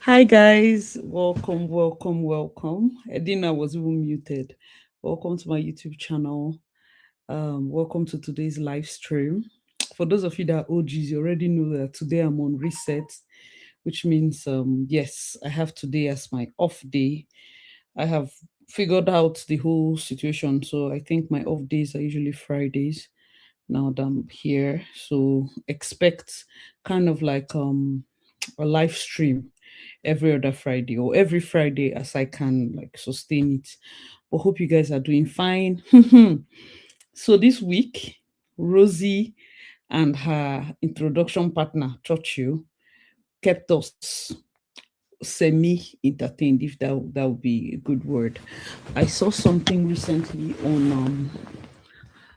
Hi guys, welcome. I didn't know I was even muted. Welcome to my YouTube channel. Welcome to today's live stream. For those of you that are OGs, you already know that today I'm on reset, which means yes, I have today as my off day. I have figured out the whole situation, so I think my off days are usually Fridays now that I'm here. So expect kind of like a live stream every other Friday or every Friday as I can like sustain it. But hope you guys are doing fine. So this week, Rosie and her introduction partner, Churchill, kept us semi entertained, if that would be a good word. I saw something recently on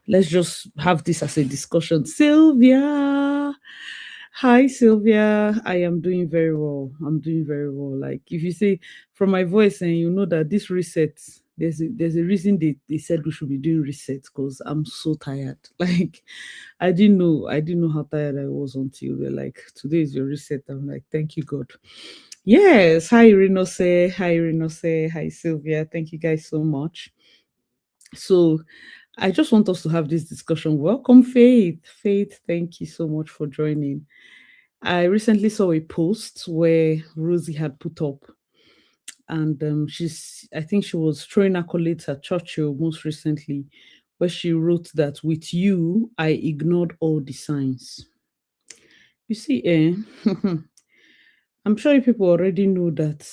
let's just have this as a discussion. Sylvia. Hi Sylvia. I am doing very well. I'm doing very well. Like if you say from my voice and you know that this reset, there's a reason they said we should be doing reset because I'm so tired. Like I didn't know how tired I was until they're like, today is your reset. I'm like, thank you God. Yes. Hi Renose. Hi Renose. Hi Sylvia. Thank you guys so much. So I just want us to have this discussion. Welcome, Faith. Faith, thank you so much for joining. I recently saw a post where Rosie had put up, and I think she was throwing accolades at Churchill most recently, where she wrote that with you, I ignored all the signs. You see, I'm sure you people already know that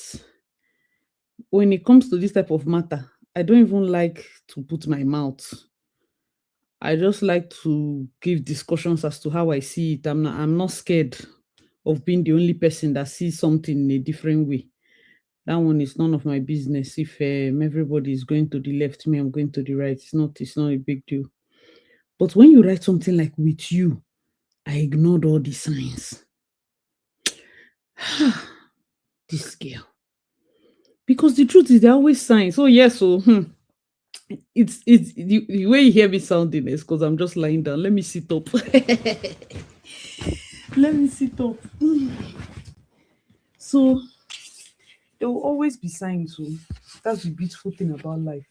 when it comes to this type of matter, I don't even like to put my mouth. I just like to give discussions as to how I see it. I'm not scared of being the only person that sees something in a different way. That one is none of my business. If everybody is going to the left, me I'm going to the right. It's not a big deal. But when you write something like with you, I ignored all the signs. This girl. Because the truth is there are always signs. Oh yes, so it's the way you hear me sounding is because I'm just lying down. Let me sit up. Let me sit up. So there will always be signs. So that's the beautiful thing about life.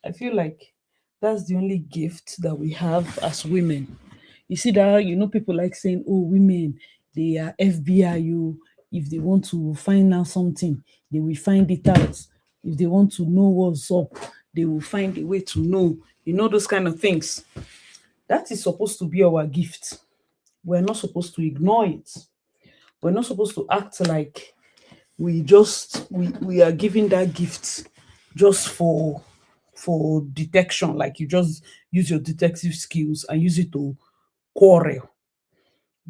I feel like that's the only gift that we have as women. You see that people like saying, "Oh, women, they are FBI. If they want to find out something, they will find it out. If they want to know what's up, they will find a way to know." Those kind of things. That is supposed to be our gift. We're not supposed to ignore it. We're not supposed to act like we are giving that gift just for detection, like you just use your detective skills and use it to quarrel.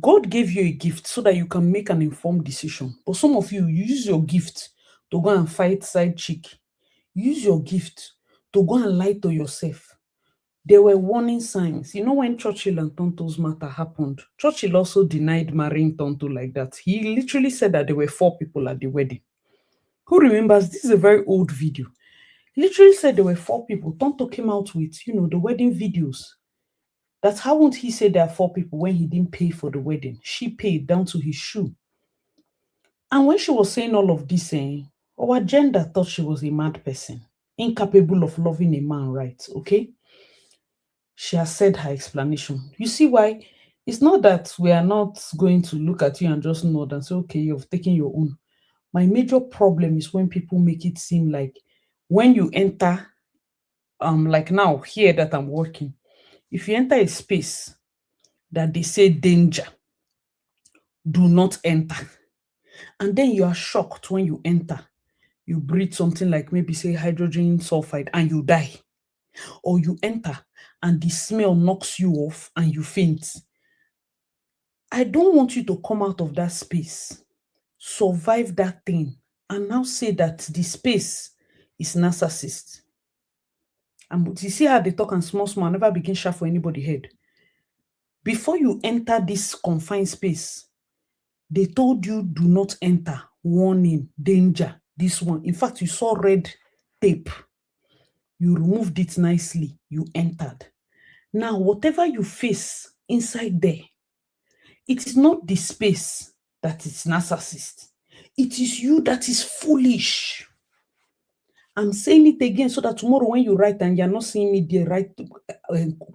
God gave you a gift so that you can make an informed decision, but some of you use your gift to go and fight side chick. Use your gift to go and lie to yourself. There were warning signs. When Churchill and Tonto's matter happened, Churchill also denied marrying Tonto like that. He literally said that there were 4 people at the wedding. Who remembers? This is a very old video. He literally said there were 4 people. Tonto came out with, the wedding videos. That's how won't he say there are 4 people when he didn't pay for the wedding? She paid down to his shoe. And when she was saying all of this, our gender thought she was a mad person, incapable of loving a man, right? Okay? She has said her explanation. You see why? It's not that we are not going to look at you and just nod and say, okay, you've taken your own. My major problem is when people make it seem like when you enter, like now here that I'm working, if you enter a space that they say danger, do not enter, and then you are shocked when you enter, you breathe something like maybe say hydrogen sulfide and you die, or you enter and the smell knocks you off and you faint. I don't want you to come out of that space, survive that thing, and now say that the space is narcissist. And you see how they talk and small, small, never begin sharp for anybody head. Before you enter this confined space, they told you do not enter, warning, danger, this one. In fact, you saw red tape. You removed it nicely, you entered. Now, whatever you face inside there, it is not the space that is narcissist. It is you that is foolish. I'm saying it again so that tomorrow when you write and you're not seeing me there, right,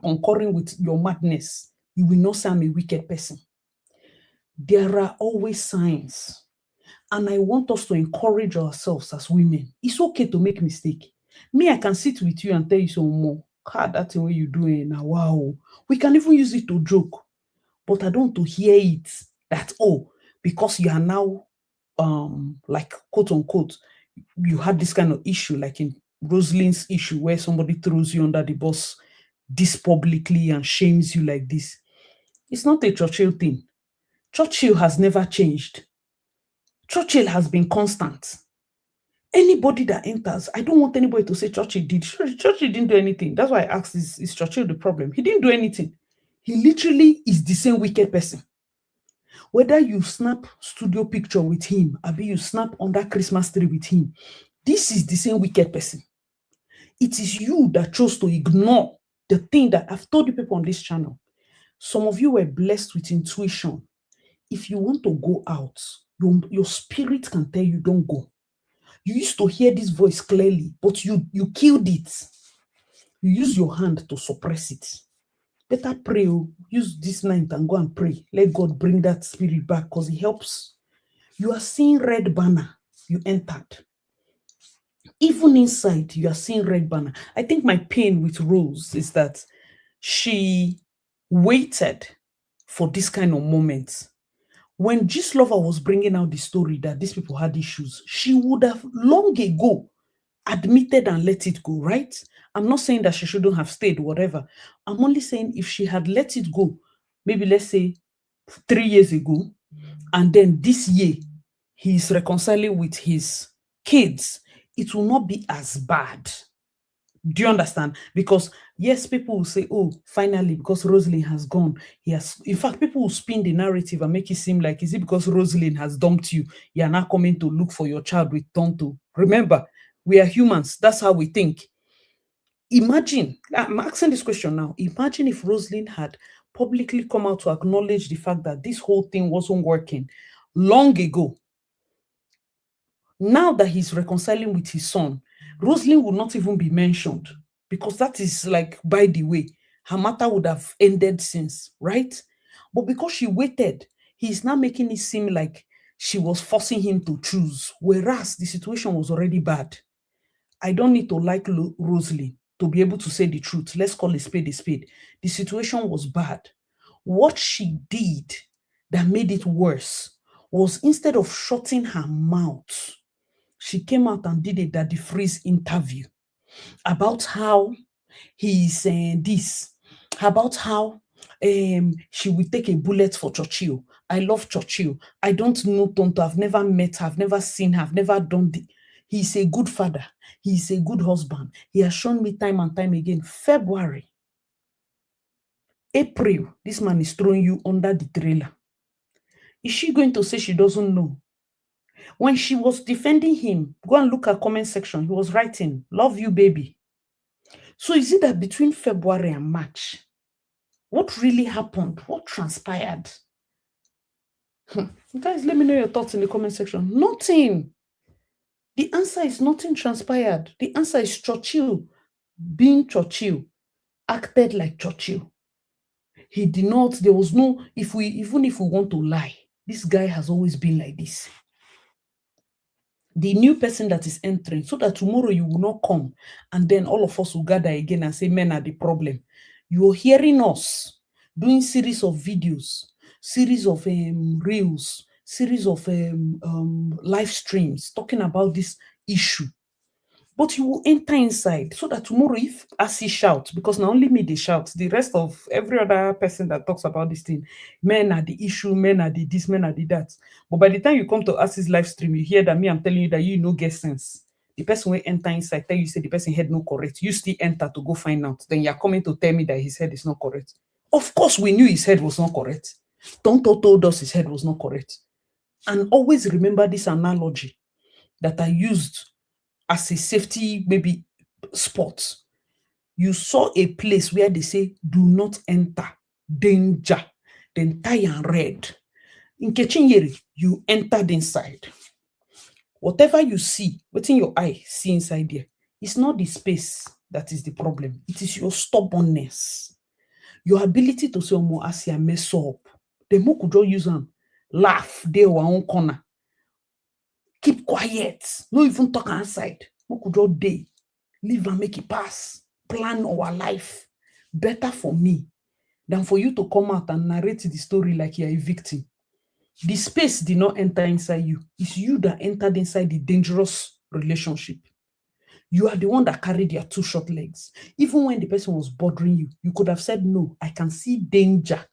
concurring with your madness, you will not say I'm a wicked person. There are always signs. And I want us to encourage ourselves as women. It's okay to make mistake. Me, I can sit with you and tell you some more. God, that thing what you doing now, wow. We can even use it to joke. But I don't want to hear it that, oh, because you are now like quote unquote, you had this kind of issue, like in Rosalind's issue, where somebody throws you under the bus this publicly and shames you like this. It's not a Churchill thing. Churchill has never changed. Churchill has been constant. Anybody that enters, I don't want anybody to say Churchill did. Churchill didn't do anything. That's why I asked, is Churchill the problem? He didn't do anything. He literally is the same wicked person. Whether you snap studio picture with him, or you snap under Christmas tree with him, this is the same wicked person. It is you that chose to ignore the thing that I've told you people on this channel. Some of you were blessed with intuition. If you want to go out, your spirit can tell you don't go. You used to hear this voice clearly, but you killed it. You use your hand to suppress it. Better pray. Use this night and go and pray. Let God bring that spirit back because it helps. You are seeing red banner. You entered. Even inside, you are seeing red banner. I think my pain with Rose is that she waited for this kind of moment. When Lover was bringing out the story that these people had issues, she would have long ago admitted and let it go, right? I'm not saying that she shouldn't have stayed, whatever. I'm only saying if she had let it go, maybe let's say 3 years ago, and then this year he's reconciling with his kids, it will not be as bad. Do you understand? Because yes, people will say, oh, finally, because Rosalind has gone. Yes. In fact, people will spin the narrative and make it seem like, is it because Rosalind has dumped you? You are now coming to look for your child with Tonto. Remember, we are humans. That's how we think. Imagine, I'm asking this question now. Imagine if Rosalind had publicly come out to acknowledge the fact that this whole thing wasn't working long ago. Now that he's reconciling with his son, Rosalind would not even be mentioned because that is like, by the way, her matter would have ended since, right? But because she waited, he's now making it seem like she was forcing him to choose, whereas the situation was already bad. I don't need to like Rosalind to be able to say the truth. Let's call a spade a spade. The situation was bad. What she did that made it worse was instead of shutting her mouth, she came out and did a Daddy Freeze interview about how he's this, about how she will take a bullet for Churchill. I love Churchill. I don't know Tonto. I've never met her. I've never seen her. I've never done the. He's a good father. He's a good husband. He has shown me time and time again. February, April, this man is throwing you under the trailer. Is she going to say she doesn't know? When she was defending him, go and look at comment section. He was writing, love you, baby. So is it that between February and March, what really happened? What transpired? Guys, let me know your thoughts in the comment section. Nothing. The answer is nothing transpired. The answer is Churchill, being Churchill, acted like Churchill. He did not, there was no, even if we want to lie, this guy has always been like this. The new person that is entering, so that tomorrow you will not come and then all of us will gather again and say men are the problem. You're hearing us doing series of videos, series of reels, series of live streams talking about this issue. But you will enter inside so that tomorrow, if as he shouts, because not only me they shout, the rest of every other person that talks about this thing, men are the issue, men are the this, men are the that. But by the time you come to Ass's live stream, you hear that me, I'm telling you that you no get sense. The person will enter inside, tell you say the person head no correct. You still enter to go find out. Then you're coming to tell me that his head is not correct. Of course, we knew his head was not correct. Tonto told us his head was not correct. And always remember this analogy that I used as a safety, maybe spot. You saw a place where they say, do not enter, danger, then tie and red. In Kechinyeri, you entered inside. Whatever you see, within your eye, see inside there. It's not the space that is the problem. It is your stubbornness. Your ability to say, Omo, I see I mess up. The more could just use them, laugh, they our own corner. Keep quiet. No even talk outside. More could just day. Live and make it pass. Plan our life. Better for me than for you to come out and narrate the story like you're a victim. The space did not enter inside you. It's you that entered inside the dangerous relationship. You are the one that carried your two short legs. Even when the person was bothering you, you could have said, no, I can see danger.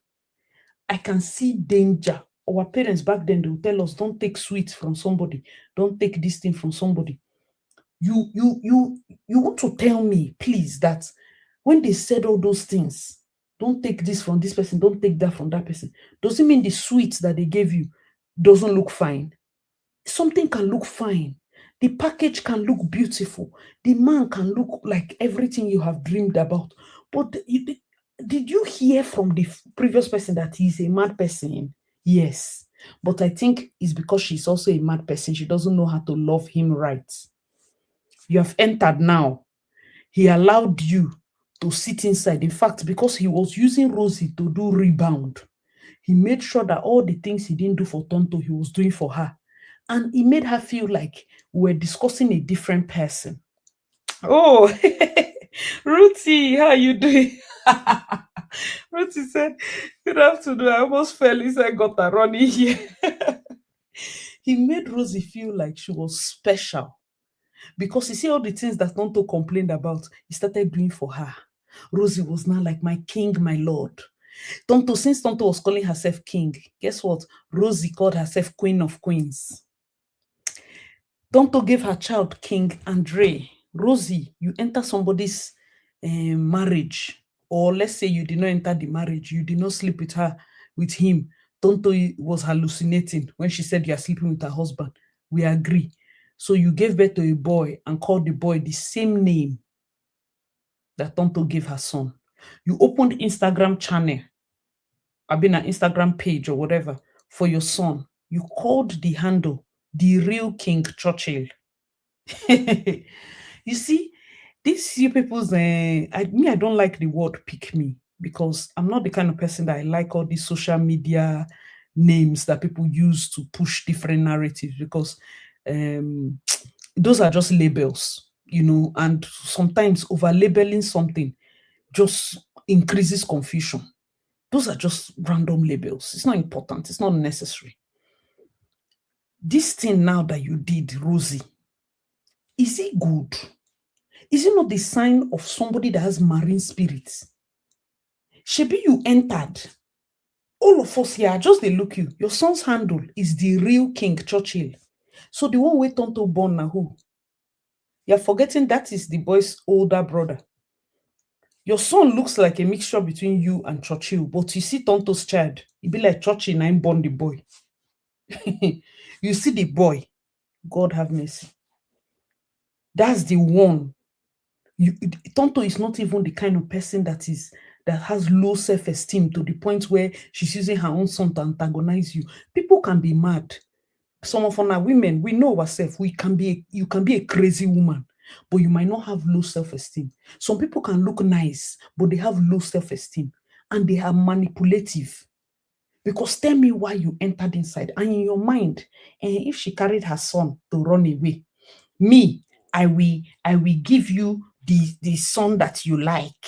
I can see danger. Our parents back then, they would tell us, don't take sweets from somebody. Don't take this thing from somebody. You want to tell me, please, that when they said all those things, don't take this from this person, don't take that from that person, does it mean the sweets that they gave you doesn't look fine? Something can look fine. The package can look beautiful. The man can look like everything you have dreamed about. But did you hear from the previous person that he's a mad person? Yes. But I think it's because she's also a mad person. She doesn't know how to love him right. You have entered now. He allowed you to sit inside. In fact, because he was using Rosie to do rebound, he made sure that all the things he didn't do for Tonto, he was doing for her. And he made her feel like we're discussing a different person. Oh, Ruthie, how you doing? Ruthie said, good afternoon. I almost fell inside gutter running here. He made Rosie feel like she was special because you see all the things that Tonto complained about, he started doing for her. Rosie was now like my king, my lord. Tonto, since Tonto was calling herself king, guess what? Rosie called herself queen of queens. Tonto gave her child King Andre. Rosie, you enter somebody's marriage, or let's say you did not enter the marriage, you did not sleep with him. Tonto was hallucinating when she said you are sleeping with her husband. We agree. So you gave birth to a boy and called the boy the same name that Tonto gave her son. You opened Instagram channel, I've been an Instagram page or whatever for your son. You called the handle the real King Churchill. You see, these you people's I don't like the word pick me because I'm not the kind of person that I like all these social media names that people use to push different narratives because um those are just labels, and sometimes over labeling something just increases confusion. Those are just random labels. It's not important, it's not necessary. This thing now that you did, Rosie, is it good? Is it not the sign of somebody that has marine spirits? Shebi you entered. All of us here, just they look you. Your son's handle is the real King Churchill. So the one we turn to born now who? You're forgetting that is the boy's older brother. Your son looks like a mixture between you and Churchill, but you see Tonto's child, it be like Churchill and born the boy. You see the boy, God have mercy. That's the one. Tonto is not even the kind of person that has low self-esteem to the point where she's using her own son to antagonize you. People can be mad. Some of our women, we know ourselves. You can be a crazy woman, but you might not have low self-esteem. Some people can look nice, but they have low self-esteem and they are manipulative. Because tell me why you entered inside and in your mind, if she carried her son to run away, me, I will give you the son that you like.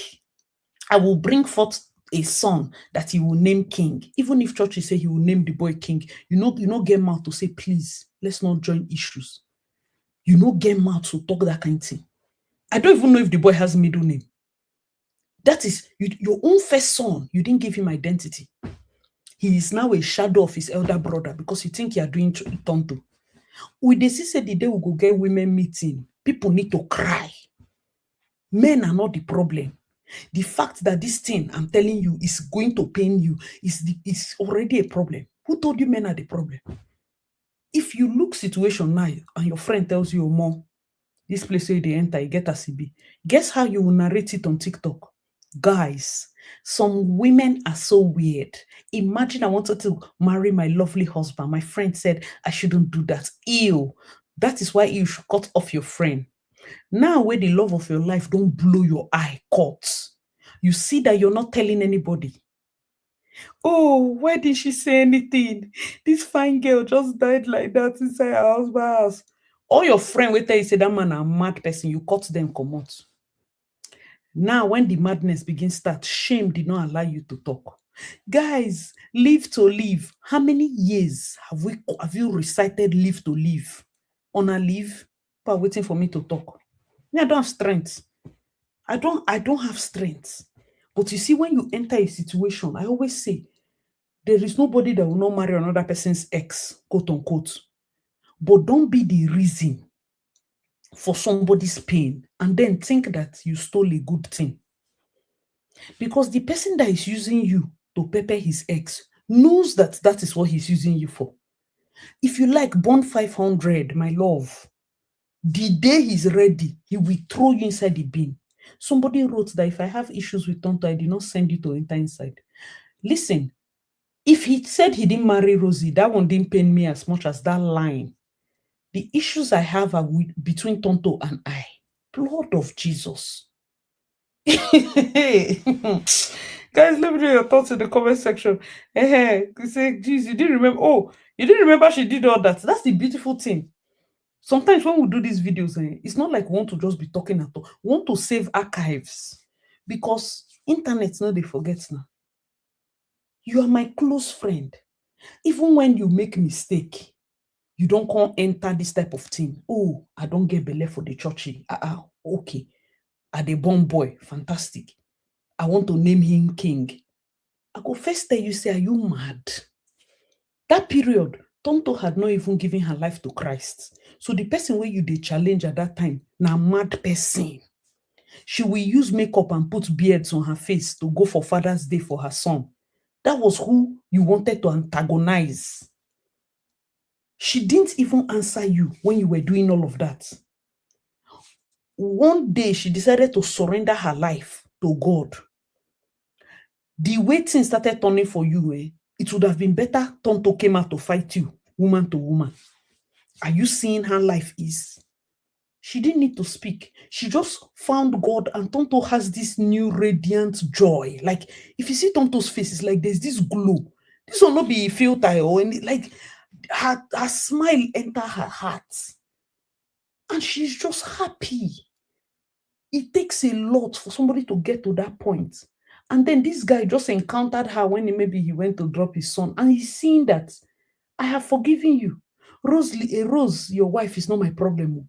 I will bring forth a son that he will name King. Even if church say he will name the boy King, you not get mouth to say, please, let's not join issues. You not get mouth to talk that kind of thing. I don't even know if the boy has a middle name. That is your own first son. You didn't give him identity. He is now a shadow of his elder brother because you think you are doing Tonto. We dey see say the day we go get women meeting, people need to cry. Men are not the problem. The fact that this thing I'm telling you is going to pain you is already a problem. Who told you men are the problem? If you look situation now and your friend tells you, more, this place where they enter, you get a CB. Guess how you will narrate it on TikTok? Guys, some women are so weird. Imagine I wanted to marry my lovely husband. My friend said I shouldn't do that. Ew. That is why you should cut off your friend. Now, where the love of your life don't blow your eye, cut. You see that you're not telling anybody. Oh, why did she say anything? This fine girl just died like that inside her husband's house. All your friend will tell you say that man a mad person. You cut them, come out. Now, when the madness begins start, shame did not allow you to talk. Guys, live to live. How many years have you recited live to live? On a leave, but waiting for me to talk. Me, I don't have strength. I don't have strength. But you see, when you enter a situation, I always say there is nobody that will not marry another person's ex, quote unquote. But don't be the reason for somebody's pain and then think that you stole a good thing. Because the person that is using you to pepper his ex knows that that is what he's using you for. If you like burn 500, my love, the day he's ready, he will throw you inside the bin. Somebody wrote that if I have issues with Tonto, I did not send you to enter inside. Listen, if he said he didn't marry Rosie, that one didn't pain me as much as that line. The issues I have are between Tonto and I. Blood of Jesus. Guys, let me know your thoughts in the comment section. You say, geez, you didn't remember. Oh, you didn't remember she did all that. That's the beautiful thing. Sometimes when we do these videos, it's not like we want to just be talking at all. We want to save archives because internet's not they forget now. You are my close friend. Even when you make mistake, you don't come enter this type of thing. Oh, I don't get belay for the churchy. Okay. Are the born boy? Fantastic. I want to name him king. I go first tell you, say, are you mad? That period, Tonto had not even given her life to Christ. So the person where you did challenge at that time, now mad person. She will use makeup and put beards on her face to go for Father's Day for her son. That was who you wanted to antagonize. She didn't even answer you when you were doing all of that. One day, she decided to surrender her life to God. The way things started turning for you, it would have been better Tonto came out to fight you, woman to woman. Are you seeing how life is? She didn't need to speak. She just found God, and Tonto has this new radiant joy. Like, if you see Tonto's face, it's like there's this glow. This will not be filter or any, like, her smile enter her heart. And she's just happy. It takes a lot for somebody to get to that point. And then this guy just encountered her when maybe he went to drop his son, and he's seeing that I have forgiven you. Rose, your wife is not my problem.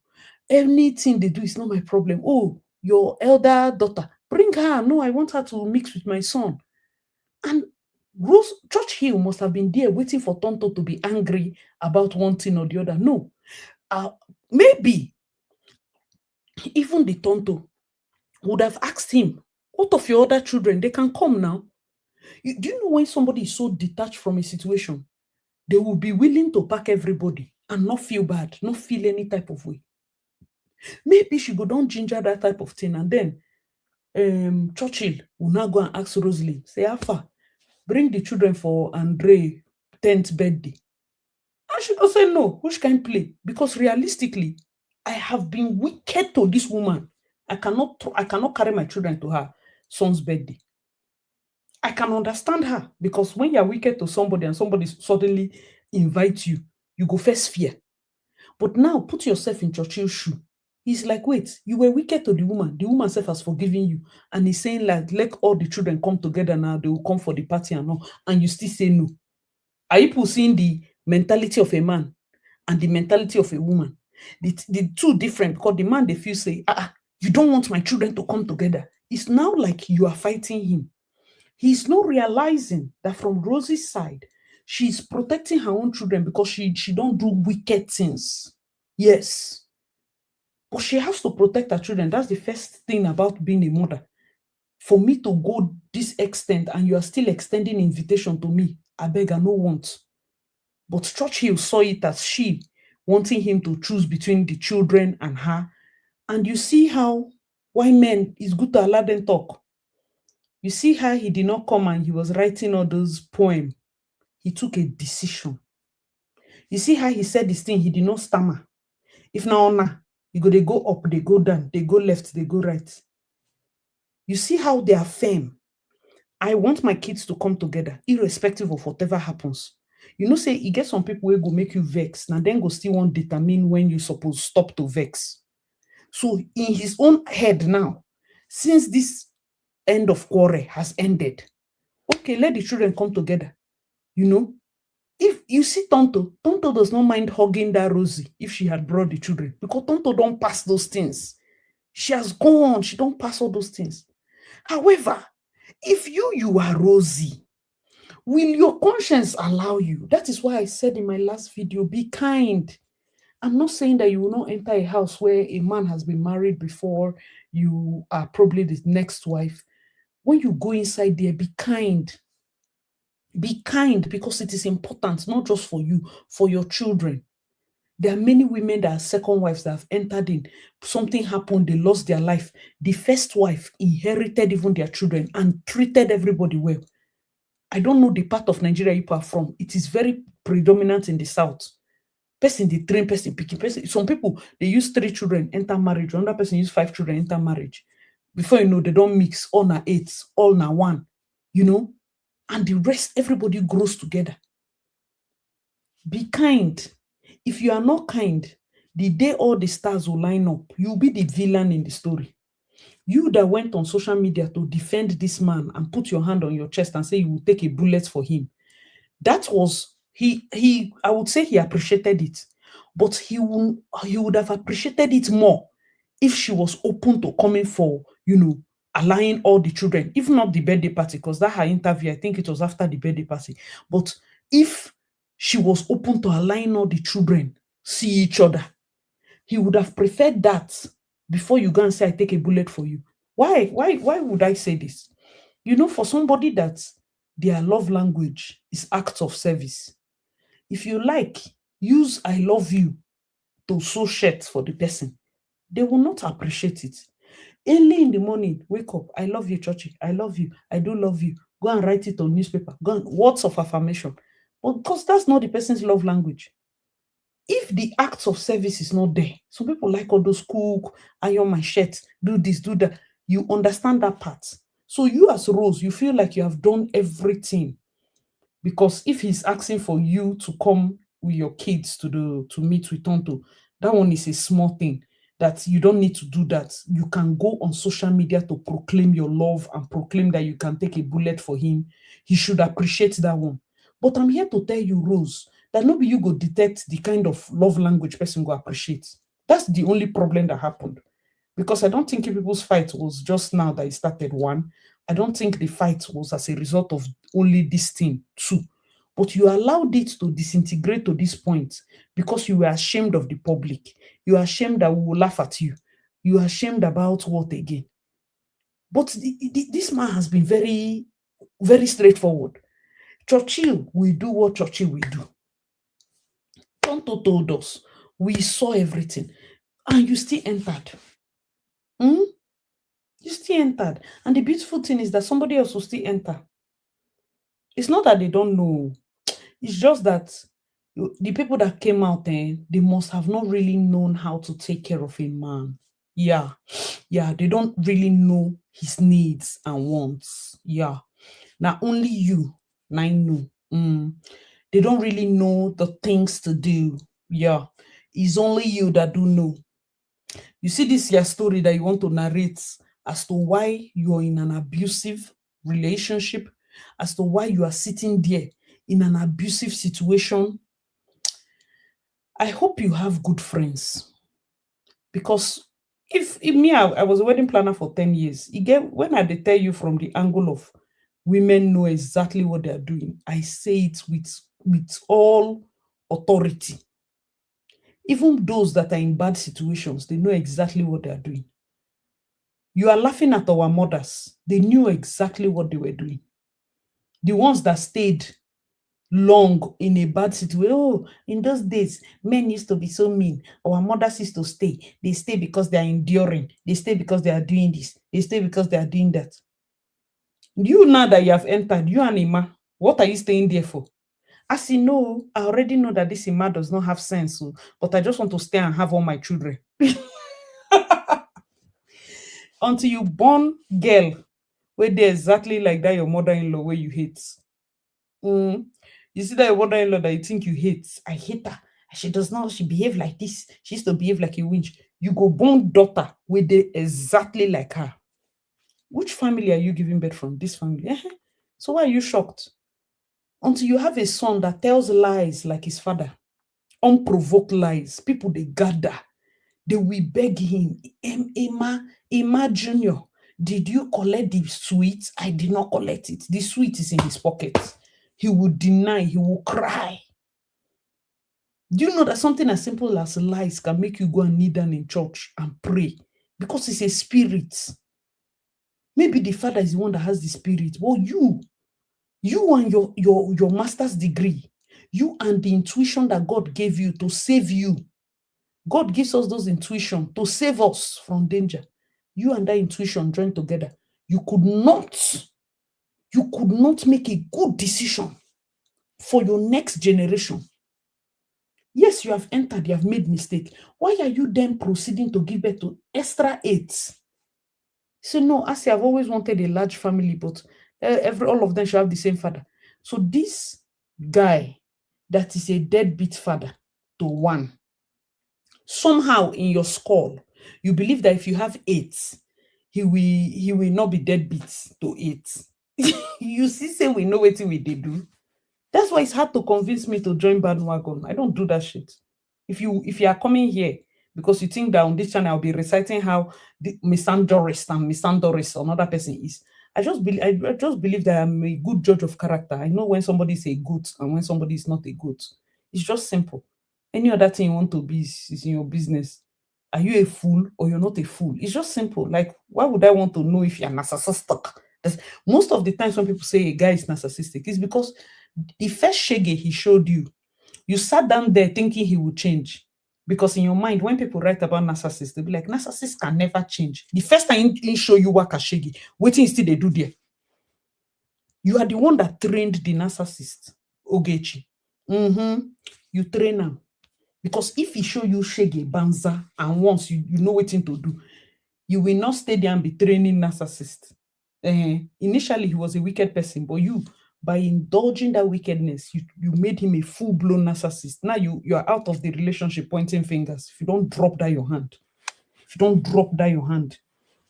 Anything they do is not my problem. Oh, your elder daughter, bring her. No, I want her to mix with my son. And Rose Churchill must have been there waiting for Tonto to be angry about one thing or the other. No. Maybe even the Tonto would have asked him, what of your other children? They can come now. Do you know when somebody is so detached from a situation, they will be willing to pack everybody and not feel bad, not feel any type of way. Maybe she go down ginger that type of thing, and then Churchill will now go and ask Rosalind, say, Alpha, bring the children for Andre 10th birthday. And she go say no, which can play? Because realistically, I have been wicked to this woman. I cannot carry my children to her son's birthday. I can understand her, because when you're wicked to somebody and somebody suddenly invites you, you go first fear. But now put yourself in Churchill's shoe. He's like, wait, you were wicked to the woman. The woman self has forgiven you. And he's saying, like, let all the children come together now. They will come for the party and all. And you still say no. Are you seeing the mentality of a man and the mentality of a woman? The two different, because the man, they feel say, you don't want my children to come together. It's now like you are fighting him. He's not realizing that from Rosie's side, she's protecting her own children because she don't do wicked things. Yes. But she has to protect her children. That's the first thing about being a mother. For me to go this extent and you are still extending invitation to me, I beg, I no want. But Churchill saw it as she wanting him to choose between the children and her. And you see why men, it's good to allow them talk. You see how he did not come and he was writing all those poems. He took a decision. You see how he said this thing, he did not stammer. If now honor, you go, they go up, they go down, they go left, they go right. You see how they are firm. I want my kids to come together, irrespective of whatever happens. You know, say you get some people who go make you vex, now then go still want determine when you suppose stop to vex. So in his own head now, since this end of quarrel has ended, okay, let the children come together. You know, if you see Tonto, Tonto does not mind hugging that Rosie if she had brought the children, because Tonto don't pass those things. She has gone, she don't pass all those things. However, if you are Rosie, will your conscience allow you? That is why I said in my last video, be kind. I'm not saying that you will not enter a house where a man has been married before, you are probably the next wife. When you go inside there, be kind. Be kind, because it is important, not just for you, for your children. There are many women that are second wives that have entered in. Something happened, they lost their life. The first wife inherited even their children and treated everybody well. I don't know the part of Nigeria you are from. It is very predominant in the south. Person they train, person picking, person. Some people they use 3 children enter marriage. Another person use 5 children enter marriage. Before you know, they don't mix. All na 8, all na 1. You know, and the rest, everybody grows together. Be kind. If you are not kind, the day all the stars will line up, you'll be the villain in the story. You that went on social media to defend this man and put your hand on your chest and say you will take a bullet for him, that was he I would say he appreciated it, but he would have appreciated it more if she was open to coming for, allowing all the children, if not the birthday party, because that her interview, I think it was after the birthday party. But if she was open to allowing all the children see each other, he would have preferred that before you go and say, I take a bullet for you. Why would I say this? For somebody that their love language is acts of service, if you like, use I love you to sew shirts for the person. They will not appreciate it. Early in the morning, wake up, I love you, Churchy, I love you, I do love you. Go and write it on newspaper. Go and words of affirmation. But because that's not the person's love language. If the acts of service is not there, some people like all those cook, iron my shirt, do this, do that. You understand that part. So you as Rose, you feel like you have done everything. Because if he's asking for you to come with your kids to meet with Tonto, that one is a small thing that you don't need to do that. You can go on social media to proclaim your love and proclaim that you can take a bullet for him. He should appreciate that one. But I'm here to tell you, Rose, that maybe you go detect the kind of love language person go appreciate. That's the only problem that happened. Because I don't think people's fight was just now that it started, one. I don't think the fight was as a result of only this thing, two. But you allowed it to disintegrate to this point because you were ashamed of the public. You are ashamed that we will laugh at you. You are ashamed about what again? But this man has been very, very straightforward. Churchill will do what Churchill will do. Tonto told us. We saw everything. And you still entered. Hmm? You still entered. And the beautiful thing is that somebody else will still enter. It's not that they don't know. It's just that the people that came out, they must have not really known how to take care of a man. Yeah. Yeah, they don't really know his needs and wants. Yeah. Now only you, now I know. They don't really know the things to do. Yeah. It's only you that do know. You see this your story that you want to narrate as to why you're in an abusive relationship, as to why you are sitting there in an abusive situation. I hope you have good friends, because if me, I was a wedding planner for 10 years. When I dey tell you from the angle of women know exactly what they are doing, I say it with all authority. Even those that are in bad situations, they know exactly what they are doing. You are laughing at our mothers. They knew exactly what they were doing. The ones that stayed long in a bad situation. Oh, in those days, men used to be so mean. Our mothers used to stay. They stay because they are enduring. They stay because they are doing this. They stay because they are doing that. You, now that you have entered, you and Ima, what are you staying there for? As you know, I already know that this Ima does not have sense, so, but I just want to stay and have all my children. Until you born girl, where they exactly like that your mother-in-law where you hate. Mm. You see that your mother-in-law that you think you hate. I hate her. She does not, she behave like this. She used to behave like a winch. You go born daughter where they exactly like her. Which family are you giving birth from? This family. So why are you shocked? Until you have a son that tells lies like his father, unprovoked lies, people they gather, they will beg him, Emma Junior, did you collect the sweet? I did not collect it. The sweet is in his pocket. He will deny, he will cry. Do you know that something as simple as lies can make you go and kneel down in church and pray? Because it's a spirit. Maybe the father is the one that has the spirit. Well, you and your master's degree, you and the intuition that God gave you to save you. God gives us those intuition to save us from danger. You and that intuition joined together. You could not make a good decision for your next generation. Yes, you have entered, you have made mistake. Why are you then proceeding to give birth to extra 8? So no, I say I've always wanted a large family, but all of them should have the same father. So this guy that is a deadbeat father to one, somehow in your skull, you believe that if you have 8, he will not be deadbeat to 8. You see, say we know what we they do. That's why it's hard to convince me to join bandwagon. I don't do that shit. If you are coming here because you think that on this channel I'll be reciting how the misandrist and misandrist another person is, I just believe that I'm a good judge of character. I know when somebody is a goat and when somebody is not a goat. It's just simple. Any other thing you want to be is in your business. Are you a fool or you're not a fool? It's just simple. Like, why would I want to know if you're narcissistic? Most of the times when people say a guy is narcissistic, it's because the first shege he showed you, you sat down there thinking he would change. Because in your mind, when people write about narcissists, they'll be like, narcissists can never change. The first time he show you work as shege, waiting still they do there. You are the one that trained the narcissist, Ogechi. You train him. Because if he show you shege, banza, and once you know what to do, you will not stay there and be training narcissist. Initially, he was a wicked person, but you, by indulging that wickedness, you made him a full-blown narcissist. Now you are out of the relationship pointing fingers. If you don't drop that your hand,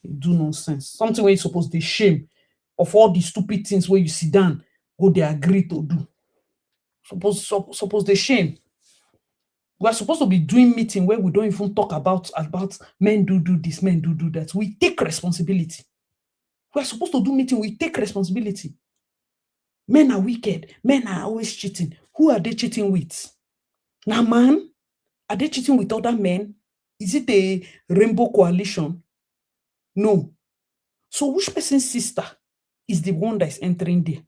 you do nonsense. Something where you're supposed to shame of all the stupid things where you sit down, go they agree to do. Suppose they shame. We are supposed to be doing meeting where we don't even talk about men do this, men do that. We take responsibility. We are supposed to do meeting, we take responsibility. Men are wicked. Men are always cheating. Who are they cheating with? Now, man, are they cheating with other men? Is it a rainbow coalition? No. So which person's sister is the one that is entering there?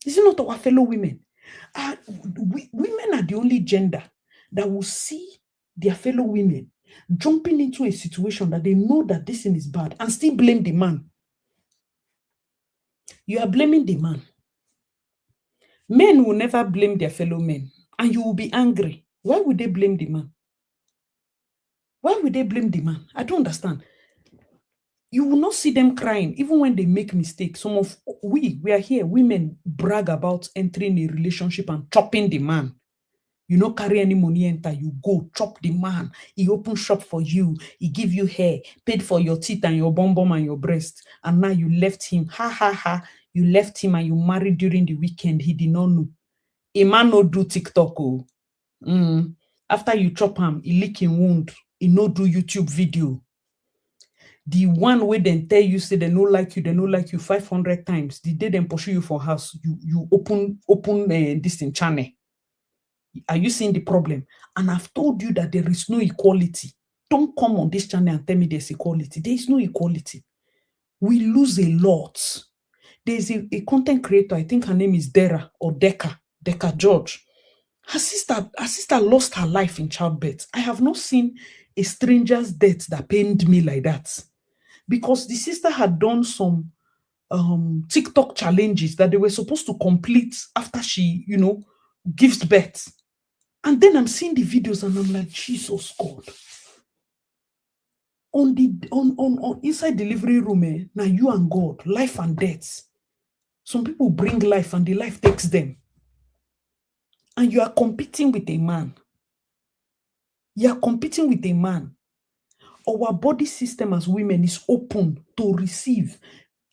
Is it not our fellow women? Women are the only gender that will see their fellow women jumping into a situation that they know that this thing is bad and still blame the man. You are blaming the man. Men will never blame their fellow men, and you will be angry. Why would they blame the man? Why would they blame the man? I don't understand. You will not see them crying, even when they make mistakes. We are here, women brag about entering a relationship and chopping the man. You no carry any money enter, you go chop the man. He open shop for you, he give you hair, paid for your teeth and your bum and your breast, and now you left him. Ha ha ha! You left him and you married during the weekend. He did not know. A man no do TikTok. Oh. After you chop him, he lick him wound. He no do YouTube video. The one where then tell you say they no like you 500 times. The day them pursue you for house, you open this in channel. Are you seeing the problem? And I've told you that there is no equality. Don't come on this channel and tell me there's equality. There is no equality. We lose a lot. There's a content creator, I think her name is Dera or Deka George. Her sister lost her life in childbirth. I have not seen a stranger's death that pained me like that. Because the sister had done some TikTok challenges that they were supposed to complete after she, gives birth. And then I'm seeing the videos and I'm like, Jesus God. On the on inside delivery room, now you and God, life and death. Some people bring life and the life takes them. And you are competing with a man. You are competing with a man. Our body system as women is open to receive.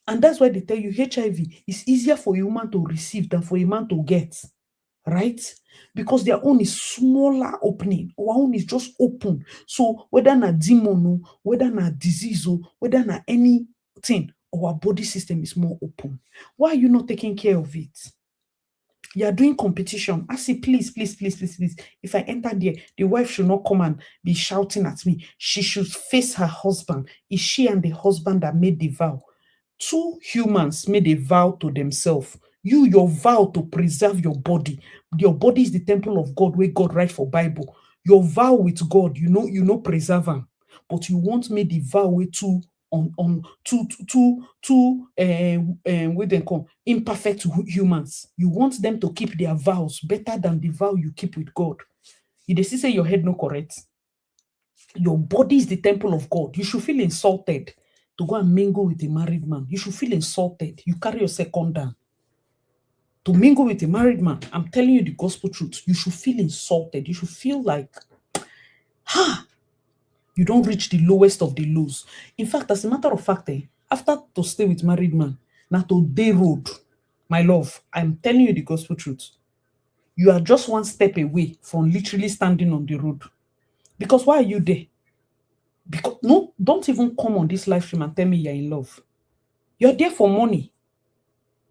And that's why they tell you HIV is easier for a woman to receive than for a man to get. Right? Because their own is smaller opening. Our own is just open. So whether na demon, whether na disease, whether na anything, our body system is more open. Why are you not taking care of it? You are doing competition. I say, please, please, please, please, please. If I enter there, the wife should not come and be shouting at me. She should face her husband. It's she and the husband that made the vow. Two humans made a vow to themselves. Your vow to preserve your body. Your body is the temple of God, where God write for Bible. Your vow with God, preserve them. But you won't make the vow with what they call imperfect humans. You want them to keep their vows better than the vow you keep with God. You dey see say your head no correct. Your body is the temple of God. You should feel insulted to go and mingle with a married man. You should feel insulted. You carry your second down. To mingle with a married man, I'm telling you the gospel truth. You should feel insulted. You should feel like, you don't reach the lowest of the lows. In fact, as a matter of fact, after to stay with married man, now to day road, my love, I'm telling you the gospel truth. You are just one step away from literally standing on the road. Because why are you there? Because no, don't even come on this live stream and tell me you're in love. You're there for money.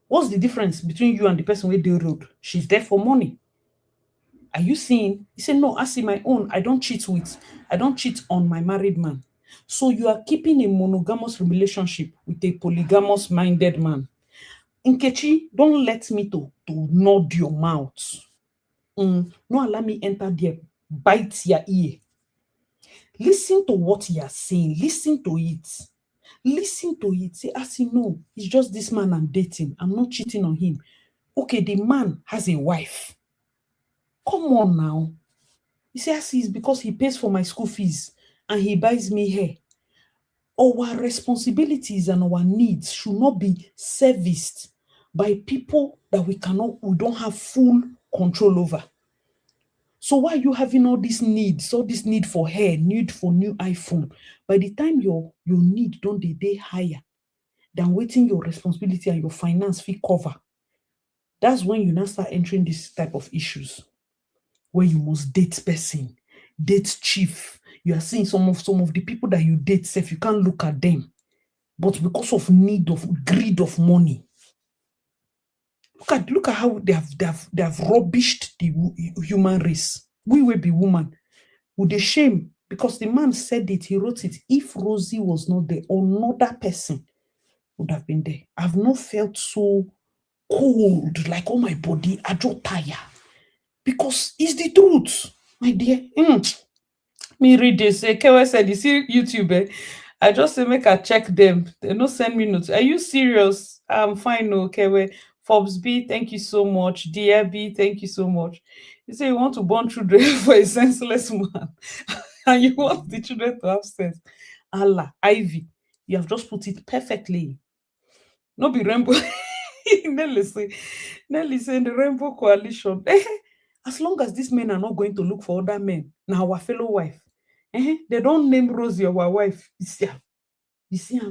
What's the difference between you and the person with the road? She's there for money. Are you seeing? He said, no, I see my own. I don't cheat on my married man. So you are keeping a monogamous relationship with a polygamous minded man. Nkechi, don't let me to nod your mouth. No, allow me enter there, bite your ear. Listen to what you are saying. Listen to it. Listen to it. Say, as you know, it's just this man I'm dating. I'm not cheating on him. Okay, the man has a wife. Come on now. You say, as it's because he pays for my school fees and he buys me hair. Our responsibilities and our needs should not be serviced by people that we don't have full control over. So why are you having all these needs, all this need for hair, need for new iPhone? By the time your need don't dey higher than waiting your responsibility and your finance fee cover, that's when you now start entering this type of issues where you must date person, date chief. You are seeing some of the people that you date, self, you can't look at them. But because of greed of money. Look at how they have rubbished the human race. We will be woman. With the shame, because the man said it, he wrote it. If Rosie was not there, another person would have been there. I've not felt so cold, like, oh my body, I just tired. Because it's the truth, my dear. Me read this. Kewe said, you see YouTube, I just say make I check them. They no send me notes. Are you serious? I'm fine, no, Kewe. Forbes B, thank you so much. Dear B, thank you so much. You say you want to born children for a senseless man. And you want the children to have sense. Allah, Ivy, you have just put it perfectly. No be rainbow. Nelly say the rainbow coalition. As long as these men are not going to look for other men, now our fellow wife. They don't name Rosie our wife. You see,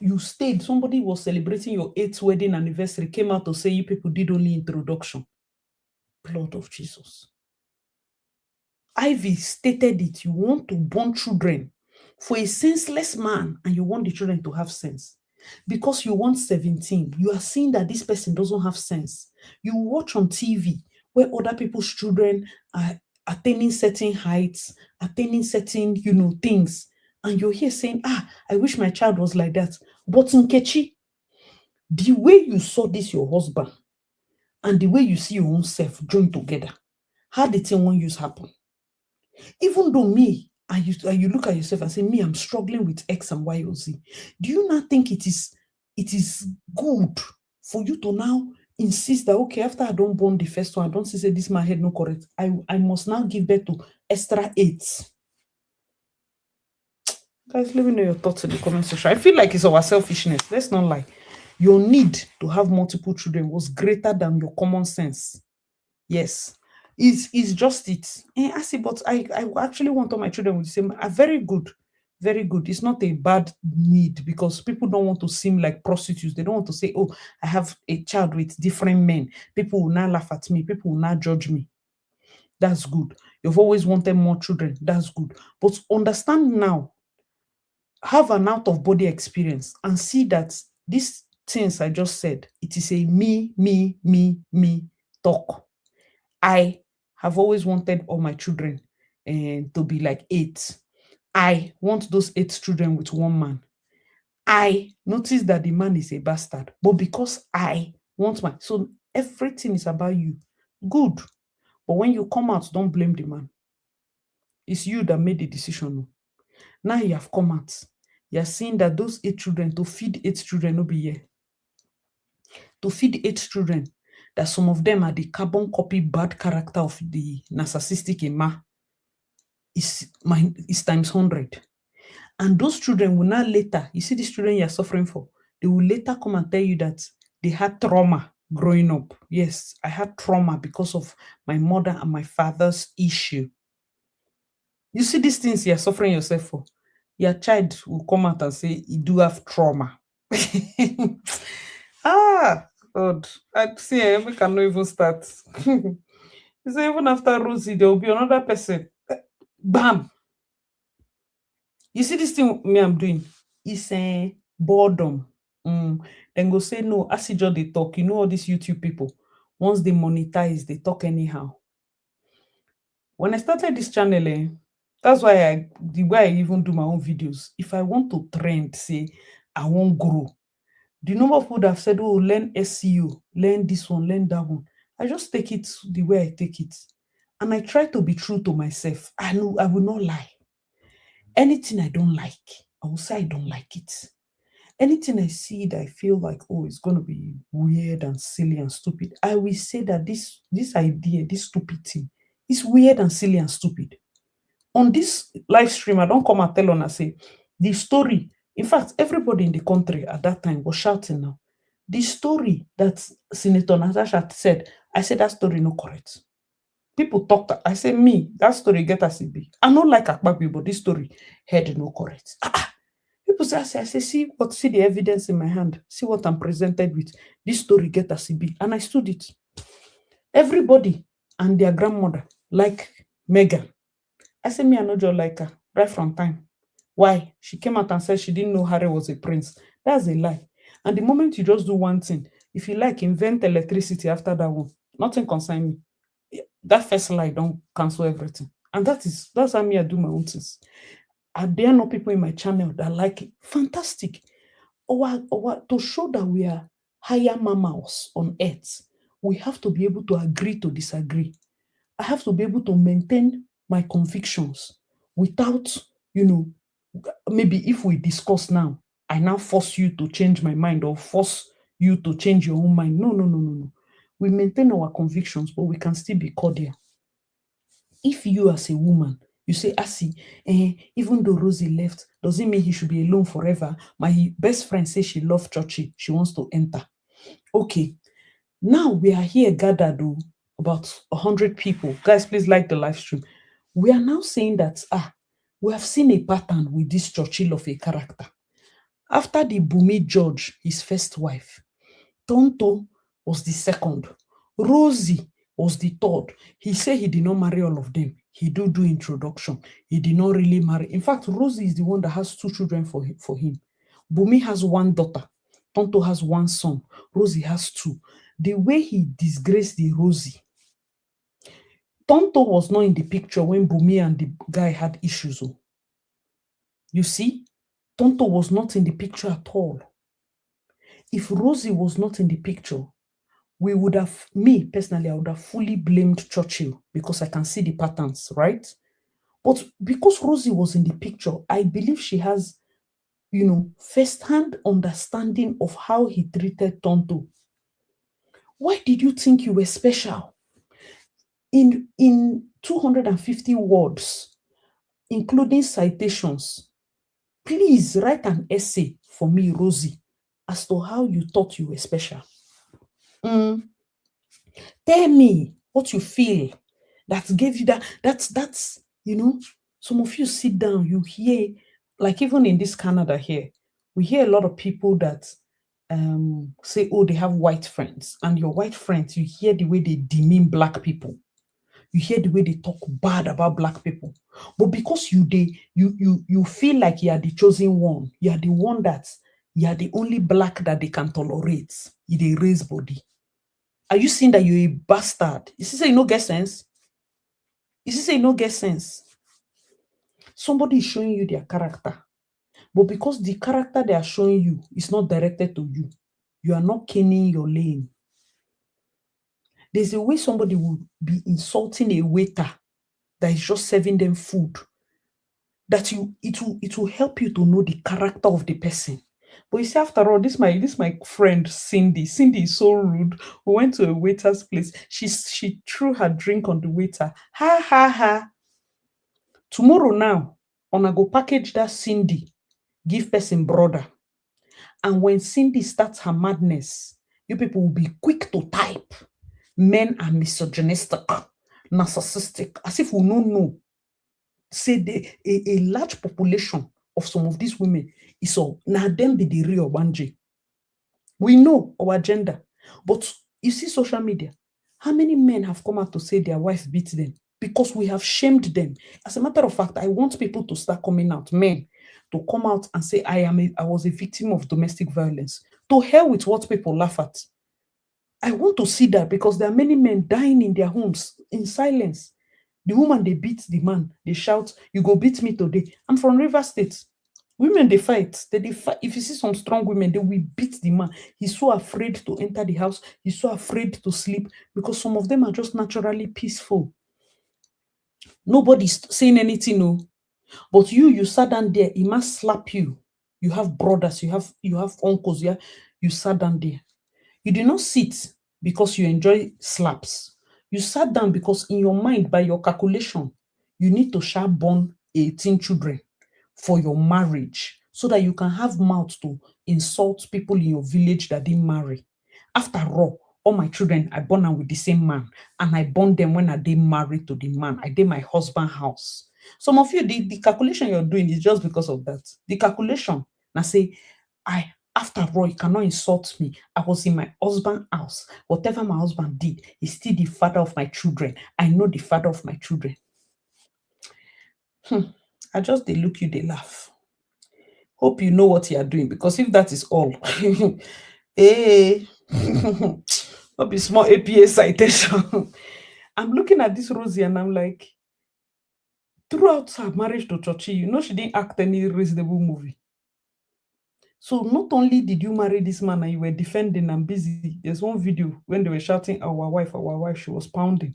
you stayed. Somebody was celebrating your 8th wedding anniversary, came out to say you people did only introduction. Blood of Jesus. Ivy stated it. You want to born children for a senseless man, and you want the children to have sense. Because you want 17, you are seeing that this person doesn't have sense. You watch on TV where other people's children are attaining certain heights, attaining certain, things. And you're here saying, I wish my child was like that. But Nkechi, the way you saw this, your husband, and the way you see your own self joined together, how did thing one use happen? Even though me, and you look at yourself and say, me, I'm struggling with X and Y or Z. Do you not think it is good for you to now insist that, okay, after I don't born the first one, I don't see say this my head no correct. I must now give birth to extra 8. Guys, let me know your thoughts in the comment section. I feel like it's our selfishness. Let's not lie. Your need to have multiple children was greater than your common sense. Yes. It's just it. I see, but I actually want all my children with the same. Are very good. Very good. It's not a bad need because people don't want to seem like prostitutes. They don't want to say, oh, I have a child with different men. People will not laugh at me. People will not judge me. That's good. You've always wanted more children. That's good. But understand now, have an out of body experience and see that these things I just said, it is a me talk. I have always wanted all my children to be like 8. I want those 8 children with one man. I notice that the man is a bastard, but because I want my, so everything is about you. Good. But when you come out, don't blame the man. It's you that made the decision. Now you have come out. You are seeing that those 8 children, to feed 8 children, no be here. To feed 8 children, that some of them are the carbon copy bad character of the narcissistic Emma, is times 100. And those children will now later, you see these children you're suffering for, they will later come and tell you that they had trauma growing up. Yes, I had trauma because of my mother and my father's issue. You see these things you're suffering yourself for. Your child will come out and say, you do have trauma. God. I see, we cannot even start. You say, even after Rosie, there will be another person. Bam! You see this thing me I'm doing? It's a boredom. Then go say, no, as just they talk. You know all these YouTube people, once they monetize, they talk anyhow. When I started this channel, that's why the way I even do my own videos. If I want to trend, say, I won't grow. The number of people that have said, oh, learn SEO, learn this one, learn that one. I just take it the way I take it. And I try to be true to myself. I know I will not lie. Anything I don't like, I will say I don't like it. Anything I see that I feel like, oh, it's going to be weird and silly and stupid, I will say that this idea, this stupid thing, is weird and silly and stupid. On this live stream, I don't come and tell on and say, the story, in fact, everybody in the country at that time was shouting now. The story that Senator Natasha said, I said that story no correct. People talked. I say, me, that story get as it be. I don't like Akpabio, but this story head no correct. People say, I say, see the evidence in my hand. See what I'm presented with. This story get as it be. And I stood it. Everybody and their grandmother like Megan. I say, me, I know just like her right from time. Why? She came out and said she didn't know Harry was a prince. That's a lie. And the moment you just do one thing, if you like, invent electricity after that one, nothing concern me. That first lie don't cancel everything. And that's how me I do my own things. Are there no people in my channel that like it? Fantastic. Or to show that we are higher mammals on earth, we have to be able to agree to disagree. I have to be able to maintain my convictions without, maybe if we discuss now, I now force you to change my mind or force you to change your own mind. No. We maintain our convictions, but we can still be cordial. If you as a woman, you say, Asi, even though Rosie left, doesn't mean he should be alone forever. My best friend says she loves Churchill. She wants to enter. Okay. Now we are here gathered, about 100 people. Guys, please like the live stream. We are now saying that, we have seen a pattern with this Churchill of a character. After the Bumi George, his first wife, Tonto was the second. Rosie was the third. He said he did not marry all of them. He do introduction. He did not really marry. In fact, Rosie is the one that has 2 children for him. Bumi has 1 daughter. Tonto has 1 son. Rosie has 2. The way he disgraced the Rosie. Tonto was not in the picture when Bumi and the guy had issues. You see, Tonto was not in the picture at all. If Rosie was not in the picture, we would have, me personally, I would have fully blamed Churchill because I can see the patterns, right? But because Rosie was in the picture, I believe she has, first-hand understanding of how he treated Tonto. Why did you think you were special? In 250 words, including citations, please write an essay for me, Rosie, as to how you thought you were special. Mm, Tell me what you feel that gave you that's some of you sit down, you hear, like even in this Canada here, we hear a lot of people that say, oh, they have white friends, and your white friends, you hear the way they demean black people, you hear the way they talk bad about black people. But because you feel like you are the chosen one, you are the one that you are the only black that they can tolerate, you dey raise body. Are you seeing that you're a bastard? You see, say you no get sense. You see, say you no get sense. Somebody is showing you their character, but because the character they are showing you is not directed to you, you are not caning your lane. There's a way somebody will be insulting a waiter that is just serving them food, that it will help you to know the character of the person. But you see, after all, this my friend Cindy. Cindy is so rude. We went to a waiter's place. She threw her drink on the waiter. Ha ha ha. Tomorrow now, una go package that Cindy, give person brother. And when Cindy starts her madness, you people will be quick to type. Men are misogynistic, narcissistic, as if we don't know. Say a large population of some of these women is all now them be the real Banje. We know our gender, but you see social media. How many men have come out to say their wife beat them? Because we have shamed them. As a matter of fact, I want people to start coming out, men, to come out and say, I was a victim of domestic violence. To hell with what people laugh at. I want to see that because there are many men dying in their homes in silence. The woman, they beat the man, they shout, you go beat me today. I'm from River State. Women, they fight. They fight. If you see some strong women, they will beat the man. He's so afraid to enter the house. He's so afraid to sleep because some of them are just naturally peaceful. Nobody's saying anything, no. But you sat down there, he must slap you. You have brothers, you have uncles, you sat down there. You did not sit because you enjoy slaps. You sat down because in your mind, by your calculation, you need to shall born 18 children for your marriage so that you can have mouth to insult people in your village that didn't marry. After all my children, I born them with the same man, and I born them when I did married to the man. I did my husband house. Some of you, the calculation you're doing is just because of that. The calculation, now say, after all, you cannot insult me. I was in my husband's house. Whatever my husband did, he's still the father of my children. I know the father of my children. I just they look you, they laugh. Hope you know what you are doing, because if that is all, hey, not be small APA citation. I'm looking at this Rosie and I'm like, throughout her marriage to Churchill, she didn't act any reasonable movie. So not only did you marry this man and you were defending and busy, there's one video when they were shouting, our wife, she was pounding.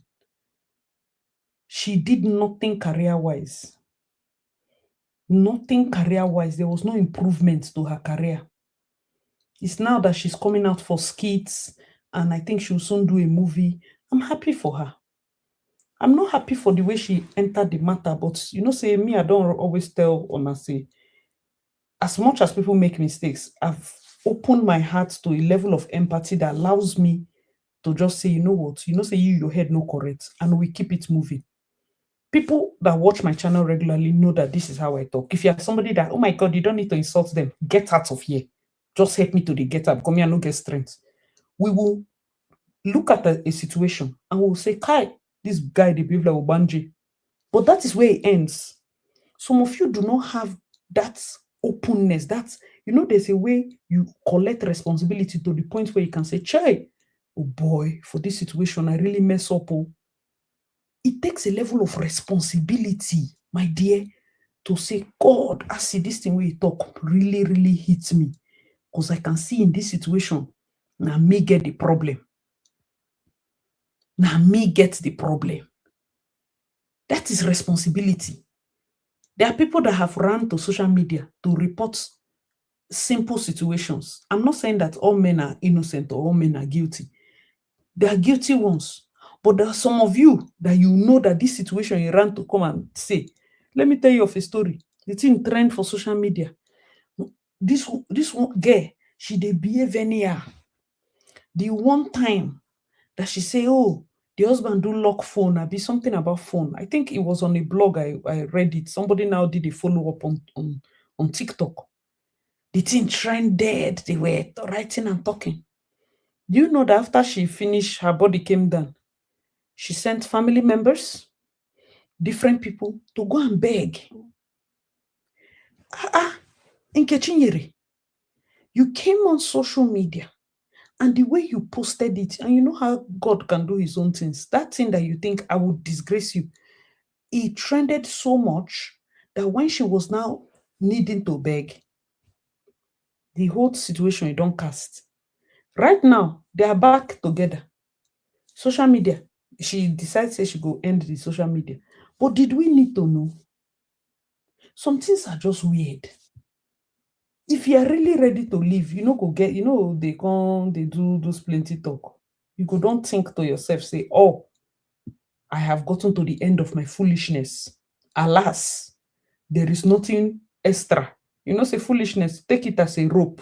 She did nothing career-wise. Nothing career-wise. There was no improvement to her career. It's now that she's coming out for skits, and I think she'll soon do a movie. I'm happy for her. I'm not happy for the way she entered the matter, but say me, I don't always tell Ona, say, as much as people make mistakes, I've opened my heart to a level of empathy that allows me to just say, you know what, say your head no correct, and we keep it moving. People that watch my channel regularly know that this is how I talk. If you are somebody that, oh my God, you don't need to insult them, get out of here. Just help me to the get up. Come here, no get strength. We will look at a situation and we'll say, Kai, this guy, they behave like Obanji. But that is where it ends. Some of you do not have that openness. There's a way you collect responsibility to the point where you can say, Chai, oh boy, for this situation, I really mess up. Oh. It takes a level of responsibility, my dear, to say, God, I see this thing where you talk really, really hits me. Because I can see in this situation, now me get the problem. Now me get the problem. That is responsibility. There are people that have run to social media to report simple situations. I'm not saying that all men are innocent or all men are guilty. They are guilty ones. But there are some of you that you know that this situation you ran to come and say. Let me tell you of a story. The thing trend for social media. This one girl, she dey behave anyhow. The one time that she say, oh, the husband do lock phone, I be something about phone. I think it was on a blog. I read it. Somebody now did a follow up on TikTok. The thing trended. They were writing and talking. Do you know that after she finished, her body came down? She sent family members, different people, to go and beg. Nkechinyere, you came on social media and the way you posted it, and you know how God can do his own things. That thing that you think I would disgrace you, it trended so much that when she was now needing to beg, the whole situation you don't cast. Right now, they are back together. Social media, she decides say she go end the social media. But did we need to know? Some things are just weird. If you are really ready to leave, you know, go get, you know, they come, they do those plenty talk. You go don't think to yourself, say, oh, I have gotten to the end of my foolishness. Alas, there is nothing extra. You know, say foolishness, take it as a rope.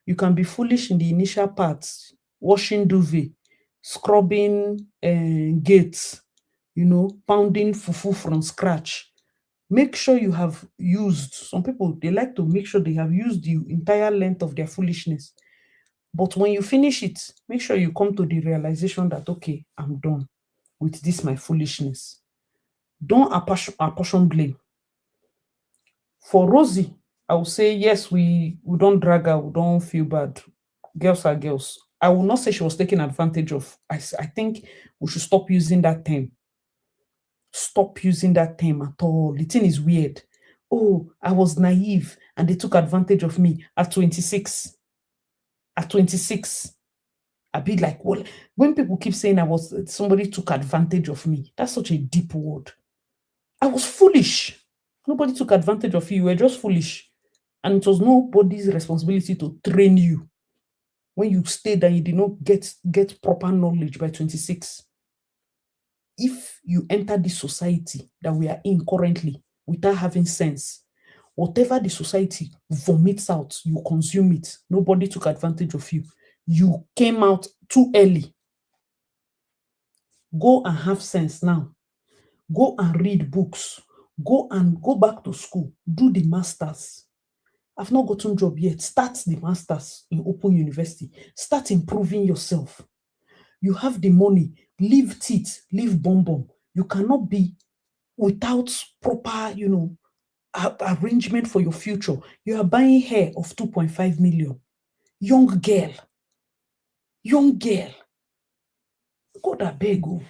You can be foolish in the initial parts, washing duvet, scrubbing gates, you know, pounding fufu from scratch. Make sure you have used, some people, they like to make sure they have used the entire length of their foolishness. But when you finish it, make sure you come to the realization that, okay, I'm done with this, my foolishness. Don't apportion blame. For Rosie, I will say, yes, we don't drag her, we don't feel bad. Girls are girls. I will not say she was taken advantage of. I think we should stop using that term. Stop using that term at all. The thing is weird. Oh, I was naive and they took advantage of me at 26. At 26. I be like, well, when people keep saying somebody took advantage of me, that's such a deep word. I was foolish. Nobody took advantage of you. You were just foolish. And it was nobody's responsibility to train you. When you stayed and you did not get proper knowledge by 26. If you enter this society that we are in currently without having sense, whatever the society vomits out, you consume it. Nobody took advantage of you. You came out too early. Go and have sense now. Go and read books. Go back to school. Do the masters. I've not gotten job yet. Start the masters in Open University. Start improving yourself. You have the money. Leave teeth. Leave bum. You cannot be without proper, arrangement for your future. You are buying hair of 2.5 million. Young girl. God abeg o.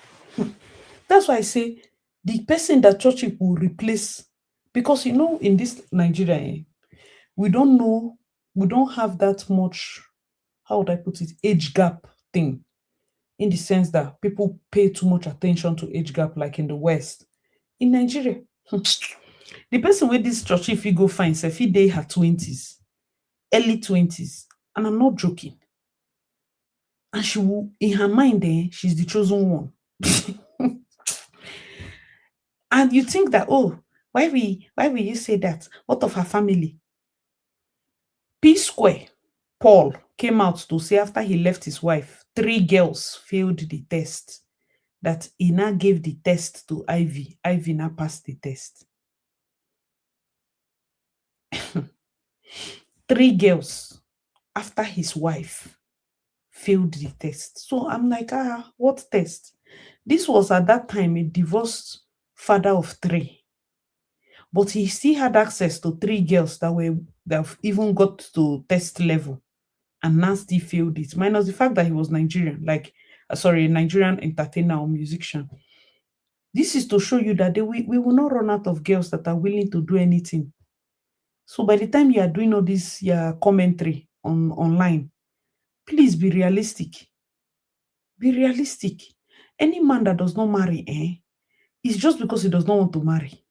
That's why I say the person that Churchill will replace, because in this Nigeria, we don't know, we don't have that much, how would I put it, age gap thing, in the sense that people pay too much attention to age gap like in the West. In Nigeria, the person with this Churchill fit go find sef fit dey her 20s, early 20s, and I'm not joking. And she will, in her mind, she's the chosen one. And you think that, oh, why will you say that? What of her family? P Square, Paul, came out to say after he left his wife, 3 girls failed the test. That he now gave the test to Ivy. Ivy now passed the test. 3 girls, after his wife, failed the test. So I'm like, what test? This was at that time a divorced father of 3. But he still had access to 3 girls that even got to test level and now still failed it. Minus the fact that he was Nigerian, Nigerian entertainer or musician. This is to show you that we will not run out of girls that are willing to do anything. So by the time you are doing all this commentary online, please be realistic. Be realistic. Any man that does not marry, it's just because he does not want to marry.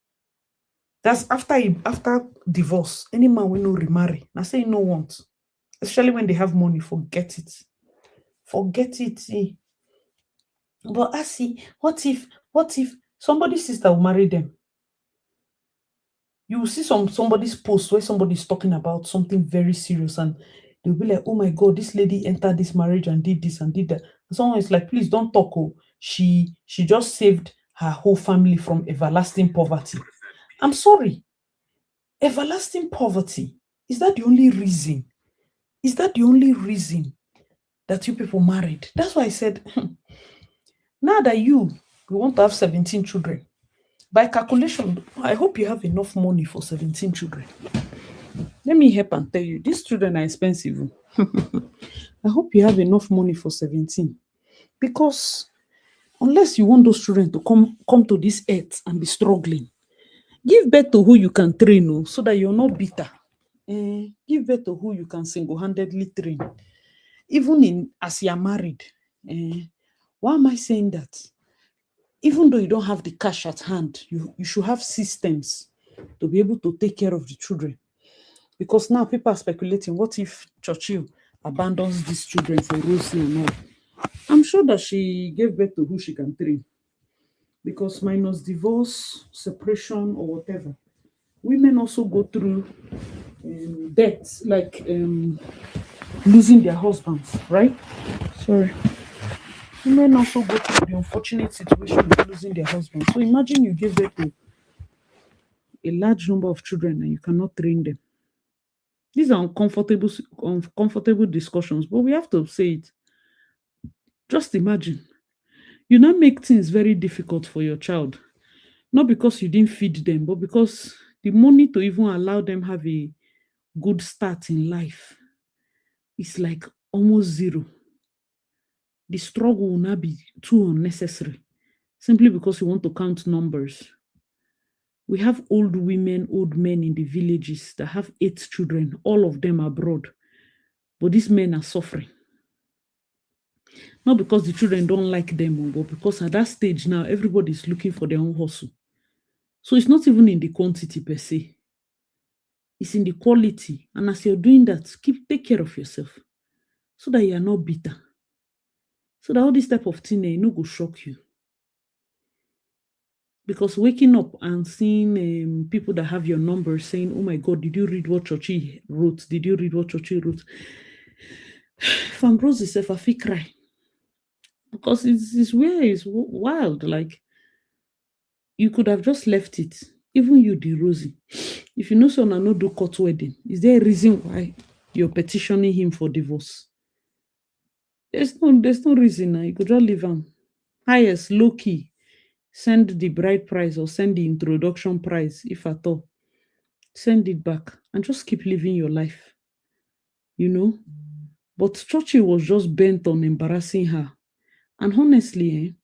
That's after divorce. Any man will not remarry. I say no want. Especially when they have money, forget it. Forget it. But I see, what if somebody's sister will marry them? You will see somebody's post where somebody's talking about something very serious, and they'll be like, oh my god, this lady entered this marriage and did this and did that. And someone is like, please don't talk. Oh, she just saved her whole family from everlasting poverty. I'm sorry, everlasting poverty. Is that the only reason? Is that the only reason that you people married? That's why I said, now that you want to have 17 children, by calculation, I hope you have enough money for 17 children. Let me help and tell you, these children are expensive. I hope you have enough money for 17. Because unless you want those children to come to this earth and be struggling, give birth to who you can train, oh, so that you're not bitter. Give birth to who you can single-handedly train. Even as you are married. Why am I saying that? Even though you don't have the cash at hand, you should have systems to be able to take care of the children. Because now people are speculating, what if Churchill abandons these children for Rosie and all? I'm sure that she gave birth to who she can train. Because minus divorce, separation, or whatever, women also go through death, like losing their husbands, right? Sorry. Women also go through the unfortunate situation of losing their husbands. So imagine you give birth to a large number of children and you cannot train them. These are uncomfortable discussions, but we have to say it. Just imagine. You now make things very difficult for your child. Not because you didn't feed them, but because the money to even allow them have a good start in life is like almost zero. The struggle will not be too unnecessary simply because you want to count numbers. We have old women, old men in the villages that have 8 children, all of them abroad. But these men are suffering. Not because the children don't like them, but because at that stage now, everybody is looking for their own hustle. So it's not even in the quantity per se. It's in the quality. And as you're doing that, take care of yourself so that you are not bitter. So that all this type of thing, no go shock you. Because waking up and seeing people that have your number saying, oh my God, did you read what Churchill wrote? Did you read what Churchill wrote? If I'm Rose itself, I feel cry. Because it's weird, it's wild. Like, you could have just left it. Even you, the Rosie. If you know someone no do court wedding, is there a reason why you're petitioning him for divorce? There's no reason now. You could just leave him. Highest, low key. Send the bride price or send the introduction price, if at all. Send it back and just keep living your life. You know? But Churchill was just bent on embarrassing her. And honestly,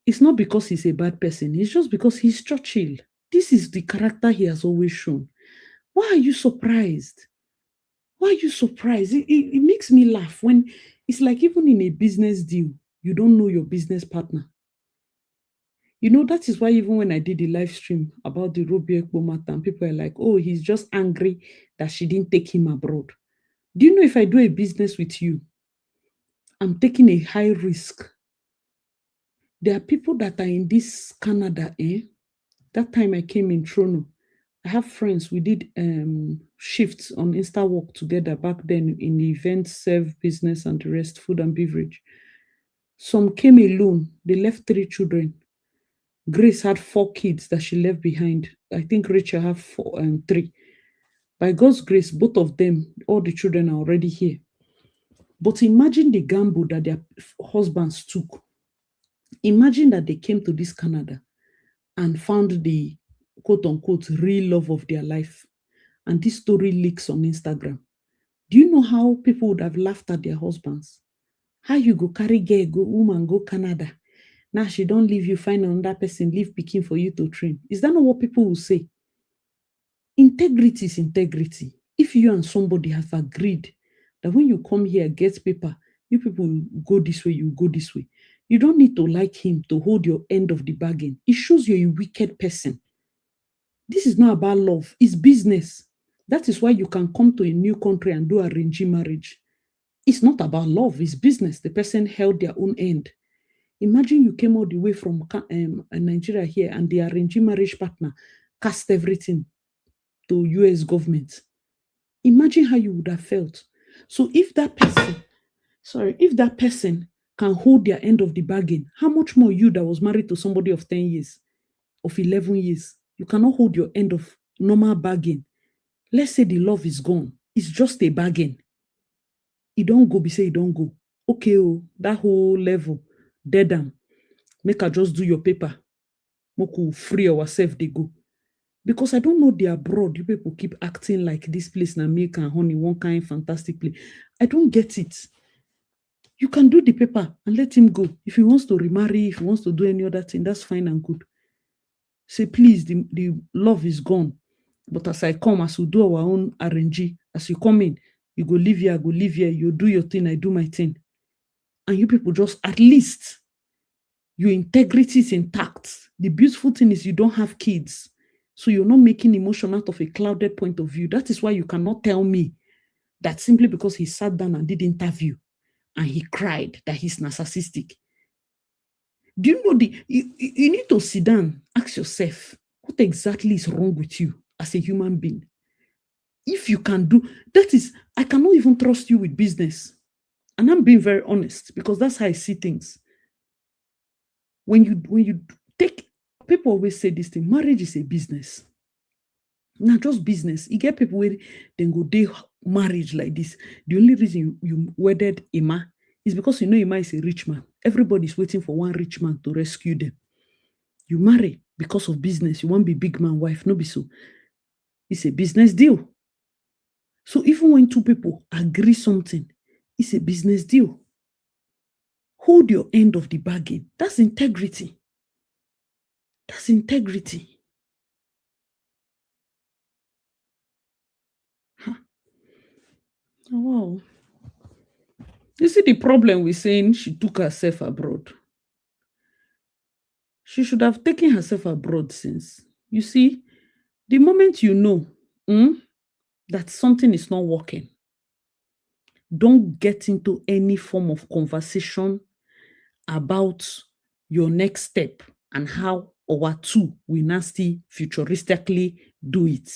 it's not because he's a bad person. It's just because he's Churchill. This is the character he has always shown. Why are you surprised? Why are you surprised? It makes me laugh when it's like even in a business deal, you don't know your business partner. You know, that is why even when I did the live stream about the Robbie Ekpo matter, and people are like, oh, he's just angry that she didn't take him abroad. Do you know if I do a business with you, I'm taking a high risk. There are people that are in this Canada, That time I came in Toronto, I have friends. We did shifts on Insta work together back then in the event, serve business, and the rest, food and beverage. Some came alone. They left 3 children. Grace had 4 kids that she left behind. I think Rachel had 3. By God's grace, both of them, all the children are already here. But imagine the gamble that their husbands took. Imagine that they came to this Canada and found the quote unquote real love of their life. And this story leaks on Instagram. Do you know how people would have laughed at their husbands? How you go carry girl, go woman, go Canada. Now she don't leave you, find another person, leave picking for you to train. Is that not what people will say? Integrity is integrity. If you and somebody have agreed that when you come here, get paper, you people go this way, you go this way. You don't need to like him to hold your end of the bargain. It shows you're a wicked person. This is not about love, it's business. That is why you can come to a new country and do arranged marriage. It's not about love, it's business. The person held their own end. Imagine you came all the way from Nigeria here and the arranged marriage partner cast everything to US government. Imagine how you would have felt. So if that person can hold their end of the bargain, how much more you that was married to somebody of 10 years, of 11 years, you cannot hold your end of normal bargain. Let's say the love is gone. It's just a bargain. You don't go, be say you don't go. Okay, oh, that whole level, dead am. Make her just do your paper. Moku free ourselves, they go. Because I don't know the abroad, you people keep acting like this place na milk and honey, one kind fantastic place. I don't get it. You can do the paper and let him go. If he wants to remarry, if he wants to do any other thing, that's fine and good. Say, please, the love is gone. But as I come, as we do our own RNG, as you come in, you go live here, I go live here, you do your thing, I do my thing. And you people just, at least, your integrity is intact. The beautiful thing is you don't have kids. So you're not making emotion out of a clouded point of view. That is why you cannot tell me that simply because he sat down and did interview and he cried that he's narcissistic. Do you know you need to sit down, ask yourself, what exactly is wrong with you as a human being? If you can do, that is, I cannot even trust you with business. And I'm being very honest because that's how I see things. When you take, people always say this thing, marriage is a business. Not just business. You get people where then go day marriage like this. The only reason you wedded Emma is because you know Emma is a rich man. Everybody's waiting for one rich man to rescue them. You marry because of business. You want to be big man wife. No be so. It's a business deal. So even when two people agree something, it's a business deal. Hold your end of the bargain. That's integrity. That's integrity. Huh. Oh, wow. You see the problem with saying she took herself abroad. She should have taken herself abroad since. You see, the moment you know that something is not working, don't get into any form of conversation about your next step and how our two will nasty futuristically do it.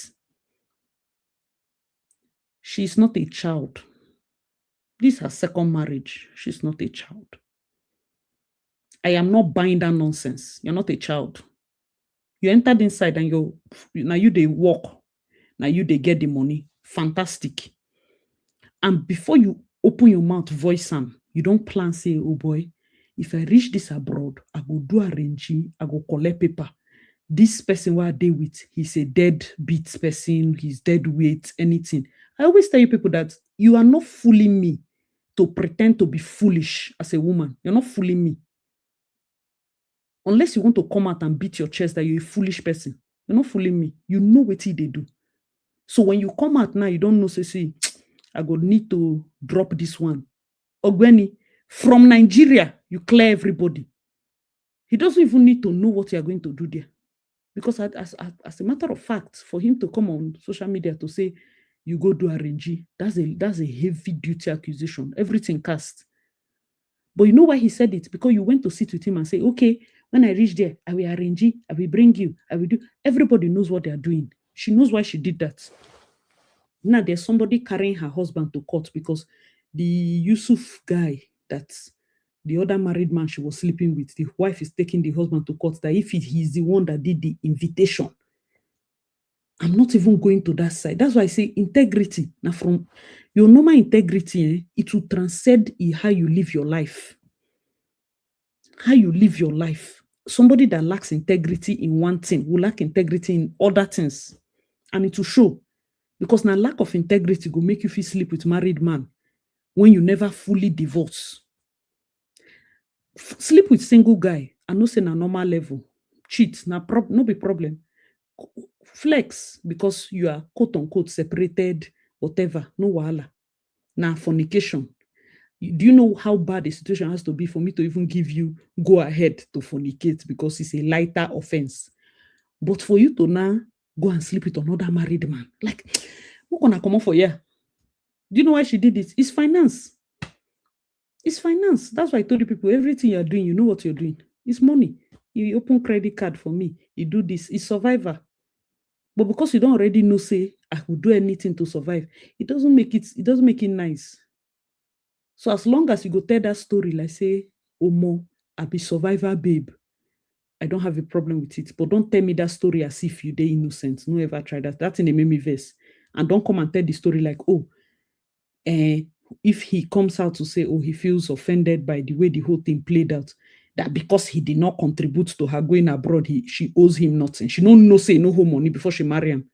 She's not a child. This is her second marriage. She's not a child. I am not buying that nonsense. You're not a child. You entered inside and now you they walk. Now you they get the money. Fantastic. And before you open your mouth, voice them, you don't plan say, oh boy, if I reach this abroad, I go do arranging, I go collect paper. This person where I deal with, he's a dead beat person, he's dead weight, anything. I always tell you people that you are not fooling me to pretend to be foolish as a woman. You're not fooling me. Unless you want to come out and beat your chest that you're a foolish person. You're not fooling me. You know what they do. So when you come out now, you don't know, say, I go need to drop this one. Ogweni, from Nigeria, you clear everybody. He doesn't even need to know what you're going to do there. Because as a matter of fact, for him to come on social media to say, you go do RNG, that's a heavy duty accusation. Everything cast. But you know why he said it? Because you went to sit with him and say, okay, when I reach there, I will arrange, I will bring you, I will do. Everybody knows what they are doing. She knows why she did that. Now there's somebody carrying her husband to court because the Yusuf guy, that's the other married man she was sleeping with, the wife is taking the husband to court that if he's the one that did the invitation, I'm not even going to that side. That's why I say integrity. Now from your normal integrity, it will transcend in how you live your life. How you live your life. Somebody that lacks integrity in one thing will lack integrity in other things. And it will show. Because now lack of integrity will make you feel sleep with married man when you never fully divorce. Sleep with single guy, I know say na normal level. Cheat, no be problem. Flex, because you are quote unquote separated, whatever, no wahala. Now fornication. Do you know how bad the situation has to be for me to even give you go ahead to fornicate because it's a lighter offense? But for you to now go and sleep with another married man, like, who gonna come up for you? Do you know why she did it? It's finance. It's finance. That's why I told you people everything you're doing, you know what you're doing. It's money. You open credit card for me, you do this. It's survivor. But because you don't already know, say, I will do anything to survive, it doesn't make it nice. So as long as you go tell that story, like say, Omo, I be survivor, babe. I don't have a problem with it. But don't tell me that story as if you dey innocent. No ever try that. That's in the made verse. And don't come and tell the story like, oh, eh, if he comes out to say, oh, he feels offended by the way the whole thing played out, that because he did not contribute to her going abroad, she owes him nothing. She don't know say no home money before she marry him.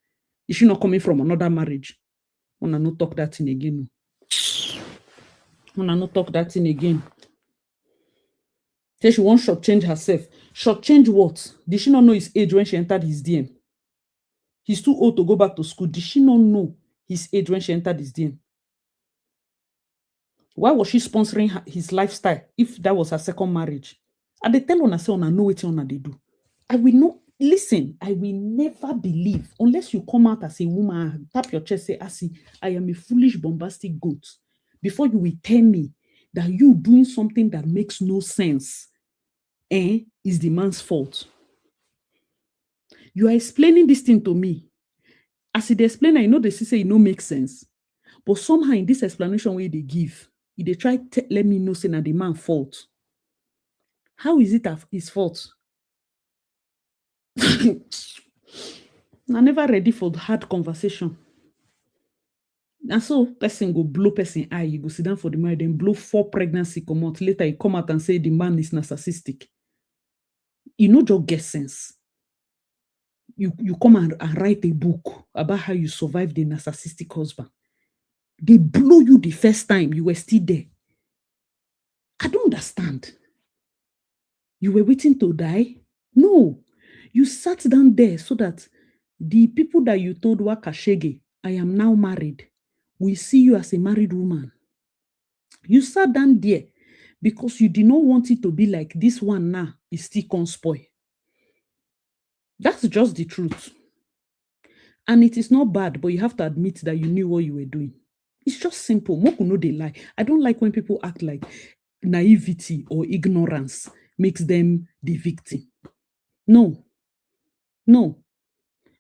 Is she not coming from another marriage? Wanna not talk that thing again. Wanna not talk that thing again. Say she won't shortchange herself. Shortchange what? Did she not know his age when she entered his DM? He's too old to go back to school. Did she not know his age when she entered his DM? Why was she sponsoring his lifestyle if that was her second marriage? And they tell una say una know wetin una dey do. I will not listen. I will never believe unless you come out as a woman and tap your chest, say, "Asi, I am a foolish, bombastic goat." Before you will tell me that you doing something that makes no sense, is the man's fault. You are explaining this thing to me. As they explain, I know they say it no make sense. But somehow in this explanation way they give, they try to let me know say na the man fault. How is it his fault? I'm never ready for hard conversation. And so person go blow person eye, you go sit down for the marriage, then blow 4 pregnancy come out. Later you come out and say the man is narcissistic. You know just get sense. You come and write a book about how you survived the narcissistic husband. They blow you the first time you were still there. I don't understand. You were waiting to die? No. You sat down there so that the people that you told were Kashege, I am now married, will see you as a married woman. You sat down there because you did not want it to be like this one now is still con spoil. That's just the truth. And it is not bad, but you have to admit that you knew what you were doing. It's just simple. Moku no they lie. I don't like when people act like naivety or ignorance makes them the victim. No.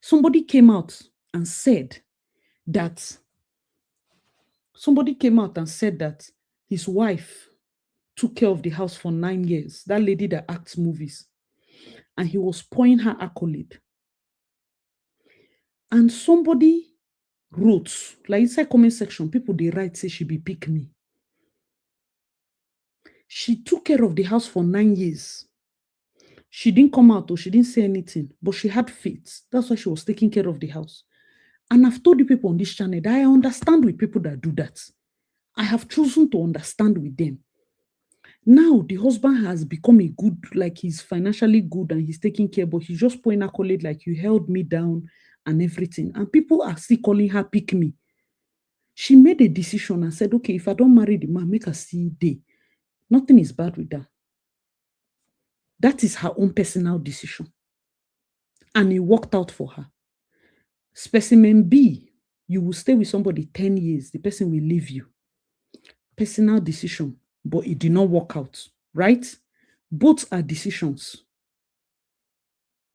Somebody came out and said that his wife took care of the house for 9 years. That lady that acts movies. And he was pouring her accolade. And somebody wrote, like inside comment section, people they write say she be pick me. She took care of the house for 9 years. She didn't come out or she didn't say anything, but she had faith. That's why she was taking care of the house. And I've told you people on this channel that I understand with people that do that. I have chosen to understand with them. Now the husband has become a good, like he's financially good and he's taking care, but he's just pouring accolade like you held me down and everything. And people are still calling her pick me. She made a decision and said, okay, if I don't marry the man, make her see day. Nothing is bad with that. That is her own personal decision. And it worked out for her. Specimen B, you will stay with somebody 10 years. The person will leave you. Personal decision, but it did not work out, right? Both are decisions.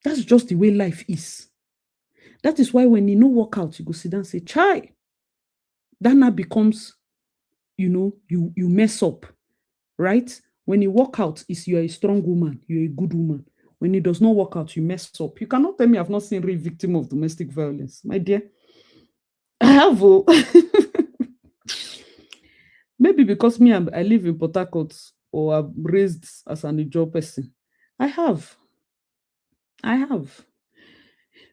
That's just the way life is. That is why when you no work out, you go sit down and say, chai. That now becomes, you mess up, right? When you work out, you're a strong woman, you're a good woman. When it does not work out, you mess up. You cannot tell me I've not seen real victim of domestic violence, my dear. I have. Maybe because I live in Port Harcourt or I'm raised as an Ijaw person. I have.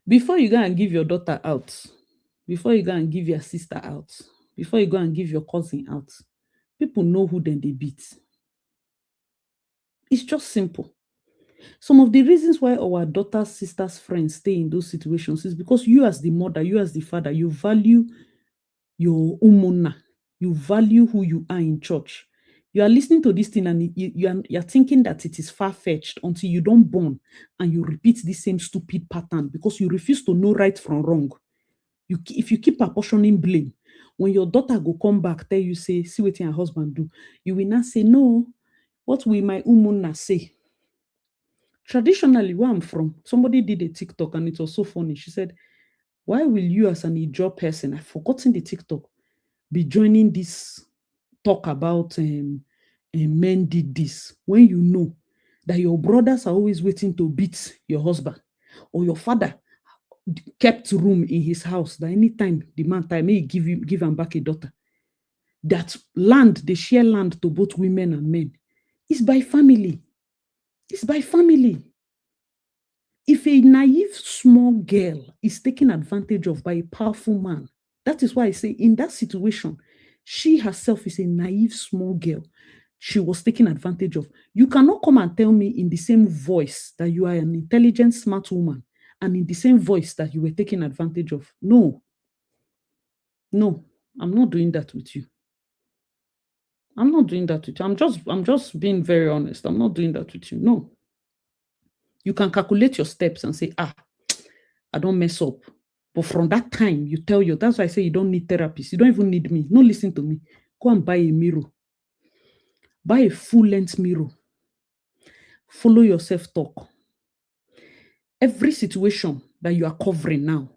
Before you go and give your daughter out, before you go and give your sister out, before you go and give your cousin out, people know who then they beat. It's just simple. Some of the reasons why our daughters, sisters, friends stay in those situations is because you as the mother, you as the father, you value your umona. You value who you are in church. You are listening to this thing and you're thinking that it is far-fetched until you don't born and you repeat the same stupid pattern because you refuse to know right from wrong. If you keep apportioning blame, When your daughter go come back, tell you, say, see what your husband do, you will not say, no, what will my umunna say? Traditionally, where I'm from, somebody did a TikTok and it was so funny. She said, why will you as an Ijaw person, I've forgotten the TikTok, be joining this talk about men did this when you know that your brothers are always waiting to beat your husband, or your father kept room in his house that anytime the man time may give him back a daughter. That land, they share land to both women and men. It's by family. It's by family. If a naive small girl is taken advantage of by a powerful man, that is why I say in that situation, she herself is a naive small girl. She was taken advantage of. You cannot come and tell me in the same voice that you are an intelligent, smart woman, and in the same voice that you were taken advantage of. No, no, I'm not doing that with you. I'm not doing that with you. I'm just being very honest. I'm not doing that with you. No. You can calculate your steps and say, I don't mess up. But from that time, you tell you, that's why I say you don't need therapists. You don't even need me. No, listen to me. Go and buy a mirror. Buy a full-length mirror. Follow your self-talk. Every situation that you are covering now,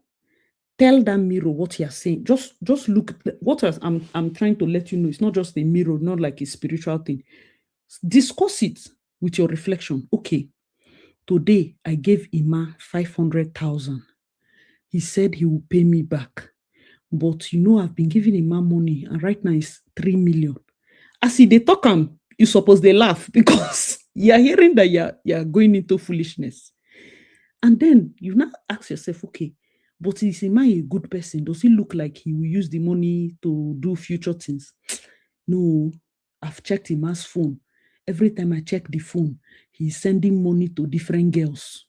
tell that mirror what you are saying. Just look. What else I'm trying to let you know. It's not just a mirror, not like a spiritual thing. Discuss it with your reflection. Okay, today I gave Ima 500,000. He said he will pay me back. But I've been giving Ima money, and right now it's 3 million. As they talk, you suppose they laugh because you're hearing that you're going into foolishness. And then you now ask yourself, okay, but is Ima a good person? Does he look like he will use the money to do future things? No, I've checked Ima's phone. Every time I check the phone, he's sending money to different girls.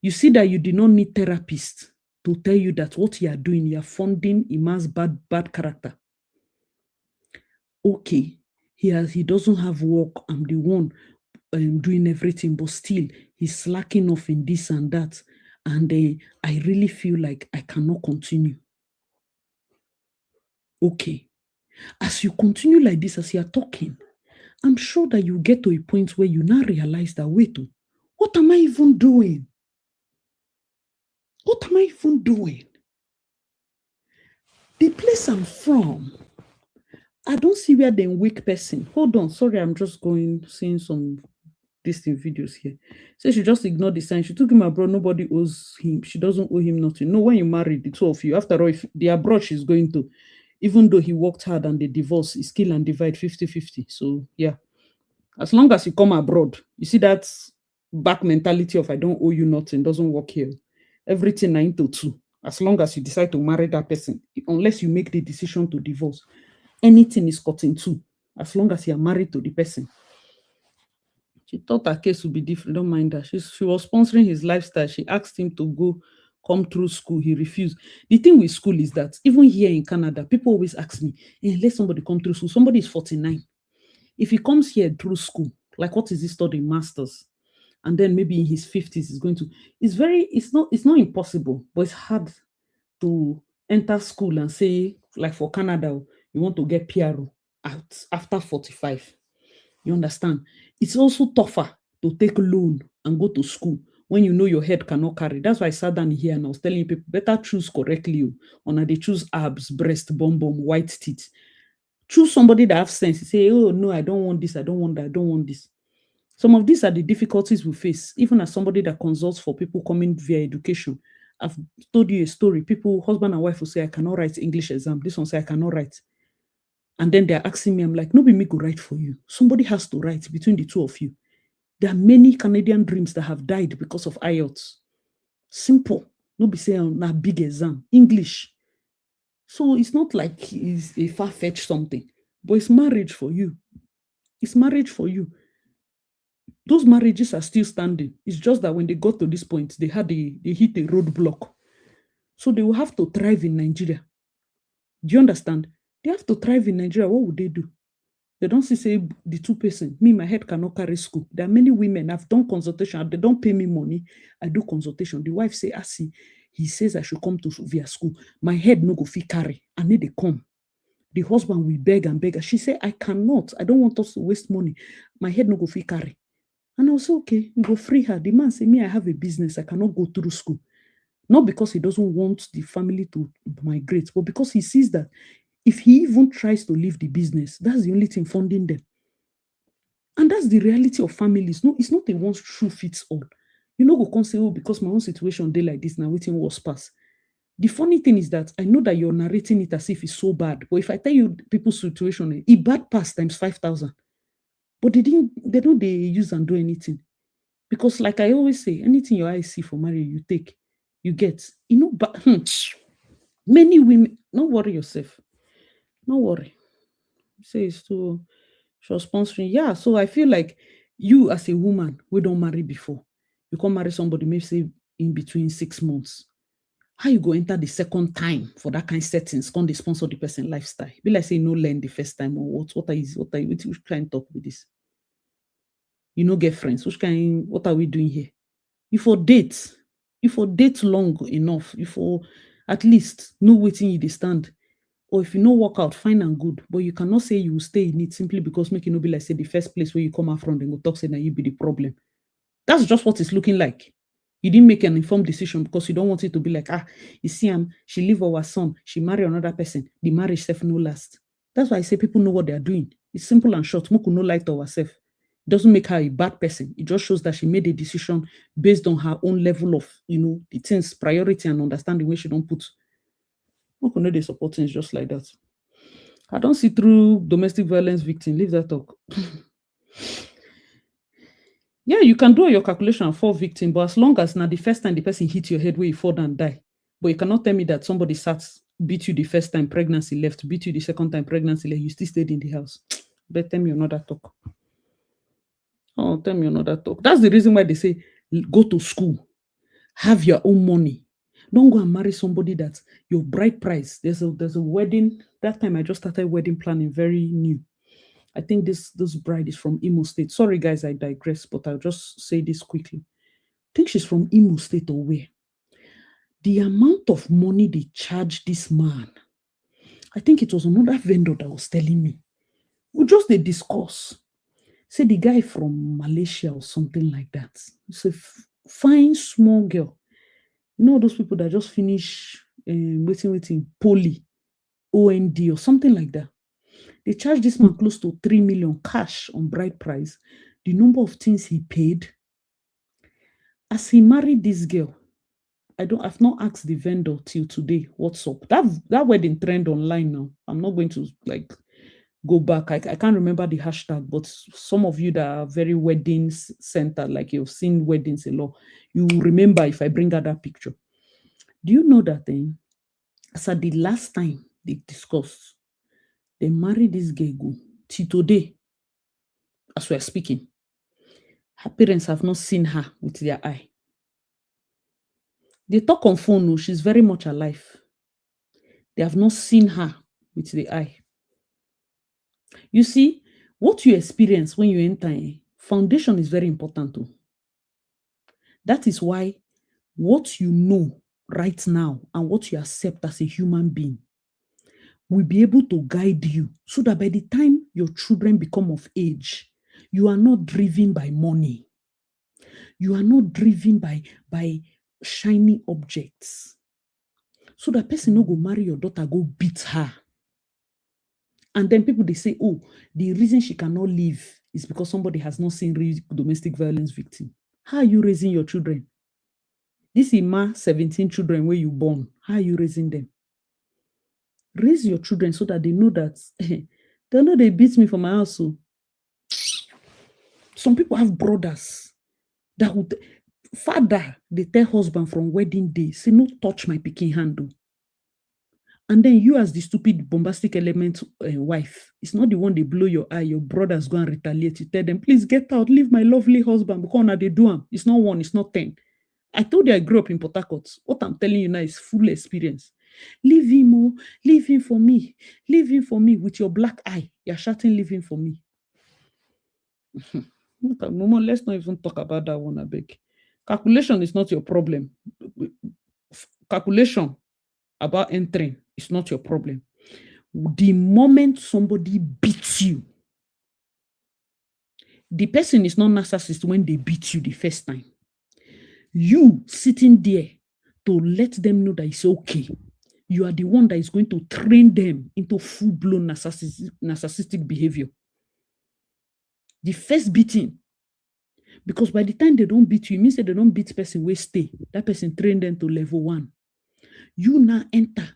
You see that you did not need therapists to tell you that what you are doing, you are funding Ima's bad character. Okay, he doesn't have work. I'm the one doing everything, but still he's slacking off in this and that. And I really feel like I cannot continue. Okay. As you continue like this, as you are talking, I'm sure that you get to a point where you now realize that, wait, what am I even doing? What am I even doing? The place I'm from, I don't see where they're weak person. Hold on, sorry, I'm just seeing some distant videos here. So she just ignored the sign. She took him abroad. Nobody owes him. She doesn't owe him nothing. No, when you marry the two of you, after all, if the abroad she's going to, even though he worked hard and they divorce, is kill and divide 50-50. So yeah, as long as you come abroad, you see that back mentality of I don't owe you nothing doesn't work here. Everything 9 to 2. As long as you decide to marry that person, unless you make the decision to divorce, anything is cut in two. As long as you are married to the person. She thought her case would be different. Don't mind her. She was sponsoring his lifestyle. She asked him to come through school. He refused. The thing with school is that even here in Canada, people always ask me, let somebody come through school. Somebody is 49. If he comes here through school, like what is he studying? Masters. And then maybe in his 50s, he's going to. It's not impossible, but it's hard to enter school and say, like for Canada, you want to get PRO after 45. You understand? It's also tougher to take loan and go to school when you know your head cannot carry. That's why I sat down here and I was telling people, better choose correctly. Or they choose abs, breast, bum, white teeth. Choose somebody that have sense. Say, oh, no, I don't want this. I don't want that. I don't want this. Some of these are the difficulties we face, even as somebody that consults for people coming via education. I've told you a story. People, husband and wife will say, I cannot write English exam. This one say, I cannot write. And then they're asking me, I'm like, no, be me go write for you. Somebody has to write between the two of you. There are many Canadian dreams that have died because of IELTS. Simple. No be saying a big exam. English. So it's not like it's a far-fetched something, but it's marriage for you. It's marriage for you. Those marriages are still standing. It's just that when they got to this point, they hit a roadblock. So they will have to thrive in Nigeria. Do you understand? They have to thrive in Nigeria. What would they do? They don't say the two person, me, my head cannot carry school. There are many women, I've done consultation, they don't pay me money. I do consultation. The wife say, see, he says I should come to via school. My head no go fit carry. I need to come. The husband will beg and beg her. She said, I cannot. I don't want us to waste money. My head no go fit carry. And I was okay, you go free her. The man said, me, I have a business. I cannot go through school. Not because he doesn't want the family to migrate, but because he sees that if he even tries to leave the business, that's the only thing funding them. And that's the reality of families. No, it's not a one shoe fits all. You know, go come say, oh, because my own situation day like this now, waiting was pass. The funny thing is that I know that you're narrating it as if it's so bad, but if I tell you people's situation, it bad pass times 5,000. But they don't they use and do anything. Because like I always say, anything your eyes see for marriage, you take, you get. You know, but many women, don't worry yourself. Don't worry. Say it's too she was sponsoring. Yeah. So I feel like you as a woman, we don't marry before. You can't marry somebody, maybe say in between 6 months. How you go enter the second time for that kind of settings? Can they sponsor the person lifestyle? Be like say no learn the first time or what? What are you which kind of talk with this? You know, get friends. What are we doing here? You for date. You for date long enough. You for at least know waiting you they stand. Or if you know work out, fine and good. But you cannot say you will stay in it simply because make it no be like say the first place where you come out from, then go talk say that you be the problem. That's just what it's looking like. You didn't make an informed decision because you don't want it to be like, you see, she leave our son, she marry another person, the marriage self no last. That's why I say people know what they are doing. It's simple and short. Moku no lie to herself. It doesn't make her a bad person. It just shows that she made a decision based on her own level of, the things, priority and understanding where she don't put. Moku no they support things just like that. I don't see through domestic violence victim. Leave that talk. Yeah, you can do your calculation for victim, but as long as now the first time the person hit your head where you fall down die. But you cannot tell me that somebody sat, beat you the first time, pregnancy left, beat you the second time, pregnancy left, you still stayed in the house. But tell me another talk. Oh, tell me another talk. That's the reason why they say go to school, have your own money. Don't go and marry somebody that your bride price. There's a wedding. That time I just started wedding planning, very new. I think this bride is from Imo State. Sorry, guys, I digress, but I'll just say this quickly. I think she's from Imo State or where. The amount of money they charge this man, I think it was another vendor that was telling me. We just they discuss. Say the guy from Malaysia or something like that. It's a fine small girl. You know those people that just finish waiting, poly, OND or something like that. They charge this man close to 3 million cash on bride price. The number of things he paid. As he married this girl, I've not asked the vendor till today what's up. That wedding trend online now. I'm not going to like go back. I can't remember the hashtag, but some of you that are very weddings centered, like you've seen weddings a lot, you will remember if I bring out that picture. Do you know that thing? As at the last time they discussed, they married this girl go till today, as we're speaking. Her parents have not seen her with their eye. They talk on phone, no, she's very much alive. They have not seen her with the eye. You see, what you experience when you enter, foundation is very important too. That is why what you know right now and what you accept as a human being will be able to guide you so that by the time your children become of age, you are not driven by money. You are not driven by shiny objects. So that person no go marry your daughter, go beat her. And then people they say, oh, the reason she cannot leave is because somebody has not seen real domestic violence victim. How are you raising your children? This Ima 17 children where you born. How are you raising them? Raise your children so that they know that they know they beat me for my house. So some people have brothers that would father, they tell husband from wedding day, say, no touch my picking handle. And then you as the stupid bombastic element wife, it's not the one they blow your eye, your brothers go and retaliate. You tell them, please get out, leave my lovely husband. Because now they do them. It's not 1, it's not 10. I told you I grew up in Port Harcourt. What I'm telling you now is full experience. Leave him, oh, leave him for me. Leave him for me with your black eye. You're shouting, leave him for me. Momo, let's not even talk about that one, I beg. Calculation is not your problem. calculation about entering is not your problem. The moment somebody beats you, the person is not narcissist when they beat you the first time. You sitting there to let them know that it's okay. You are the one that is going to train them into full-blown narcissistic behavior. The first beating, because by the time they don't beat you, it means that they don't beat person where stay. That person train them to level 1. You now enter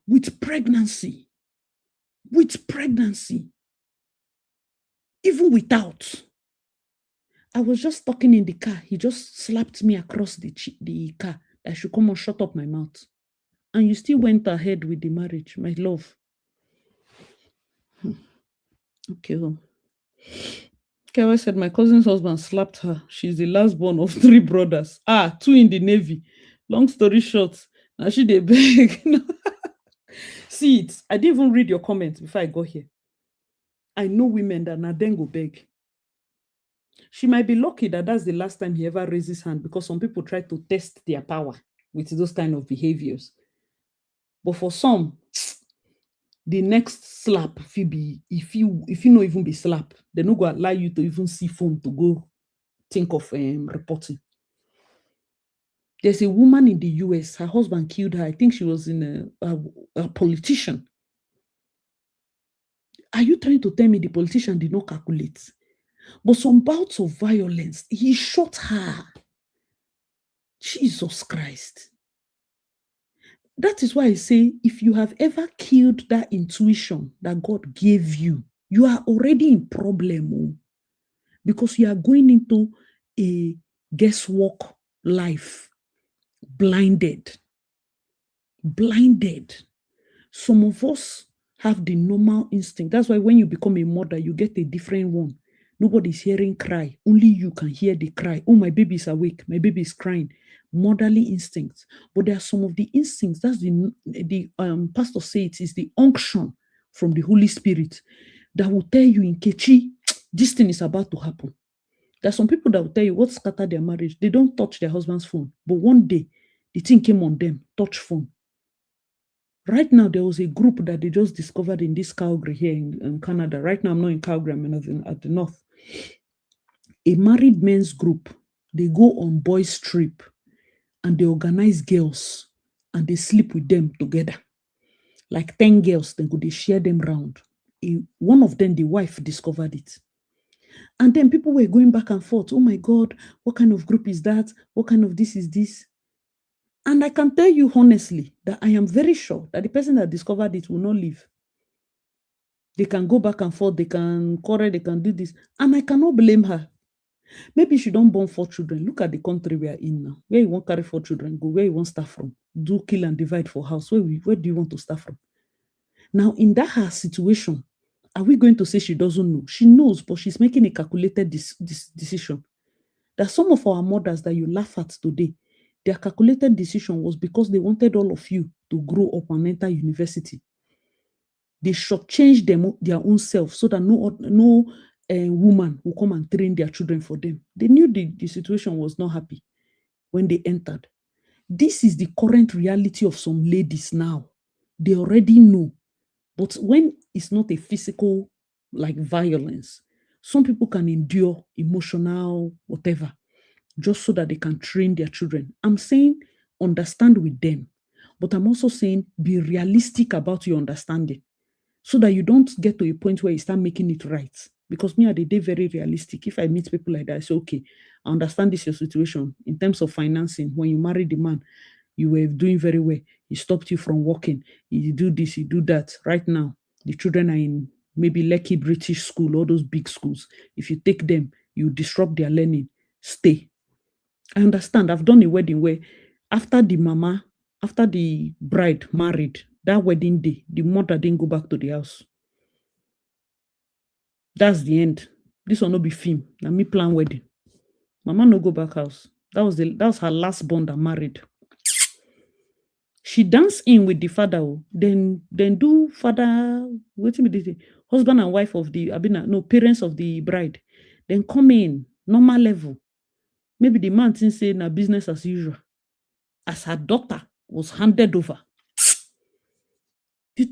with pregnancy. Even without. I was just talking in the car. He just slapped me across the car. I should come and shut up my mouth. And you still went ahead with the marriage, my love. Okay. Kewa said, my cousin's husband slapped her. She's the last born of 3 brothers. 2 in the Navy. Long story short, now she dey beg. See it. I didn't even read your comments before I got here. I know women that now then go beg. She might be lucky that that's the last time he ever raised his hand, because some people try to test their power with those kind of behaviors. But for some, the next slap, if you not even be slap, they no go allow you to even see phone to go think of reporting. There's a woman in the US, her husband killed her. I think she was in a politician. Are you trying to tell me the politician did not calculate? But some bouts of violence, he shot her. Jesus Christ. That is why I say, if you have ever killed that intuition that God gave you, you are already in problem. Because you are going into a guesswork life. Blinded. Some of us have the normal instinct. That's why when you become a mother, you get a different one. Nobody's hearing cry. Only you can hear the cry. Oh, my baby is awake. My baby is crying. Motherly instincts. But there are some of the instincts. That's the pastor say it is the unction from the Holy Spirit that will tell you in Kechi, this thing is about to happen. There are some people that will tell you what scattered their marriage. They don't touch their husband's phone. But one day, the thing came on them, touch phone. Right now, there was a group that they just discovered in this Calgary here in Canada. Right now, I'm not in Calgary, I'm at the north. A married men's group, they go on boys' trip and they organize girls and they sleep with them together. Like 10 girls, then they share them round. One of them, the wife, discovered it. And then people were going back and forth. Oh my God, what kind of group is that? What kind of this is this? And I can tell you honestly that I am very sure that the person that discovered it will not leave. They can go back and forth, they can quarrel, they can do this. And I cannot blame her. Maybe she don't born 4 children. Look at the country we are in now. Where you want to carry 4 children, go where you want to start from. Do kill and divide for house. Where do you want to start from? Now, in that her situation, are we going to say she doesn't know? She knows, but she's making a calculated decision. That some of our mothers that you laugh at today, their calculated decision was because they wanted all of you to grow up and enter university. They shortchanged their own self so that no woman will come and train their children for them. They knew the situation was not happy when they entered. This is the current reality of some ladies now. They already know. But when it's not a physical, like violence, some people can endure emotional, whatever, just so that they can train their children. I'm saying understand with them, but I'm also saying be realistic about your understanding so that you don't get to a point where you start making it right. Because me, at the day, very realistic. If I meet people like that, I say, okay, I understand this your situation in terms of financing. When you married the man, you were doing very well. He stopped you from working. You do this, you do that. Right now, the children are in maybe Lekki British school, all those big schools. If you take them, you disrupt their learning. Stay. I understand. I've done a wedding where after the bride married, that wedding day, the mother didn't go back to the house. That's the end. This will not be film. Now me plan wedding. Mama no go back house. That was her last born that married. She danced in with the father. Then do father, waiting with the husband and wife of the parents of the bride. Then come in, normal level. Maybe the man thinks say na business as usual. As her daughter, was handed over. You,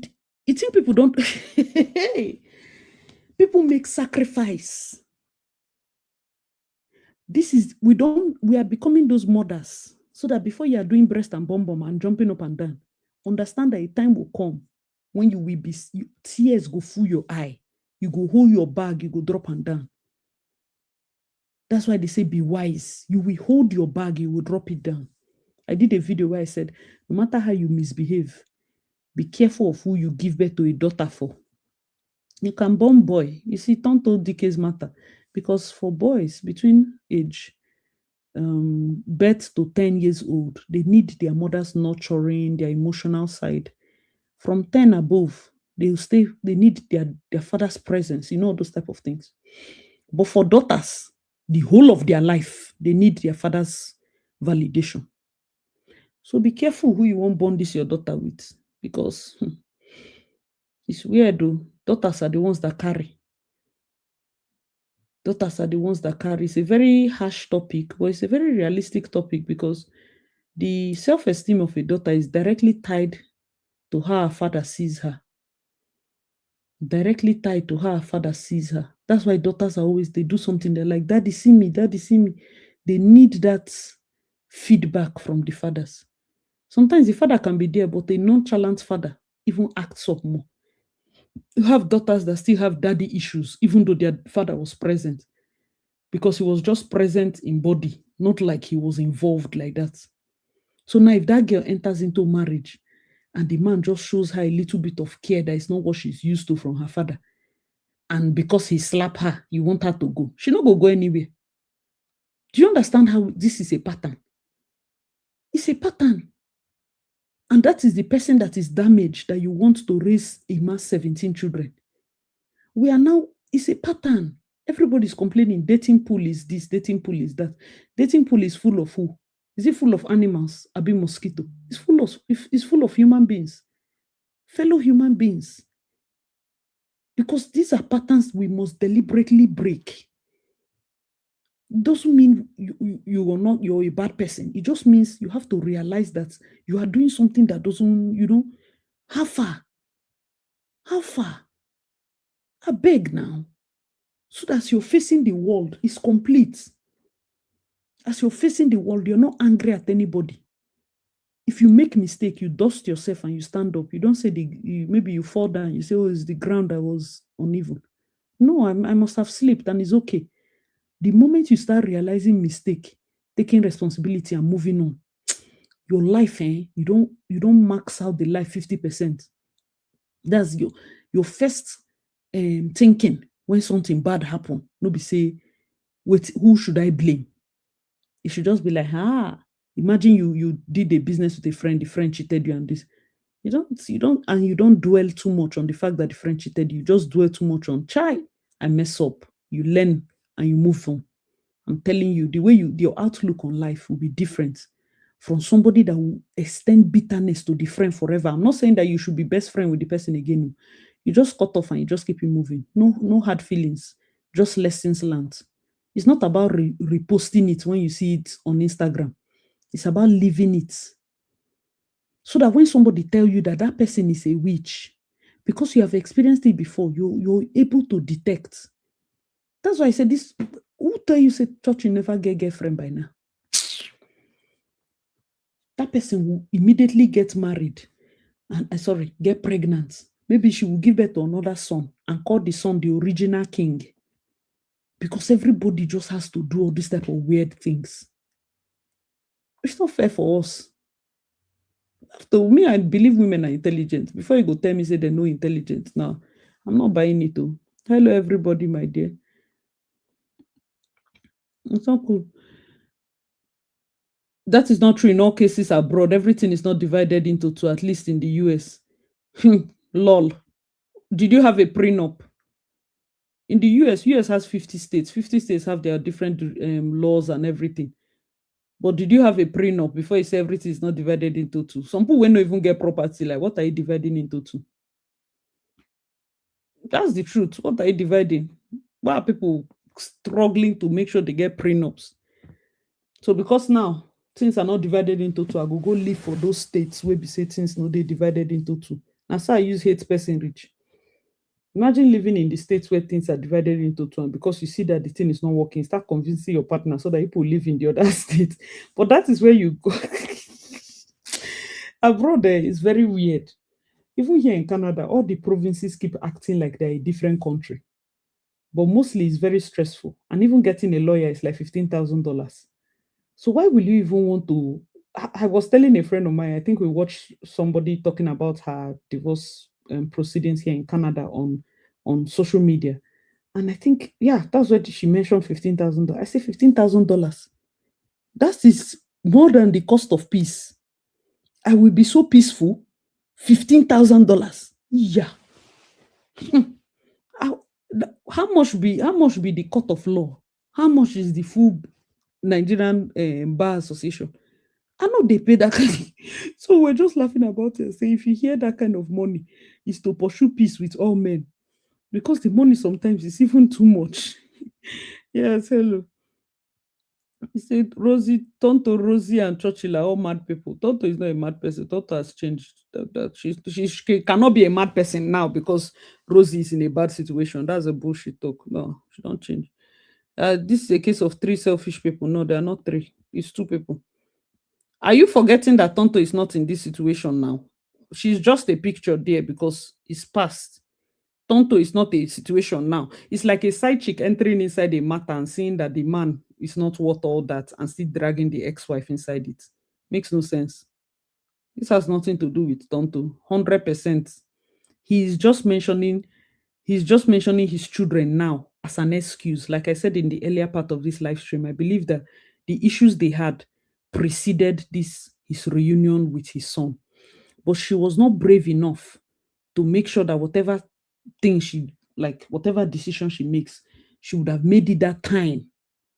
you think people don't? People make sacrifice. This is we are becoming those mothers so that before you are doing breast and bum bum and jumping up and down, understand that a time will come when you will be tears go full your eye. You go hold your bag, you go drop and down. That's why they say be wise. You will hold your bag, you will drop it down. I did a video where I said, no matter how you misbehave, be careful of who you give birth to a daughter for. You can born boy. You see, don't all decades matter. Because for boys between age birth to 10 years old, they need their mother's nurturing, their emotional side. From 10 above, they need their father's presence, all those type of things. But for daughters, the whole of their life, they need their father's validation. So be careful who you want born this your daughter with, because it's weird though. Daughters are the ones that carry. Daughters are the ones that carry. It's a very harsh topic, but it's a very realistic topic because the self-esteem of a daughter is directly tied to how her father sees her. Directly tied to how her father sees her. That's why daughters are always, they do something, they're like, daddy, see me, daddy, see me. They need that feedback from the fathers. Sometimes the father can be there, but a nonchalant father even acts up more. You have daughters that still have daddy issues, even though their father was present, because he was just present in body, not like he was involved like that. So now if that girl enters into marriage and the man just shows her a little bit of care that is not what she's used to from her father, and because he slapped her, you want her to go, she not go anywhere. Do you understand how this is a pattern? It's a pattern. And that is the person that is damaged that you want to raise a mass 17 children. We are now, it's a pattern. Everybody's complaining, dating pool is this, dating pool is that. Dating pool is full of who? Is it full of animals? Abi mosquito? It's full of human beings, fellow human beings. Because these are patterns we must deliberately break. Doesn't mean you are not, you're a bad person. It just means you have to realize that you are doing something that doesn't, how far? How far? I beg now. So that as you're facing the world, it's complete. As you're facing the world, you're not angry at anybody. If you make mistake, you dust yourself and you stand up. You don't say maybe you fall down. You say, oh, it's the ground that was uneven. No, I must have slipped and it's okay. The moment you start realizing mistake, taking responsibility and moving on, your life, you don't max out the life 50%. That's your first thinking when something bad happen. No be say, wait, who should I blame? It should just be like, imagine you did a business with a friend, the friend cheated you and this. You don't dwell too much on the fact that the friend cheated you. Just dwell too much on I mess up. You learn and you move on. I'm telling you, the way your outlook on life will be different from somebody that will extend bitterness to the friend forever. I'm not saying that you should be best friend with the person again. You just cut off and you just keep it moving. No hard feelings, just lessons learned. It's not about reposting it when you see it on Instagram. It's about living it. So that when somebody tell you that person is a witch, because you have experienced it before, you're able to detect. That's why I said this. Who tell you say church you never get girlfriend by now? That person will immediately get married and get pregnant. Maybe she will give birth to another son and call the son the original king. Because everybody just has to do all these type of weird things. It's not fair for us. To me, I believe women are intelligent. Before you go tell me say they're no intelligent. Now, I'm not buying it too. Hello, everybody, my dear. It's not cool. That is not true in all cases abroad. Everything is not divided into two, at least in the US. Lol. Did you have a prenup? In the US has 50 states. 50 states have their different laws and everything. But did you have a prenup before you say everything is not divided into two? Some people will not even get property. Like, what are you dividing into two? That's the truth. What are you dividing? Why are people struggling to make sure they get prenups? So because now things are not divided into two, I go live for those states where be say things no they divided into two. Now so I use hate person reach. Imagine living in the states where things are divided into two, and because you see that the thing is not working, start convincing your partner so that people live in the other state. But that is where you go. Abroad there is very weird. Even here in Canada, all the provinces keep acting like they're a different country. But mostly it's very stressful. And even getting a lawyer is like $15,000. So why will you even want to? I was telling a friend of mine, I think we watched somebody talking about her divorce proceedings here in Canada on social media. And I think, yeah, that's where she mentioned $15,000. I say $15,000. That is more than the cost of peace. I will be so peaceful. $15,000. Yeah. How, how much be the court of law? How much is the full Nigerian Bar Association? I know they pay that kind. So we're just laughing about it. Say if you hear that kind of money, is to pursue peace with all men. Because the money sometimes is even too much. Yes, hello. He said Rosie, Tonto, Rosie, and Churchill are all mad people. Tonto is not a mad person. Tonto has changed. That she cannot be a mad person now because Rosie is in a bad situation. That's a bullshit talk. No, she don't change. This is a case of three selfish people. No, they are not three. It's two people. Are you forgetting that Tonto is not in this situation now? She's just a picture there because it's past. Tonto is not a situation now. It's like a side chick entering inside a matter and seeing that the man is not worth all that and still dragging the ex-wife inside it. Makes no sense. This has nothing to do with Tonto. 100%. He's just mentioning he's just mentioning his children now as an excuse. Like I said in the earlier part of this live stream, I believe that the issues they had preceded this his reunion with his son. But she was not brave enough to make sure that whatever thing she like, whatever decision she makes, she would have made it that time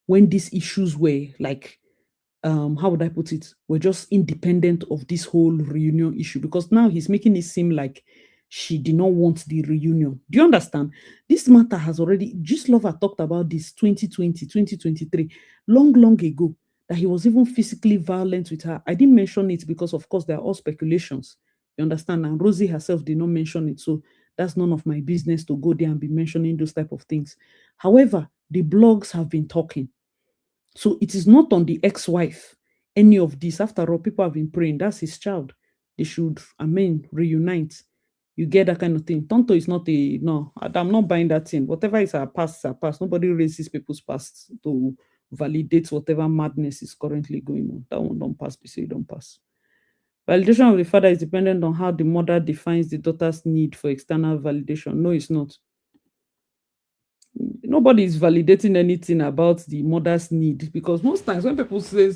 when these issues were like how would I put it? Were just independent of this whole reunion issue because now he's making it seem like she did not want the reunion. Do you understand? This matter has already, Just Lover talked about this 2020, 2023, long, long ago, that he was even physically violent with her. I didn't mention it because, of course, they are all speculations. You understand? And Rosie herself did not mention it. So that's none of my business to go there and be mentioning those type of things. However, the blogs have been talking. So it is not on the ex-wife, any of this. After all, people have been praying. That's his child. They should, reunite. You get that kind of thing. Tonto is not a, no, I'm not buying that thing. Whatever is our past is our past. Nobody raises people's past to validate whatever madness is currently going on. That one don't pass, we say don't pass. Validation of the father is dependent on how the mother defines the daughter's need for external validation. No, it's not. Nobody is validating anything about the mother's need because most times when people say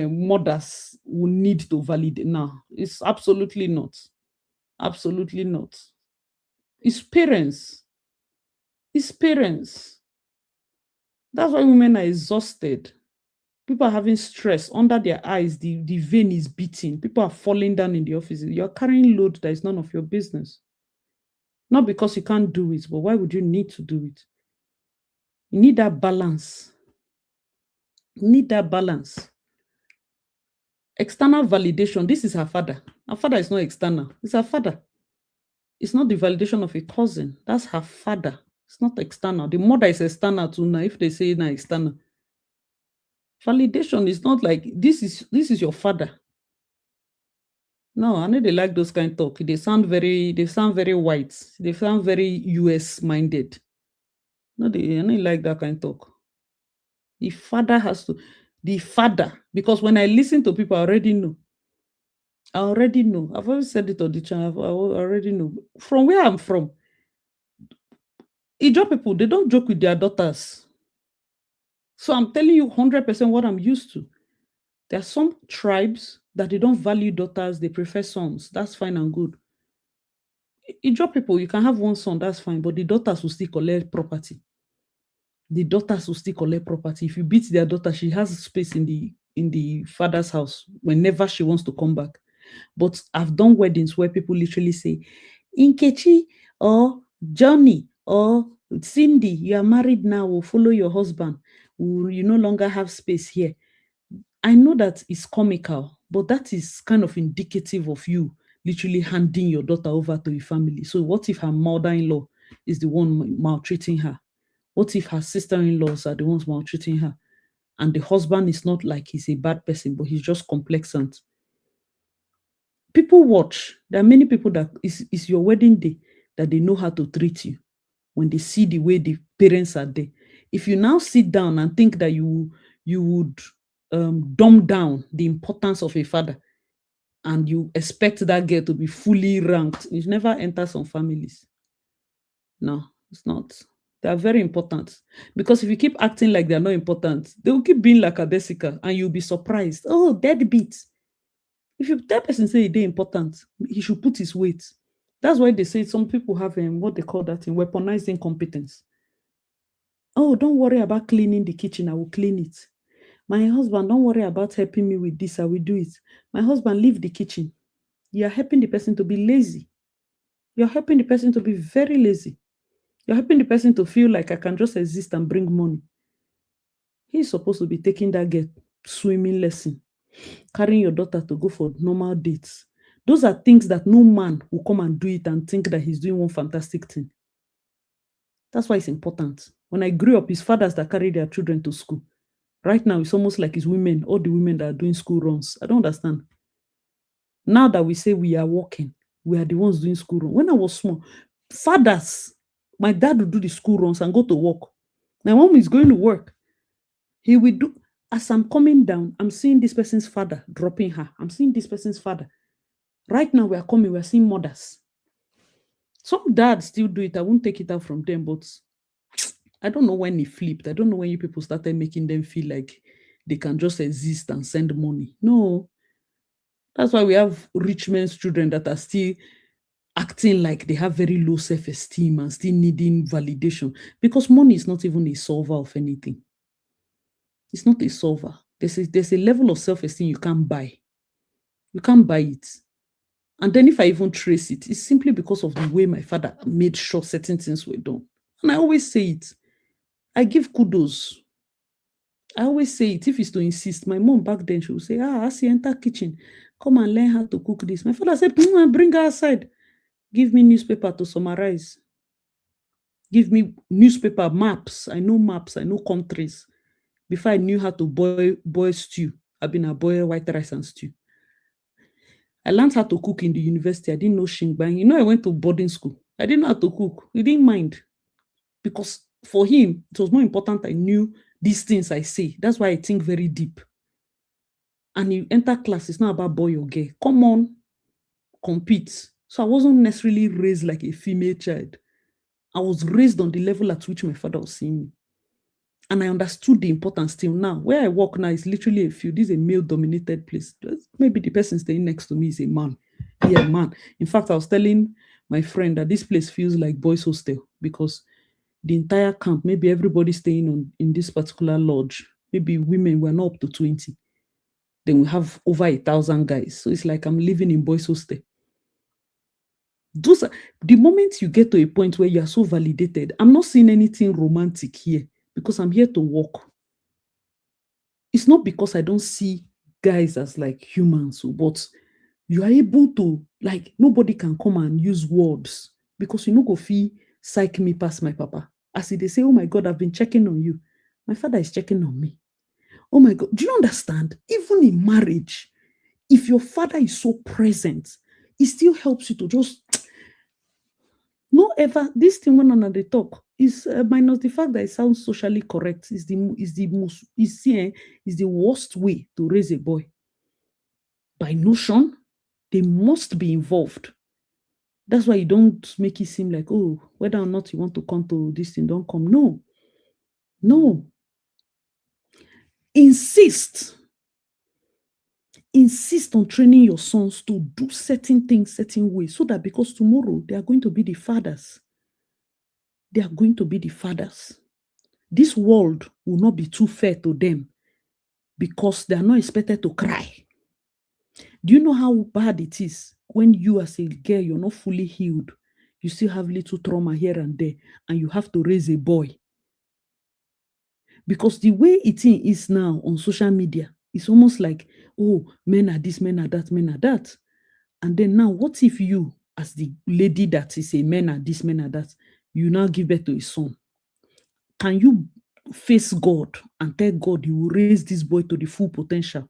mothers will need to validate, now it's absolutely not. Absolutely not. It's parents. It's parents. That's why women are exhausted. People are having stress under their eyes. The vein is beating. People are falling down in the offices. You're carrying load that is none of your business. Not because you can't do it, but why would you need to do it? You need that balance. You need that balance. External validation. This is her father. Her father is not external. It's her father. It's not the validation of a cousin. That's her father. It's not external. The mother is external too now. If they say now external. Validation is not like this is your father. No, I know they like those kind of talk. They sound very white. They sound very US minded. No, I know they like that kind of talk. The father has to, the father, because when I listen to people, I already know. I already know. I've always said it on the channel. I already know. From where I'm from, Ijo people, they don't joke with their daughters. So I'm telling you 100% what I'm used to. There are some tribes that they don't value daughters, they prefer sons. That's fine and good. Ijo people, you can have one son, that's fine, but the daughters will still collect property. The daughters will still collect property. If you beat their daughter, she has space in the father's house whenever she wants to come back. But I've done weddings where people literally say, Inkechi or Johnny or Cindy, you are married now, will follow your husband. You no longer have space here. I know that it's comical, but that is kind of indicative of you literally handing your daughter over to a family. So what if her mother-in-law is the one maltreating her? What if her sister-in-laws are the ones maltreating her? And the husband is not like he's a bad person, but he's just complacent. People watch. There are many people that it's your wedding day that they know how to treat you when they see the way the parents are there. If you now sit down and think that you would dumb down the importance of a father and you expect that girl to be fully ranked, it never enters some families. No, it's not. They are very important because if you keep acting like they're not important, they will keep being like a Desica and you'll be surprised. Oh, deadbeat. If you tell person say they're important, he should put his weight. That's why they say some people have what they call that in weaponized incompetence. Oh, don't worry about cleaning the kitchen. I will clean it. My husband, don't worry about helping me with this. I will do it. My husband, leave the kitchen. You are helping the person to be lazy. You're helping the person to be very lazy. You're helping the person to feel like I can just exist and bring money. He's supposed to be taking that girl swimming lesson, carrying your daughter to go for normal dates. Those are things that no man will come and do it and think that he's doing one fantastic thing. That's why it's important. When I grew up, it's fathers that carry their children to school. Right now, it's almost like it's women, all the women that are doing school runs. I don't understand. Now that we say we are working, we are the ones doing school runs. When I was small, fathers, my dad would do the school runs and go to work. My mom is going to work. He will do, as I'm coming down, I'm seeing this person's father dropping her. I'm seeing this person's father. Right now, we are coming, we are seeing mothers. Some dads still do it. I won't take it out from them, but I don't know when it flipped. I don't know when you people started making them feel like they can just exist and send money. No. That's why we have rich men's children that are still acting like they have very low self-esteem and still needing validation because money is not even a solver of anything. It's not a solver. There's a level of self-esteem you can't buy. You can't buy it. And then if I even trace it, it's simply because of the way my father made sure certain things were done. And I always say it. I give kudos. I always say it if it's to insist. My mom back then, she would say, as you enter kitchen, come and learn how to cook this. My father said, bring her outside. Give me newspaper to summarize. Give me newspaper maps. I know maps. I know countries. Before I knew how to boil stew, I've been a boil white rice and stew. I learned how to cook in the university. I didn't know shingbang. I went to boarding school. I didn't know how to cook. He didn't mind because for him, it was more important I knew these things I say. That's why I think very deep. And you enter class, it's not about boy or girl. Come on, compete. So I wasn't necessarily raised like a female child. I was raised on the level at which my father was seeing me. And I understood the importance till now. Where I work now is literally a field. This is a male-dominated place. Maybe the person staying next to me is a man. Yeah, man. In fact, I was telling my friend that this place feels like boys' hostel because the entire camp, maybe everybody staying in this particular lodge, maybe women were not up to 20. Then we have over 1,000 guys. So it's like I'm living in boys' hostel. The moment you get to a point where you are so validated, I'm not seeing anything romantic here because I'm here to work. It's not because I don't see guys as like humans, but you are able to, like, nobody can come and use words because you know go feel psych me past my papa. As they say, oh my God, I've been checking on you. My father is checking on me. Oh my God, do you understand? Even in marriage, if your father is so present, it still helps you to just no ever this thing when on they talk is minus the fact that it sounds socially correct is the most is the worst way to raise a boy. By notion, they must be involved. That's why you don't make it seem like, oh, whether or not you want to come to this thing, don't come. No. Insist on training your sons to do certain things certain ways so that because tomorrow they are going to be the fathers. They are going to be the fathers. This world will not be too fair to them because they are not expected to cry. Do you know how bad it is when you as a girl, you're not fully healed? You still have little trauma here and there, and you have to raise a boy. Because the way it is now on social media, It's almost like, oh, men are this, men are that, men are that. And then now, what if you, as the lady that is a men are this, men are that, you now give birth to a son? Can you face God and tell God you will raise this boy to the full potential?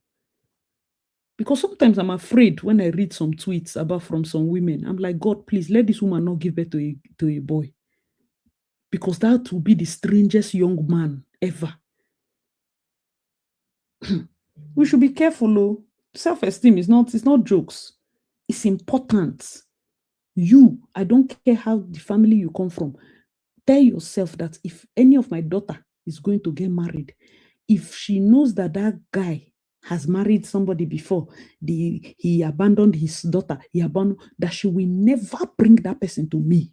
Because sometimes I'm afraid when I read some tweets about from some women, I'm like, God, please let this woman not give birth to a boy. Because that will be the strangest young man ever. We should be careful, oh. Self-esteem is not, it's not jokes. It's important. I don't care how the family you come from. Tell yourself that if any of my daughter is going to get married, if she knows that that guy has married somebody before, he abandoned his daughter, that she will never bring that person to me.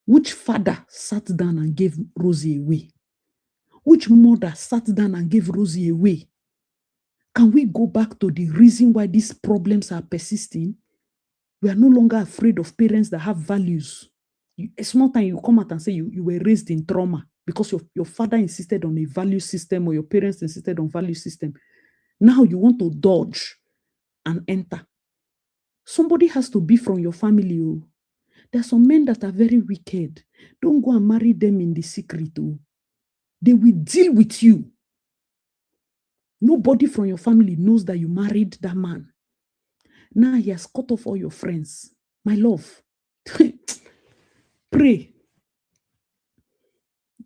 Which father sat down and gave Rosie away? Which mother sat down and gave Rosie away? Can we go back to the reason why these problems are persisting? We are no longer afraid of parents that have values. A small time you come out and say you were raised in trauma because your father insisted on a value system or your parents insisted on value system. Now you want to dodge and enter. Somebody has to be from your family. Oh. There are some men that are very wicked. Don't go and marry them in the secret. Oh. They will deal with you. Nobody from your family knows that you married that man. Now he has cut off all your friends. My love, pray.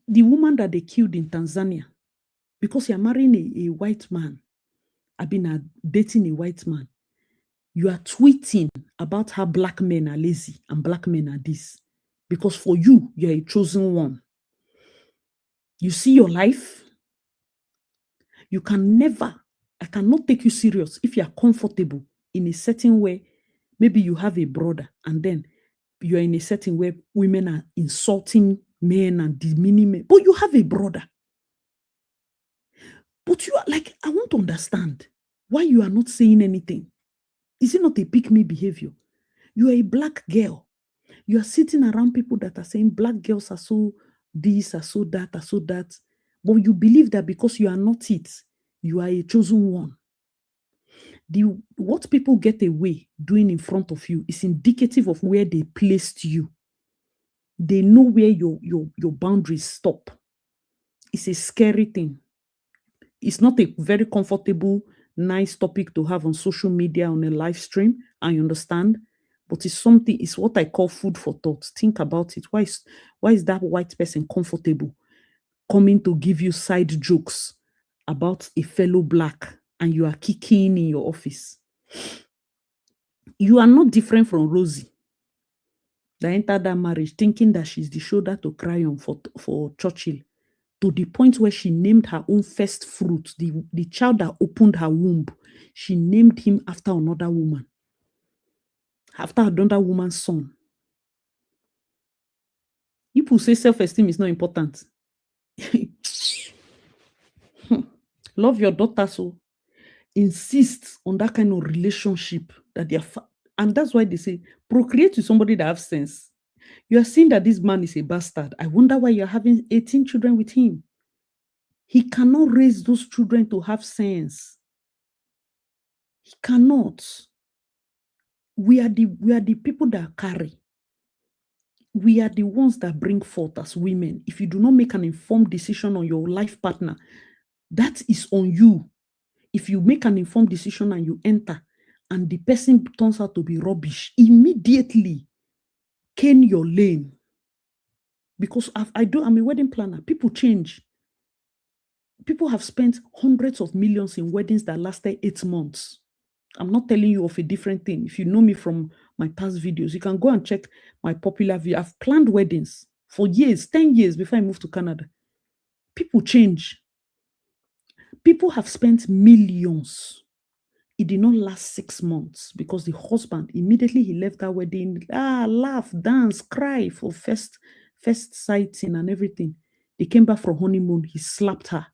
The woman that they killed in Tanzania, because you're marrying a white man, I've been dating a white man, you are tweeting about how black men are lazy and black men are this. Because for you, you're a chosen one. You see your life, I cannot take you serious if you are comfortable in a setting where maybe you have a brother and then you are in a setting where women are insulting men and demeaning men, but you have a brother. But you are like, I want to understand why you are not saying anything. Is it not a pick me behavior? You are a black girl. You are sitting around people that are saying black girls are so this, are so that, are so that. But you believe that because you are not it, you are a chosen one. What people get away doing in front of you is indicative of where they placed you. They know where your boundaries stop. It's a scary thing. It's not a very comfortable, nice topic to have on social media on a live stream. I understand. But it's what I call food for thought. Think about it. Why is that white person comfortable coming to give you side jokes about a fellow black and you are kicking in your office? You are not different from Rosie that entered that marriage thinking that she's the shoulder to cry on for Churchill, to the point where she named her own first fruit, the child that opened her womb. She named him after another woman, after another woman's son. People say self-esteem is not important. Love your daughter, so insist on that kind of relationship that and that's why they say procreate with somebody that has sense. You are seeing that this man is a bastard. I wonder why you're having 18 children with him. He cannot raise those children to have sense. He cannot. We are the people that carry. We are the ones that bring forth as women. If you do not make an informed decision on your life partner, that is on you. If you make an informed decision and you enter and the person turns out to be rubbish, immediately cane your lane. Because I'm a wedding planner. People change. People have spent hundreds of millions in weddings that lasted 8 months. I'm not telling you of a different thing. If you know me from my past videos, you can go and check my popular video. I've planned weddings for years, 10 years before I moved to Canada. People change. People have spent millions. It did not last 6 months because the husband, immediately he left that wedding, laugh, dance, cry for first sighting and everything. They came back from honeymoon. He slapped her.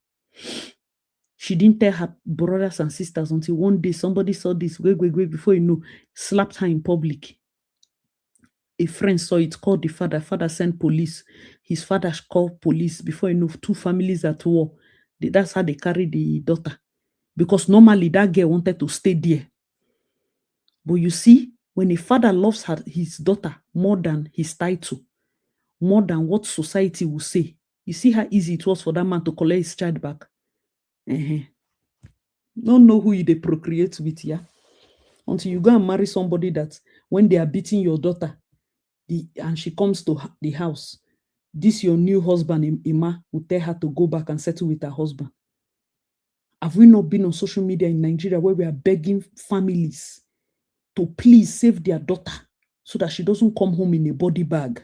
She didn't tell her brothers and sisters until one day somebody saw this, before you know, slapped her in public. A friend saw it, called the father. Father sent police. His father called police. Before you know, 2 families at war. That's how they carried the daughter. because normally that girl wanted to stay there. But you see, when a father loves his daughter more than his title, more than what society will say, you see how easy it was for that man to collect his child back. Don't know who you they procreate with, yeah? Until you go and marry somebody that when they are beating your daughter, and she comes to the house, this your new husband, Ima, will tell her to go back and settle with her husband. Have we not been on social media in Nigeria where we are begging families to please save their daughter so that she doesn't come home in a body bag?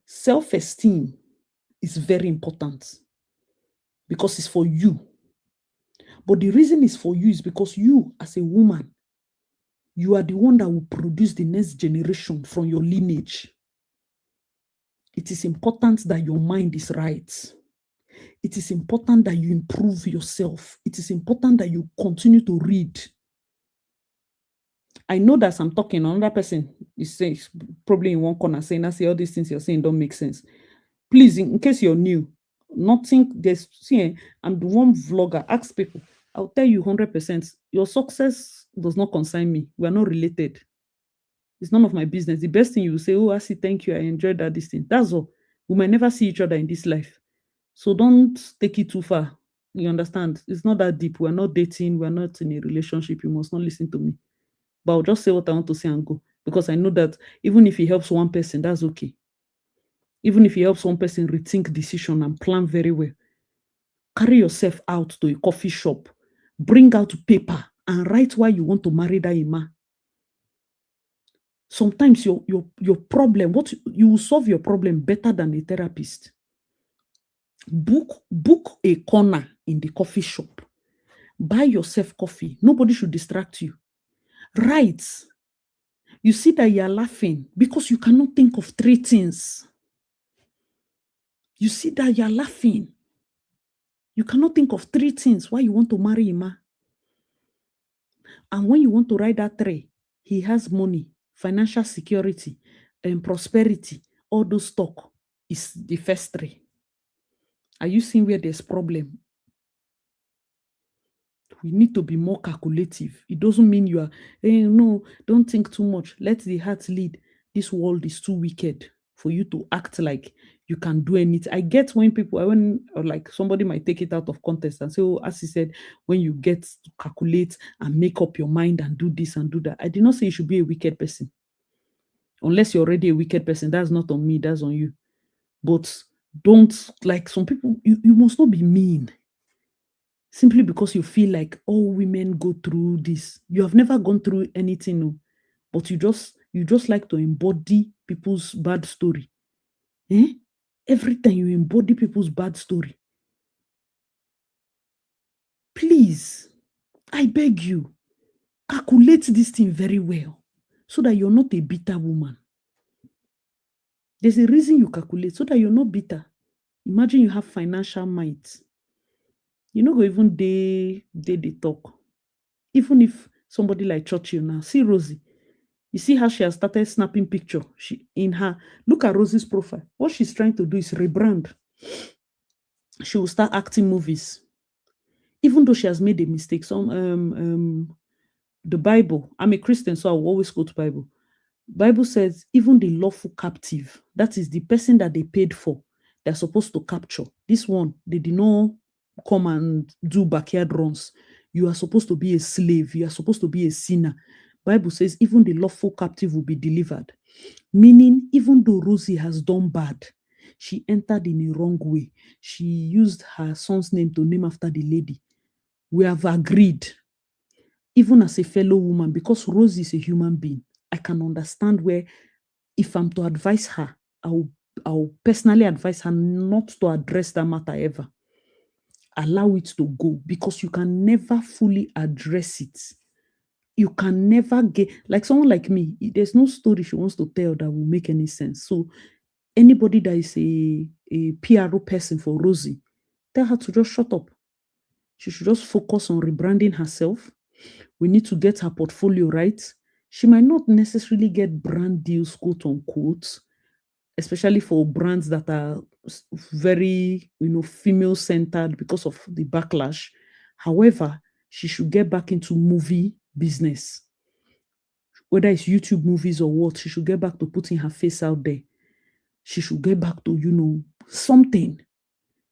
Self-esteem is very important because it's for you. But the reason it's for you is because you, as a woman, you are the one that will produce the next generation from your lineage. It is important that your mind is right. It is important that you improve yourself. It is important that you continue to read. I know that as I'm talking, another person is saying, probably in one corner saying, I see all these things you're saying don't make sense. Please, in case you're new, nothing, I'm the one vlogger, ask people, I'll tell you 100%, your success does not concern me. We are not related. It's none of my business. The best thing you will say, oh, I see, thank you, I enjoyed that, this thing. That's all. We might never see each other in this life. So don't take it too far. You understand? It's not that deep. We're not dating. We're not in a relationship. You must not listen to me. But I'll just say what I want to say and go. Because I know that even if it helps one person, that's okay. Even if it helps one person rethink decision and plan very well, carry yourself out to a coffee shop, bring out paper and write why you want to marry that Ima. Sometimes your problem, what you will solve your problem better than a therapist. Book a corner in the coffee shop. Buy yourself coffee. Nobody should distract you. Write. You see that you're laughing because you cannot think of 3 things. You see that you're laughing. You cannot think of 3 things why you want to marry Ima. And when you want to write that 3, he has money, financial security, and prosperity. All those talk is the first 3. Are you seeing where there's problem? We need to be more calculative. It doesn't mean you are, no, don't think too much. Let the heart lead. This world is too wicked for you to act like you can do anything. I get when people, like somebody might take it out of context and say, oh, as he said, when you get to calculate and make up your mind and do this and do that. I did not say you should be a wicked person. Unless you're already a wicked person, that's not on me, that's on you. But don't, like some people, you must not be mean. Simply because you feel like all women go through this. You have never gone through anything, no, but you just like to embody people's bad story. Every time you embody people's bad story. Please, I beg you, calculate this thing very well so that you're not a bitter woman. There's a reason you calculate so that you're not bitter. Imagine you have financial might. You know, go even they talk. Even if somebody like Churchill now, see Rosie. You see how she has started snapping picture. Look at Rosie's profile. What she's trying to do is rebrand. She will start acting movies. Even though she has made a mistake. The Bible, I'm a Christian, so I will always quote Bible. Bible says, even the lawful captive, that is the person that they paid for, they're supposed to capture. This one, they did not come and do backyard runs. You are supposed to be a slave. You are supposed to be a sinner. Bible says even the lawful captive will be delivered. Meaning, even though Rosie has done bad, she entered in a wrong way. She used her son's name to name after the lady. We have agreed, even as a fellow woman, because Rosie is a human being, I can understand where, if I'm to advise her, I'll personally advise her not to address that matter ever. Allow it to go, because you can never fully address it. You can never get, like someone like me, there's no story she wants to tell that will make any sense. So anybody that is a PRO person for Rosie, tell her to just shut up. She should just focus on rebranding herself. We need to get her portfolio right. She might not necessarily get brand deals, quote unquote, especially for brands that are very, female centered because of the backlash. However, she should get back into movie business, whether it's YouTube movies or what. She should get back to putting her face out there. She should get back to, something.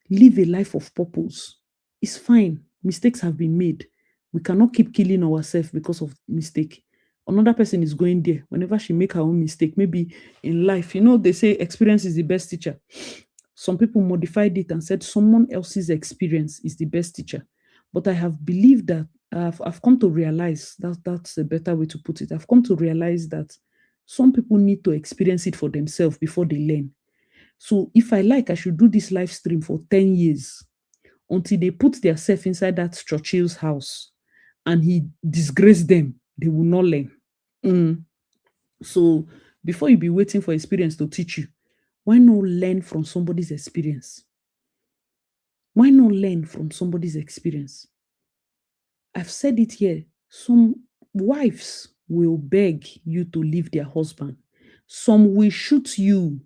Live a life of purpose. It's fine. Mistakes have been made. We cannot keep killing ourselves because of mistake. Another person is going there. Whenever she make her own mistake, maybe in life, they say experience is the best teacher. Some people modified it and said someone else's experience is the best teacher. But I have believed that I've come to realize that that's a better way to put it. I've come to realize that some people need to experience it for themselves before they learn. So if I like, I should do this live stream for 10 years until they put themselves inside that Churchill's house and he disgraced them. They will not learn. So before you be waiting for experience to teach you, why not learn from somebody's experience? Why not learn from somebody's experience? I've said it here. Some wives will beg you to leave their husband. Some will shoot you.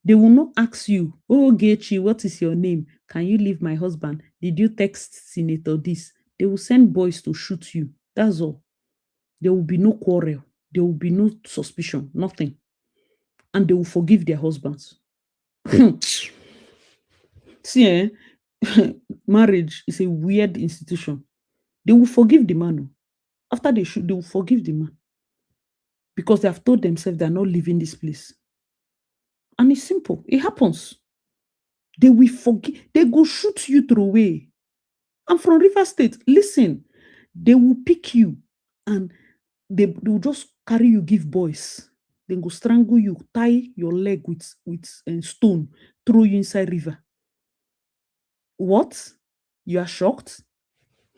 They will not ask you, oh, Gechi, what is your name? Can you leave my husband? Did you text Senator this? They will send boys to shoot you. That's all. There will be no quarrel. There will be no suspicion, nothing. And they will forgive their husbands. See, marriage is a weird institution. They will forgive the man. After they shoot, they will forgive the man. Because they have told themselves they're not leaving this place. And it's simple. It happens. They will forgive. They go shoot you through away. I'm from River State. Listen, they will pick you and they will just carry you, give boys. They go strangle you, tie your leg with stone, throw you inside river. What? You are shocked?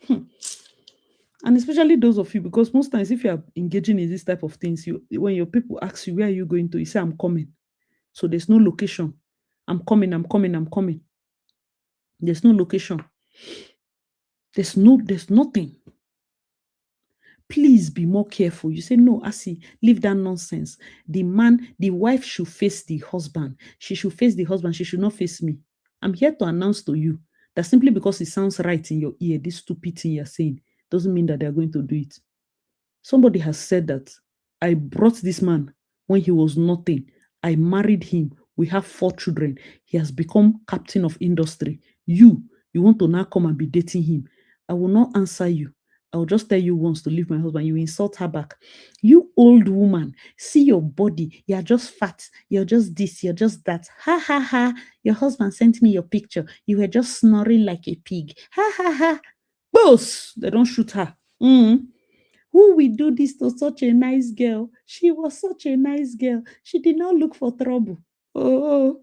And especially those of you, because most times if you are engaging in this type of things, when your people ask you, where are you going to? You say, I'm coming. So there's no location. I'm coming. There's no location. There's nothing. Please be more careful. You say, no, Asi, leave that nonsense. The wife should face the husband. She should face the husband. She should not face me. I'm here to announce to you that simply because it sounds right in your ear, this stupid thing you're saying, doesn't mean that they're going to do it. Somebody has said that I brought this man when he was nothing. I married him. We have 4 children. He has become captain of industry. You want to now come and be dating him. I will not answer you. I will just tell you once to leave my husband. You insult her back. You old woman, see your body. You're just fat. You're just this. You're just that. Ha ha ha. Your husband sent me your picture. You were just snoring like a pig. Ha ha ha. Boss, they don't shoot her. Who will do this to such a nice girl? She was such a nice girl. She did not look for trouble. Oh.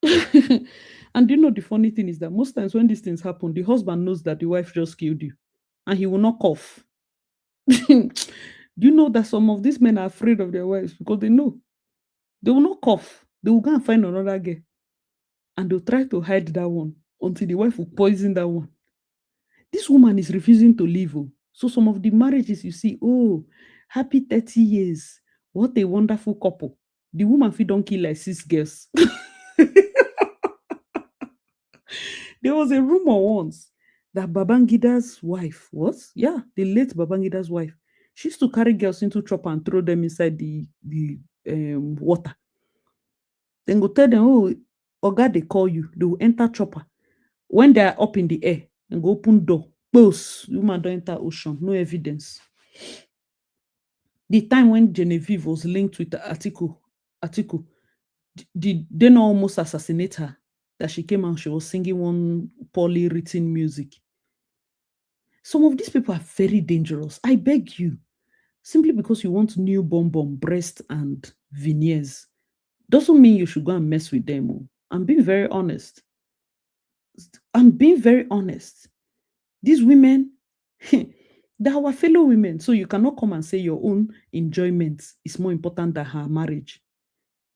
And you know the funny thing is that most times when these things happen, the husband knows that the wife just killed you. And he will not cough. Do you know that some of these men are afraid of their wives because they know they will not cough. They will go and find another girl. And they'll try to hide that one until the wife will poison that one. This woman is refusing to leave. So some of the marriages you see, oh, happy 30 years. What a wonderful couple. The woman fit don't kill like 6 girls. There was a rumor once that Babangida's wife was, the late Babangida's wife. She used to carry girls into chopper and throw them inside the water. Then go tell them, oh, Oga, they call you. They will enter chopper. When they are up in the air, and go open door. Close. The woman don't enter ocean. No evidence. The time when Genevieve was linked with Atiku, did they not almost assassinate her? That she came out, she was singing one poorly written music. Some of these people are very dangerous. I beg you. Simply because you want new bonbon, breast, and veneers, doesn't mean you should go and mess with them. I'm being very honest. These women, they're our fellow women. So you cannot come and say your own enjoyment is more important than her marriage.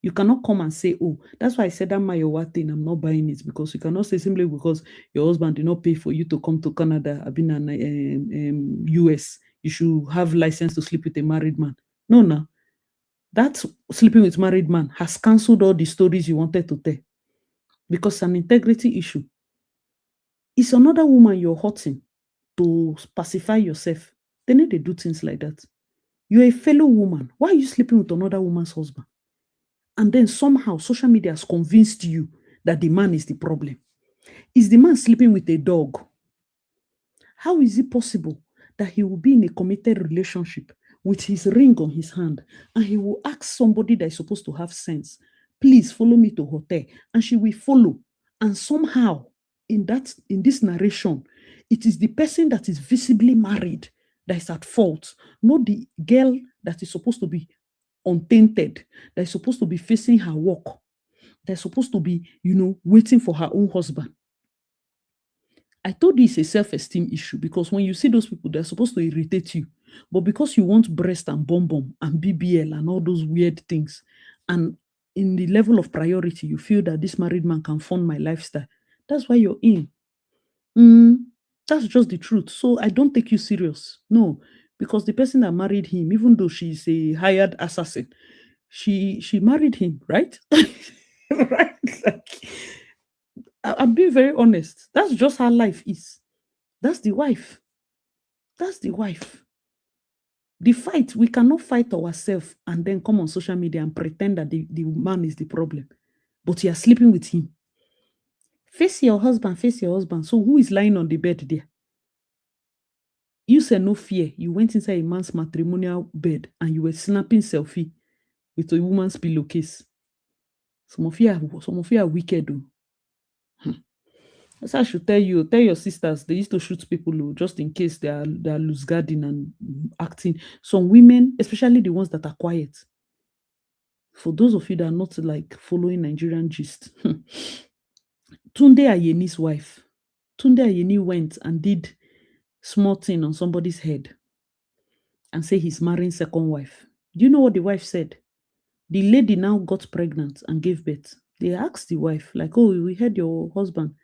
You cannot come and say, oh, that's why I said that Mayowa thing, I'm not buying it, because you cannot say simply because your husband did not pay for you to come to Canada, I've been in US, you should have license to sleep with a married man. No. That sleeping with married man has cancelled all the stories you wanted to tell because it's an integrity issue. It's another woman you're hurting to pacify yourself. They need to do things like that. You're a fellow woman. Why are you sleeping with another woman's husband? And then somehow social media has convinced you that the man is the problem. Is the man sleeping with a dog? How is it possible that he will be in a committed relationship with his ring on his hand and he will ask somebody that is supposed to have sense, please follow me to hotel, and she will follow. And somehow in this narration, it is the person that is visibly married that is at fault, not the girl that is supposed to be untainted, that is supposed to be facing her work, that is supposed to be, waiting for her own husband. I told you it's a self-esteem issue because when you see those people, they're supposed to irritate you. But because you want breast and bum bum and BBL and all those weird things, and in the level of priority, you feel that this married man can fund my lifestyle. That's why you're in. Mm, that's just the truth. So I don't take you serious. No, because the person that married him, even though she's a hired assassin, she married him, right? Right? Like, I'm being very honest. That's just how life is. That's the wife. That's the wife. The fight, we cannot fight ourselves and then come on social media and pretend that the man is the problem. But you are sleeping with him. Face your husband, face your husband. So who is lying on the bed there? You said no fear. You went inside a man's matrimonial bed and you were snapping selfie with a woman's pillowcase. Some of you are wicked though. So I should tell your sisters, they used to shoot people just in case they are loose guarding and acting. Some women, especially the ones that are quiet, for those of you that are not like following Nigerian gist, Tunde Ayeni's wife, Tunde Ayeni went and did small thing on somebody's head and say he's marrying second wife. Do you know what the wife said? The lady now got pregnant and gave birth. They asked the wife, like, oh, we heard your husband,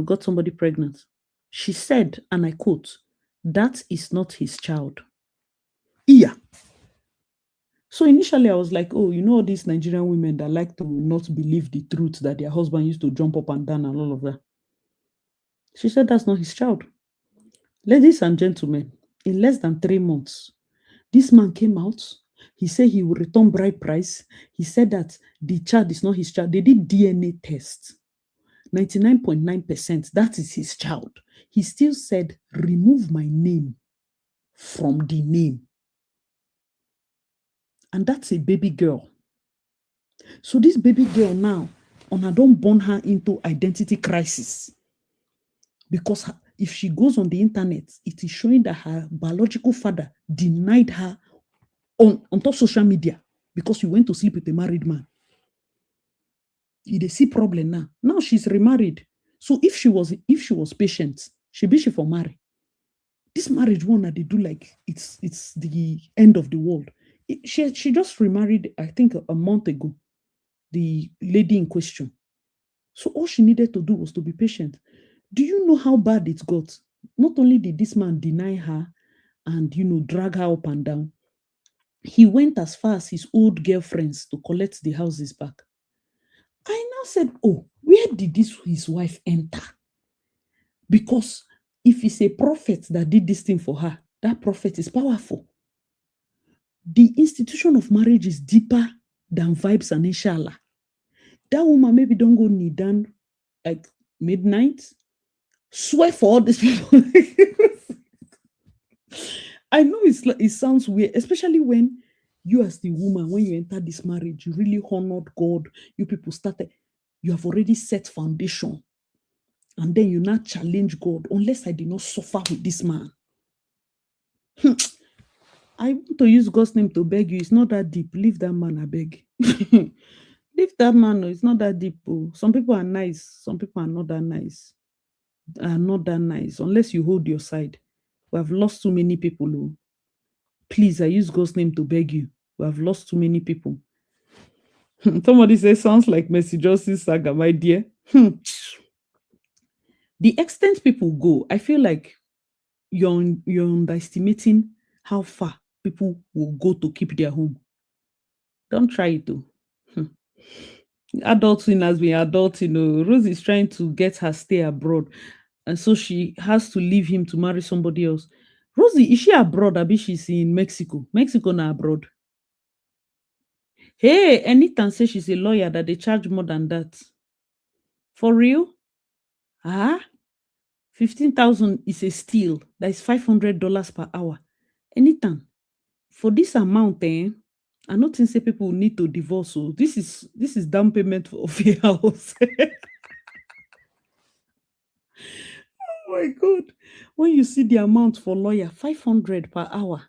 got somebody pregnant. She said, and I quote, that is not his child. Yeah. So initially I was like, oh, all these Nigerian women that like to not believe the truth that their husband used to jump up and down and all of that. She said that's not his child. Ladies and gentlemen, in less than 3 months, this man came out. He said he will return bride price. He said that the child is not his child. They did DNA test. 99.9%, that is his child. He still said, remove my name from the name. And that's a baby girl. So this baby girl now, Ona don't born her into identity crisis. Because if she goes on the internet, it is showing that her biological father denied her on top social media because you went to sleep with a married man. They see problem now. Now she's remarried. So if she was patient, she for marry. This marriage one that they do like it's the end of the world. She just remarried, I think, a month ago. The lady in question. So all she needed to do was to be patient. Do you know how bad it got? Not only did this man deny her and drag her up and down, he went as far as his old girlfriends to collect the houses back. I now said, oh, where did his wife enter? Because if it's a prophet that did this thing for her, that prophet is powerful. The institution of marriage is deeper than vibes and inshallah. That woman maybe don't go knee down like midnight. Swear for all these people. I know it sounds weird, especially when you as the woman, when you enter this marriage, you really honored God. You people you have already set foundation. And then you now challenge God, unless I did not suffer with this man. I want to use God's name to beg you. It's not that deep. Leave that man, I beg. Leave that man. It's not that deep. Oh. Some people are nice. Some people are not that nice. Unless you hold your side. We have lost too many people. Oh. Please, I use God's name to beg you. We have lost too many people. Somebody says, sounds like Mercy Justice saga, my dear. The extent people go, I feel like you're underestimating how far people will go to keep their home. Don't try it though. Hmm. Adulting has been adulting. Rose is trying to get her stay abroad, and so she has to leave him to marry somebody else. Rosie, is she abroad? Abi she's in Mexico. Mexico na abroad. Hey, Anita say she's a lawyer that they charge more than that. For real? Ah, 15,000 is a steal. That is $500 per hour. Anytime. For this amount, I don't think say people will need to divorce. So this is down payment for of a house. Oh my god. When you see the amount for lawyer, 500 per hour.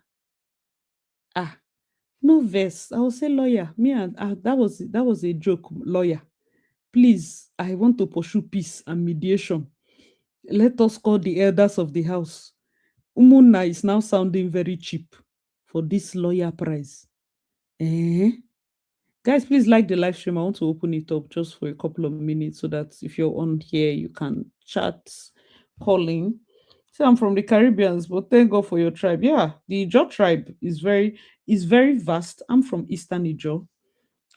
Ah, no verse. I will say lawyer. Me and that was a joke, lawyer. Please, I want to pursue peace and mediation. Let us call the elders of the house. Umuna is now sounding very cheap for this lawyer price. Eh? Guys, please like the live stream. I want to open it up just for a couple of minutes so that if you're on here, you can chat, calling. See, I'm from the Caribbeans, but thank God for your tribe. Yeah, the Ijaw tribe is very vast. I'm from Eastern Ijaw.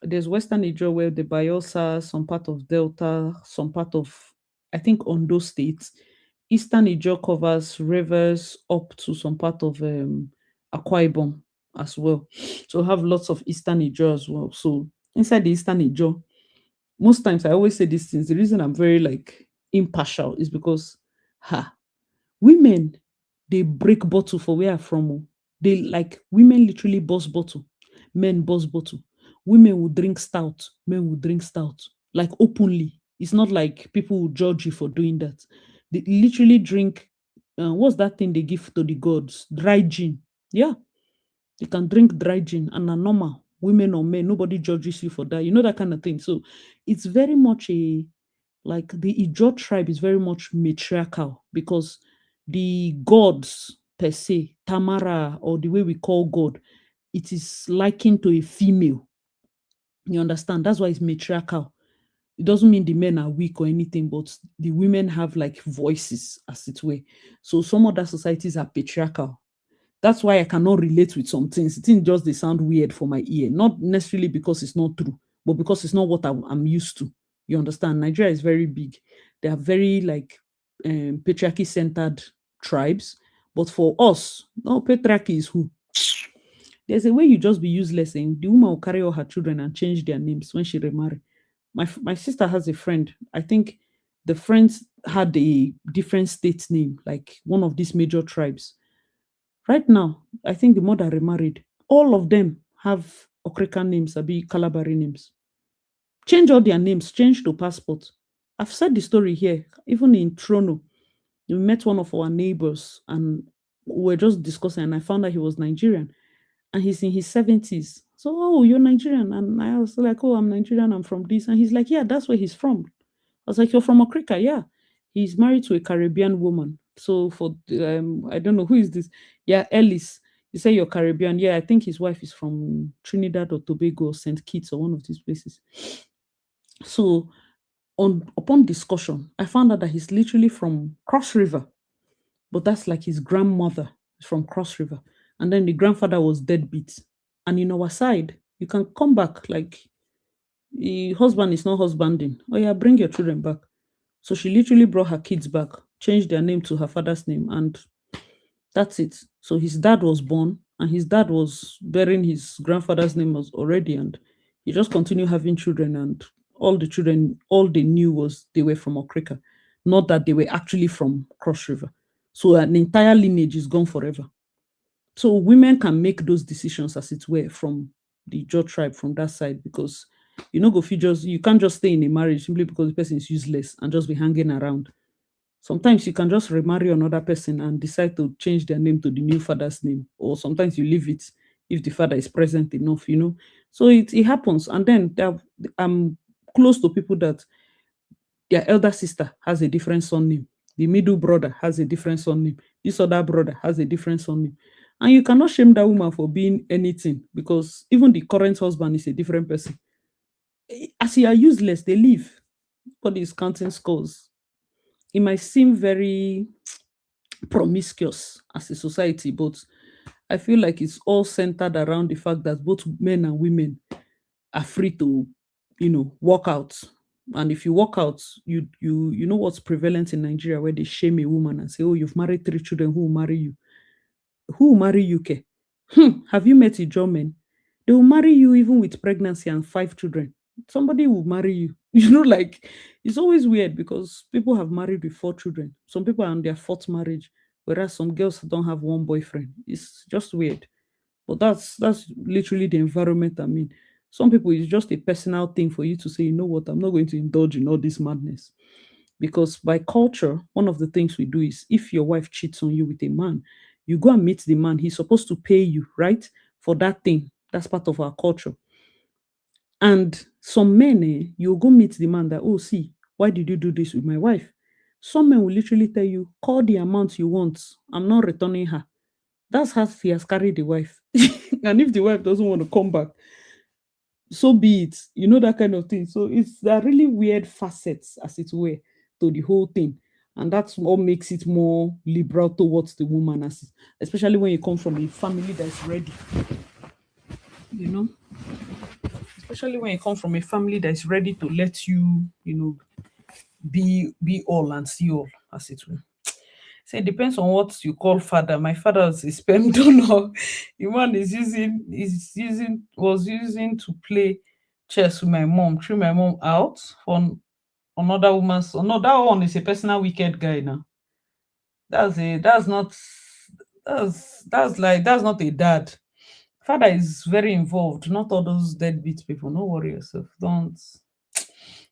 There's Western Nigeria where the Bayelsa, some part of Delta, some part of I think Ondo State. Eastern Nigeria covers rivers up to some part of Akwa Ibom as well. So we have lots of Eastern Nigeria as well. So inside the Eastern Nigeria, most times I always say these things. The reason I'm very like impartial is because ha women they break bottle for where I'm from. Oh. They like women literally bust bottle, men bust bottle. Women will drink stout, men will drink stout, like openly. It's not like people will judge you for doing that. They literally drink. What's that thing they give to the gods? Dry gin. Yeah, they can drink dry gin and are normal. Women or men, nobody judges you for that. You know that kind of thing. So it's very much a like the Ijaw tribe is very much matriarchal because the gods per se, Tamara or the way we call God, it is likened to a female. You understand? That's why it's matriarchal. It doesn't mean the men are weak or anything, but the women have like voices, as it were. So some other societies are patriarchal. That's why I cannot relate with some things. Things just they sound weird for my ear. Not necessarily because it's not true, but because it's not what I'm used to. You understand? Nigeria is very big. They are very like patriarchy centered tribes. But for us, no patriarchy is who? There's a way you just be useless and the woman will carry all her children and change their names when she remarry. My sister has a friend. I think the friends had a different state name, like one of these major tribes. Right now, I think the mother remarried. All of them have Okrikan names, Abi Kalabari names. Change all their names, change to passport. I've said the story here, even in Trono. We met one of our neighbors and we were just discussing, and I found out he was Nigerian and he's in his 70s. So, oh, you're Nigerian. And I was like, oh, I'm Nigerian, I'm from this. And he's like, yeah, that's where he's from. I was like, you're from Okrika? Yeah. He's married to a Caribbean woman. So I don't know who is this. Yeah, Ellis. You say you're Caribbean. Yeah, I think his wife is from Trinidad or Tobago or St. Kitts or one of these places. So upon discussion, I found out that he's literally from Cross River, but that's like his grandmother is from Cross River. And then the grandfather was deadbeat. And in our side, you can come back like the husband is not husbanding. Oh yeah, bring your children back. So she literally brought her kids back, changed their name to her father's name, and that's it. So his dad was born, and his dad was bearing his grandfather's name was already, and he just continued having children. And all the children, all they knew was they were from Okrika, not that they were actually from Cross River. So an entire lineage is gone forever. So women can make those decisions, as it were, from the Jaw tribe from that side because you know, go fit just you can't just stay in a marriage simply because the person is useless and just be hanging around. Sometimes you can just remarry another person and decide to change their name to the new father's name, or sometimes you leave it if the father is present enough, you know. So it happens, and then I'm close to people that their elder sister has a different surname. The middle brother has a different surname. This other brother has a different surname. And you cannot shame that woman for being anything because even the current husband is a different person. As you are useless, they leave. God is counting scores. It might seem very promiscuous as a society, but I feel like it's all centered around the fact that both men and women are free to, walk out. And if you walk out, you know what's prevalent in Nigeria, where they shame a woman and say, "Oh, you've married 3 children. Who will marry you? Who will marry you, Ke? Have you met a German? They will marry you even with pregnancy and 5 children. Somebody will marry you." Like, it's always weird because people have married with 4 children. Some people are on their fourth marriage, whereas some girls don't have one boyfriend. It's just weird. But that's literally the environment I mean. Some people, it's just a personal thing for you to say, you know what, I'm not going to indulge in all this madness. Because by culture, one of the things we do is, if your wife cheats on you with a man, you go and meet the man. He's supposed to pay you, right? For that thing. That's part of our culture. And some men, you go meet the man that, "Oh, see, why did you do this with my wife?" Some men will literally tell you, "Call the amount you want. I'm not returning her." That's how he has carried the wife. And if the wife doesn't want to come back, so be it. That kind of thing. So it's there are really weird facets, as it were, to the whole thing. And that's what makes it more liberal towards the woman, especially when you come from a family that's ready, you know, especially when you come from a family that's ready to let you, be all and see all, as it were. So it depends on what you call father. My father is a sperm donor. The man was using to play chess with my mom, threw my mom out for another woman's son. No, that one is a personal wicked guy now. That's not a dad. Father is very involved, not all those deadbeat people. No worry yourself. Don't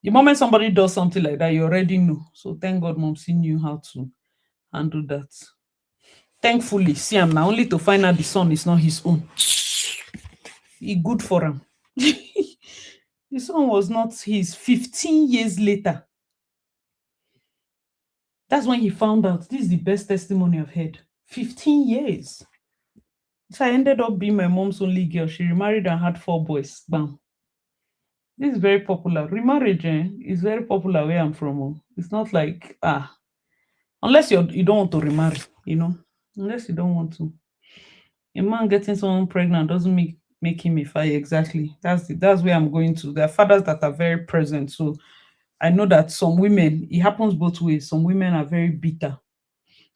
The moment somebody does something like that, you already know. So thank God mom knew how to handle that. Thankfully, see him now, only to find out the son is not his own. He good for him. The son was not his. 15 years later, that's when he found out. This is the best testimony I've heard. 15 years. So I ended up being my mom's only girl. She remarried and had 4 boys. Bam. This is very popular. Remarriage is very popular where I'm from. Oh. It's not like, unless you don't want to remarry. Unless you don't want to. A man getting someone pregnant doesn't make him a fire. Exactly. That's where I'm going to. There are fathers that are very present. So I know that some women, it happens both ways. Some women are very bitter.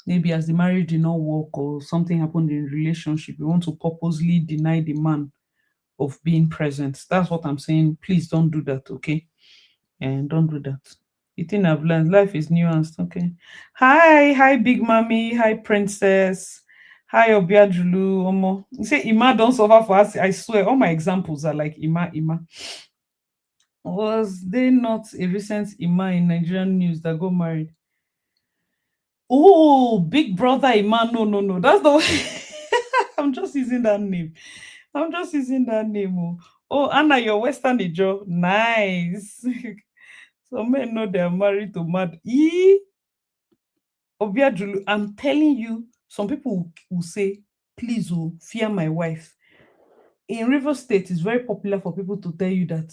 Maybe as the marriage did not work or something happened in the relationship, you want to purposely deny the man of being present. That's what I'm saying. Please don't do that, okay? And don't do that. The thing I've learned, life is nuanced. Okay. Hi, big mommy. Hi, princess. Hi, Obiajulu. Omo. You say Ima don't suffer for us. I swear, all my examples are like Ima. Was there not a recent Ima in Nigerian news that got married? Oh, Big Brother Ima. No, no, no. That's the I'm just using that name. I'm just using that name. Oh, Anna, your Western Ijo. Nice. Some men know they are married to mad. Obiajulu, I'm telling you, some people will say, please, fear my wife. In River State, it's very popular for people to tell you that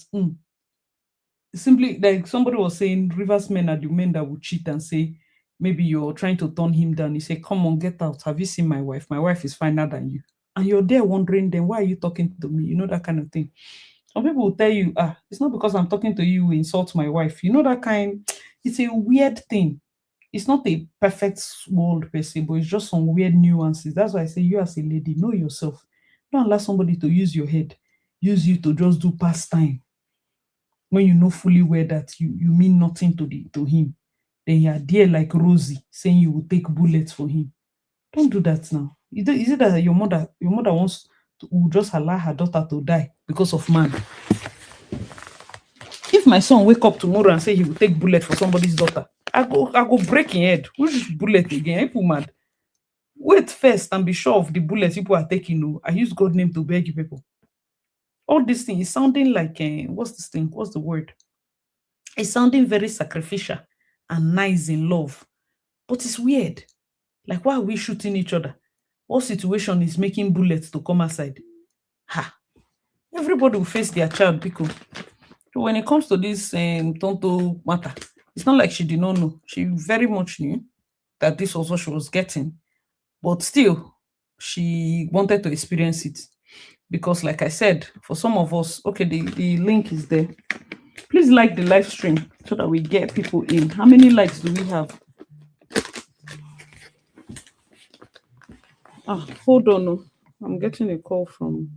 simply, like somebody was saying, Rivers men are the men that will cheat and say, maybe you're trying to turn him down. You say, come on, get out. Have you seen my wife? My wife is finer than you. And you're there wondering, then why are you talking to me? That kind of thing. Some people will tell you, it's not because I'm talking to you, insult my wife. That kind, it's a weird thing. It's not a perfect world per se, but it's just some weird nuances. That's why I say, you as a lady, know yourself. Don't allow somebody to use your head, use you to just do pastime. When you know fully well that you mean nothing to him, then you are there like Rosie saying you will take bullets for him. Don't do that now. Is it that your mother will just allow her daughter to die because of man? If my son wake up tomorrow and say he will take bullet for somebody's daughter, I go break him head. Which bullet again? People mad. Wait first and be sure of the bullets people are taking. No, I use God name to beg you people. All this thing is sounding like what's this thing? What's the word? It's sounding very sacrificial and nice in love, but it's weird. Like, why are we shooting each other? What situation is making bullets to come outside? Ha! Everybody will face their child, because so when it comes to this Tonto matter, it's not like she did not know. She very much knew that this was what she was getting, but still, she wanted to experience it. Because, like I said, for some of us, okay, the link is there. Please like the live stream so that we get people in. How many likes do we have? Hold on. Oh. I'm getting a call from.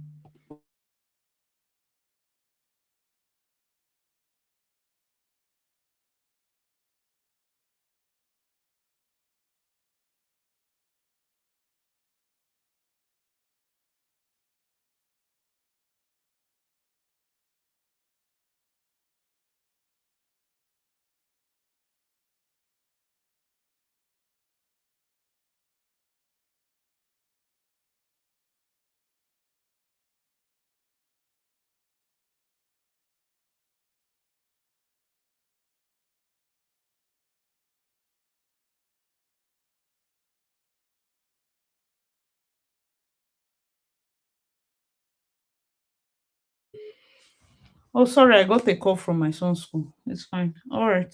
Oh, sorry, I got a call from my son's school. It's fine. All right.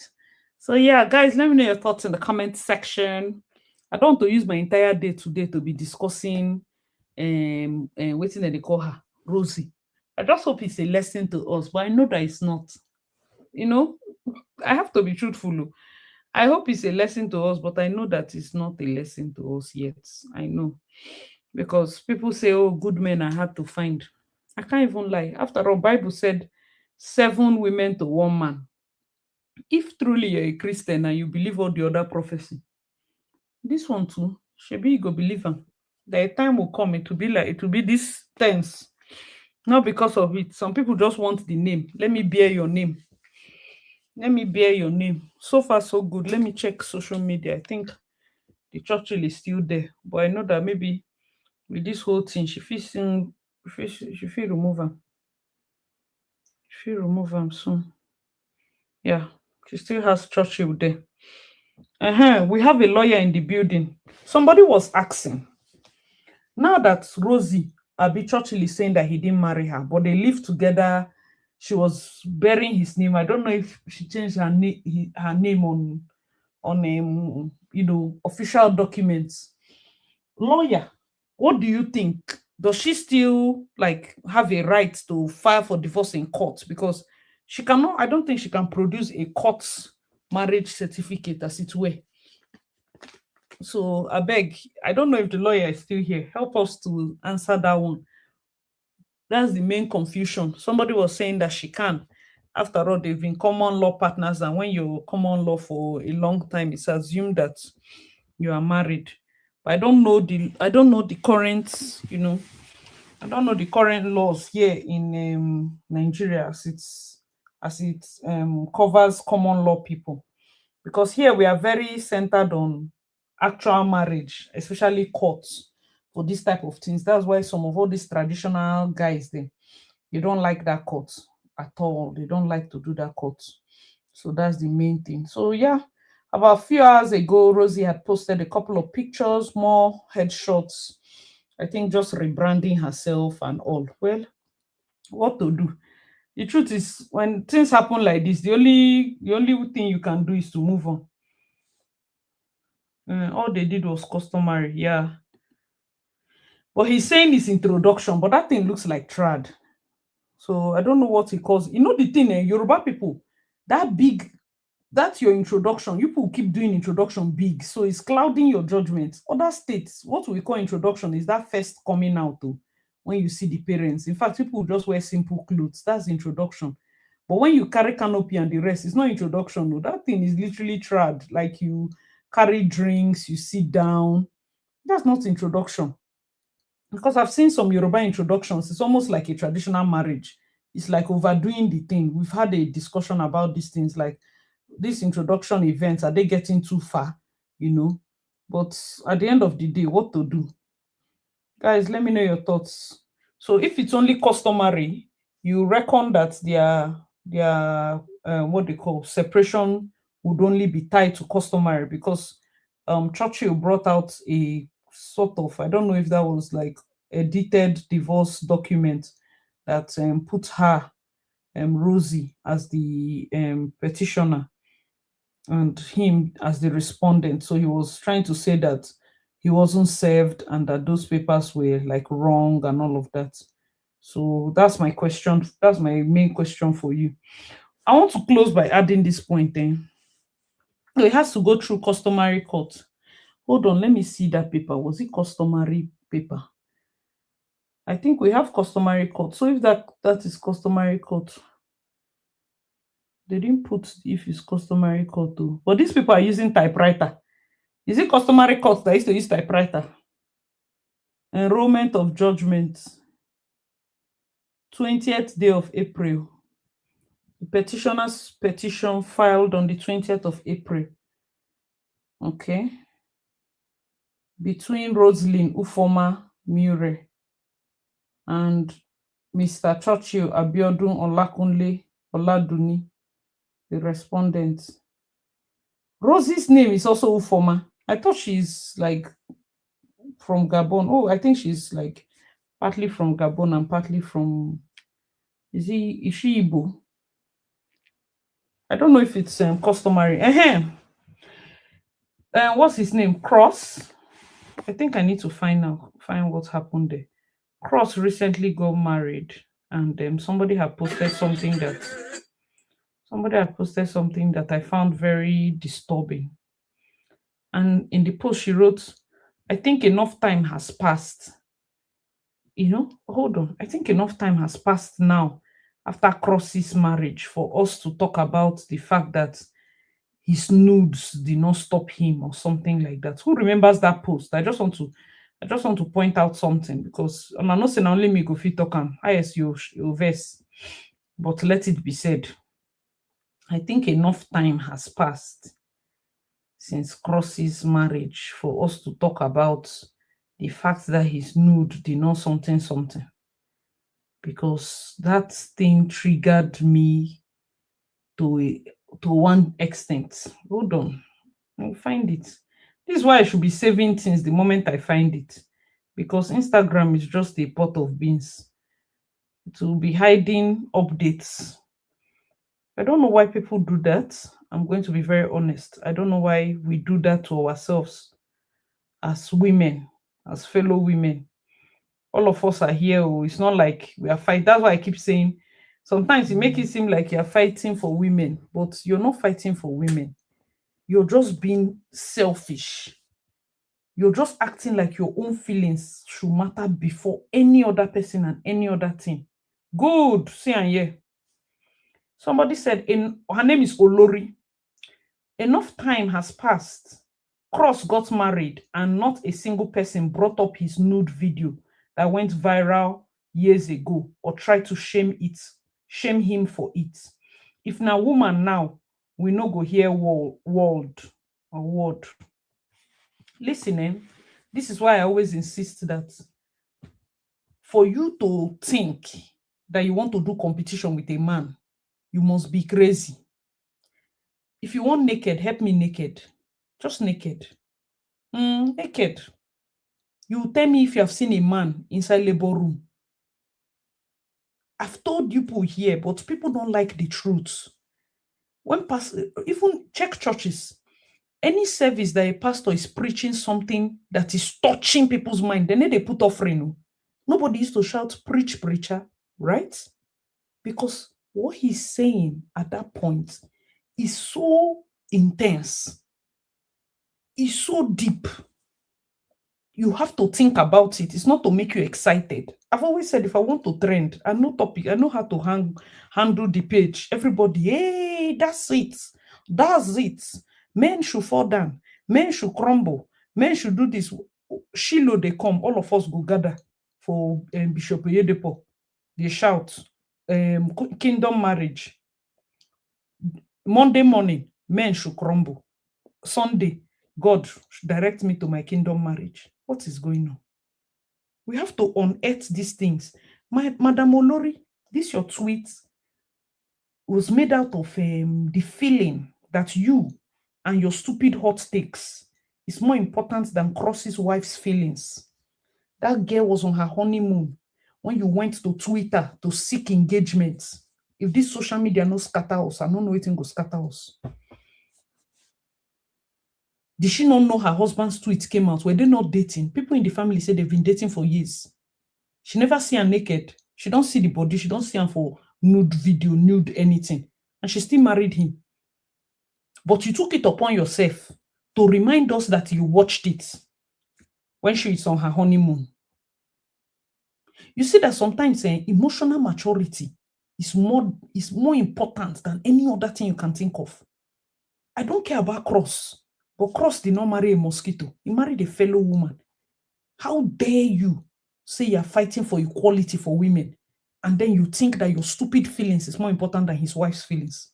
So yeah, guys, let me know your thoughts in the comment section. I don't want to use my entire day today to be discussing waiting that they call her Rosie. I just hope it's a lesson to us, but I know that it's not. You know, I have to be truthful. Oh. I hope it's a lesson to us, but I know that it's not a lesson to us yet. I know. Because people say, oh, good men are hard to find. I can't even lie. After all, Bible said 7 women to 1 man. If truly you're a Christian and you believe all the other prophecy, this one too, maybe you go believe am. The time will come, it will be like it will be this tense. Not because of it. Some people just want the name. Let me bear your name. Let me bear your name. So far, so good. Let me check social media. I think the Churchill is still there. But I know that maybe with this whole thing, she fit remove am. She fit remove am soon. Yeah, she still has Churchill there. We have a lawyer in the building. Somebody was asking, now that Rosie Abi Churchill is saying that he didn't marry her, but they live together. She was bearing his name. I don't know if she changed her name on official documents. Lawyer, what do you think? Does she still like have a right to file for divorce in court? Because she cannot. I don't think she can produce a court marriage certificate as it were. So I beg, I don't know if the lawyer is still here. Help us to answer that one. That's the main confusion. Somebody was saying that she can. After all, they've been common law partners, and when you're common law for a long time, it's assumed that you are married. But I don't know the current, I don't know the current laws here in Nigeria as it covers common law people. Because here we are very centered on actual marriage, especially courts for this type of things. That's why some of all these traditional guys they don't like that court at all. They don't like to do that court. So that's the main thing. So yeah, about a few hours ago, Rosie had posted a couple of pictures, more headshots. I think just rebranding herself and all. Well, what to do? The truth is, when things happen like this, the only thing you can do is to move on. All they did was customary, yeah. But he's saying his introduction, but that thing looks like trad. So I don't know what he calls. The thing, Yoruba people, that big, that's your introduction. You people keep doing introduction big, so it's clouding your judgment. Other states, what we call introduction is that first coming out, though, when you see the parents. In fact, people just wear simple clothes. That's introduction. But when you carry canopy and the rest, it's not introduction. No, that thing is literally trad. Like you carry drinks, you sit down. That's not introduction. Because I've seen some Yoruba introductions, it's almost like a traditional marriage. It's like overdoing the thing. We've had a discussion about these things, like these introduction events, are they getting too far? You know. But at the end of the day, what to do? Guys, let me know your thoughts. So if it's only customary, you reckon that their what they call separation would only be tied to customary because Churchill brought out a sort of, I don't know if that was like edited divorce document that put her Rosie as the petitioner and him as the respondent. So he was trying to say that he wasn't served and that those papers were like wrong and all of that. So that's my question. That's my main question for you. I want to close by adding this point then. So it has to go through customary court. Hold on, let me see that paper. Was it customary paper? I think we have customary court. So if that is customary court, they didn't put if it's customary court though. But these people are using typewriter. Is it customary court that used to use typewriter? Enrollment of judgment. 20th day of April. The petitioner's petition filed on the 20th of April. Okay. Between Roslyn Ufoma Mure and Mr. Churchill Abiodun Olakunle Oladuni, the respondent. Rosie's name is also Ufoma. I thought she's like from Gabon. Oh, I think she's like partly from Gabon and partly from. Is she Igbo? I don't know if it's customary. What's his name? Cross. I think I need to find what happened there. Cross recently got married, and somebody had posted something that I found very disturbing. And in the post, she wrote, "I think enough time has passed. Hold on. I think enough time has passed now after Cross's marriage for us to talk about the fact that his nudes did not stop him or something like that." Who remembers that post? I just want to point out something because I'm not saying only me go fit talk am. Yes, you verse, but let it be said. I think enough time has passed since Cross's marriage for us to talk about the fact that his nude did not something something, because that thing triggered me to one extent. Hold on, I'll find it. This is why I should be saving things the moment I find it, because Instagram is just a pot of beans. It will be hiding updates. I don't know why people do that. I'm going to be very honest. I don't know why we do that to ourselves as women, as fellow women. All of us are here. Oh, it's not like we are fighting. That's why I keep saying sometimes it makes it seem like you're fighting for women, but you're not fighting for women. You're just being selfish. You're just acting like your own feelings should matter before any other person and any other thing. Good. See and hear. Somebody said, her name is Olori. Enough time has passed. Cross got married and not a single person brought up his nude video that went viral years ago or tried to shame him for it. If na woman now, we no go hear word. Listen, this is why I always insist that for you to think that you want to do competition with a man, you must be crazy. If you want naked, help me naked. Just naked. Naked. You tell me if you have seen a man inside labor room. I've told you people here, but people don't like the truth. Even check churches. Any service that a pastor is preaching something that is touching people's mind, then they put offering. Nobody used to shout, "Preach, preacher," right? Because what he's saying at that point is so intense. It's so deep. You have to think about it. It's not to make you excited. I've always said if I want to trend, I know topic, I know how to handle the page. Everybody, hey, that's it. That's it. Men should fall down. Men should crumble. Men should do this. Shiloh, they come. All of us go gather for Bishop Oyedepo. They shout, kingdom marriage. Monday morning, men should crumble. Sunday, God direct me to my kingdom marriage. What is going on? We have to unearth these things. Madam Olori, this your tweet was made out of the feeling that you and your stupid hot takes is more important than Cross's wife's feelings. That girl was on her honeymoon when you went to Twitter to seek engagement. If this social media no scatter us, I don't know anything go scatter us. Did she not know her husband's tweet came out? Were they not dating? People in the family said they've been dating for years. She never see her naked. She don't see the body. She don't see him for nude video, nude anything. And she still married him. But you took it upon yourself to remind us that you watched it when she is on her honeymoon. You see that sometimes emotional maturity is more important than any other thing you can think of. I don't care about Cross, but Cross did not marry a mosquito. He married a fellow woman. How dare you say you're fighting for equality for women, and then you think that your stupid feelings is more important than his wife's feelings?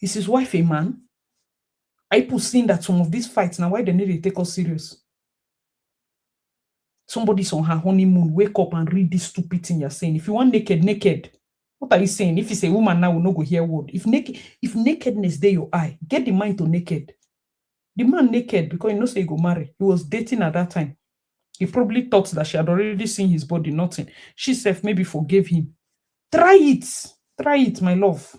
Is his wife a man? Are people seeing that some of these fights now, why they need to take us serious? Somebody's on her honeymoon, wake up and read this stupid thing you're saying. If you want naked, naked. What are you saying? If it's a woman now, we'll not go hear word. If nakedness there your eye, get the mind to naked. The man naked because he knows he go marry. He was dating at that time. He probably thought that she had already seen his body, nothing. She self maybe forgave him. Try it. Try it, my love.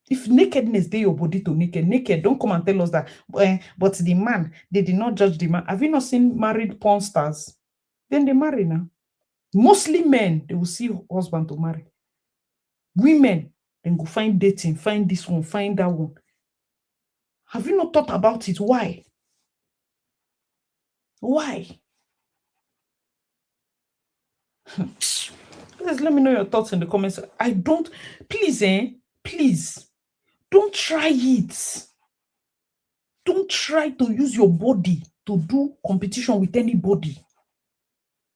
If nakedness there your body to naked, don't come and tell us that, but the man, they did not judge the man. Have you not seen married porn stars? Then they marry now. Mostly men, they will see husband to marry. Women, then go find dating, find this one, find that one. Have you not thought about it? Why? Why? Please let me know your thoughts in the comments. Please, don't try it. Don't try to use your body to do competition with anybody.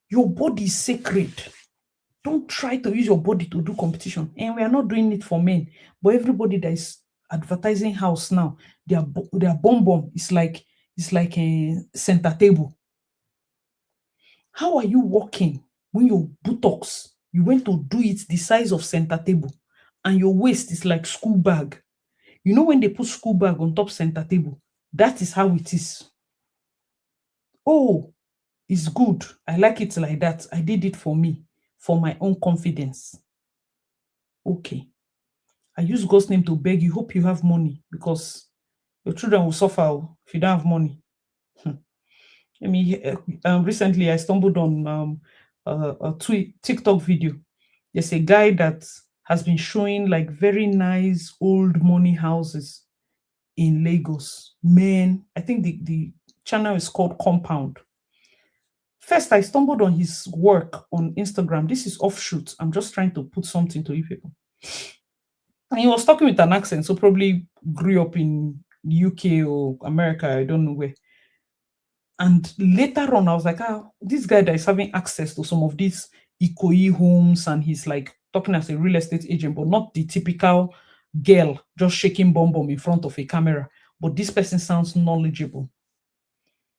Your body is sacred. Don't try to use your body to do competition. And we are not doing it for men, but everybody that is advertising house now, their bomb is like a center table. How are you walking when your buttocks, you went to do it the size of center table, and your waist is like school bag? You know when they put school bag on top center table, that is how it is. Oh, it's good. I like it like that. I did it for me, for my own confidence. Okay. I use God's name to beg you. Hope you have money, because your children will suffer if you don't have money. I mean, recently I stumbled on a TikTok video. There's a guy that has been showing like very nice old money houses in Lagos. Man, I think the channel is called Compound. First, I stumbled on his work on Instagram. This is offshoot. I'm just trying to put something to you people. And he was talking with an accent, so probably grew up in UK or America, I don't know where. And later on, I was like, this guy that is having access to some of these Ikoyi homes, and he's like talking as a real estate agent, but not the typical girl just shaking bomb in front of a camera. But this person sounds knowledgeable.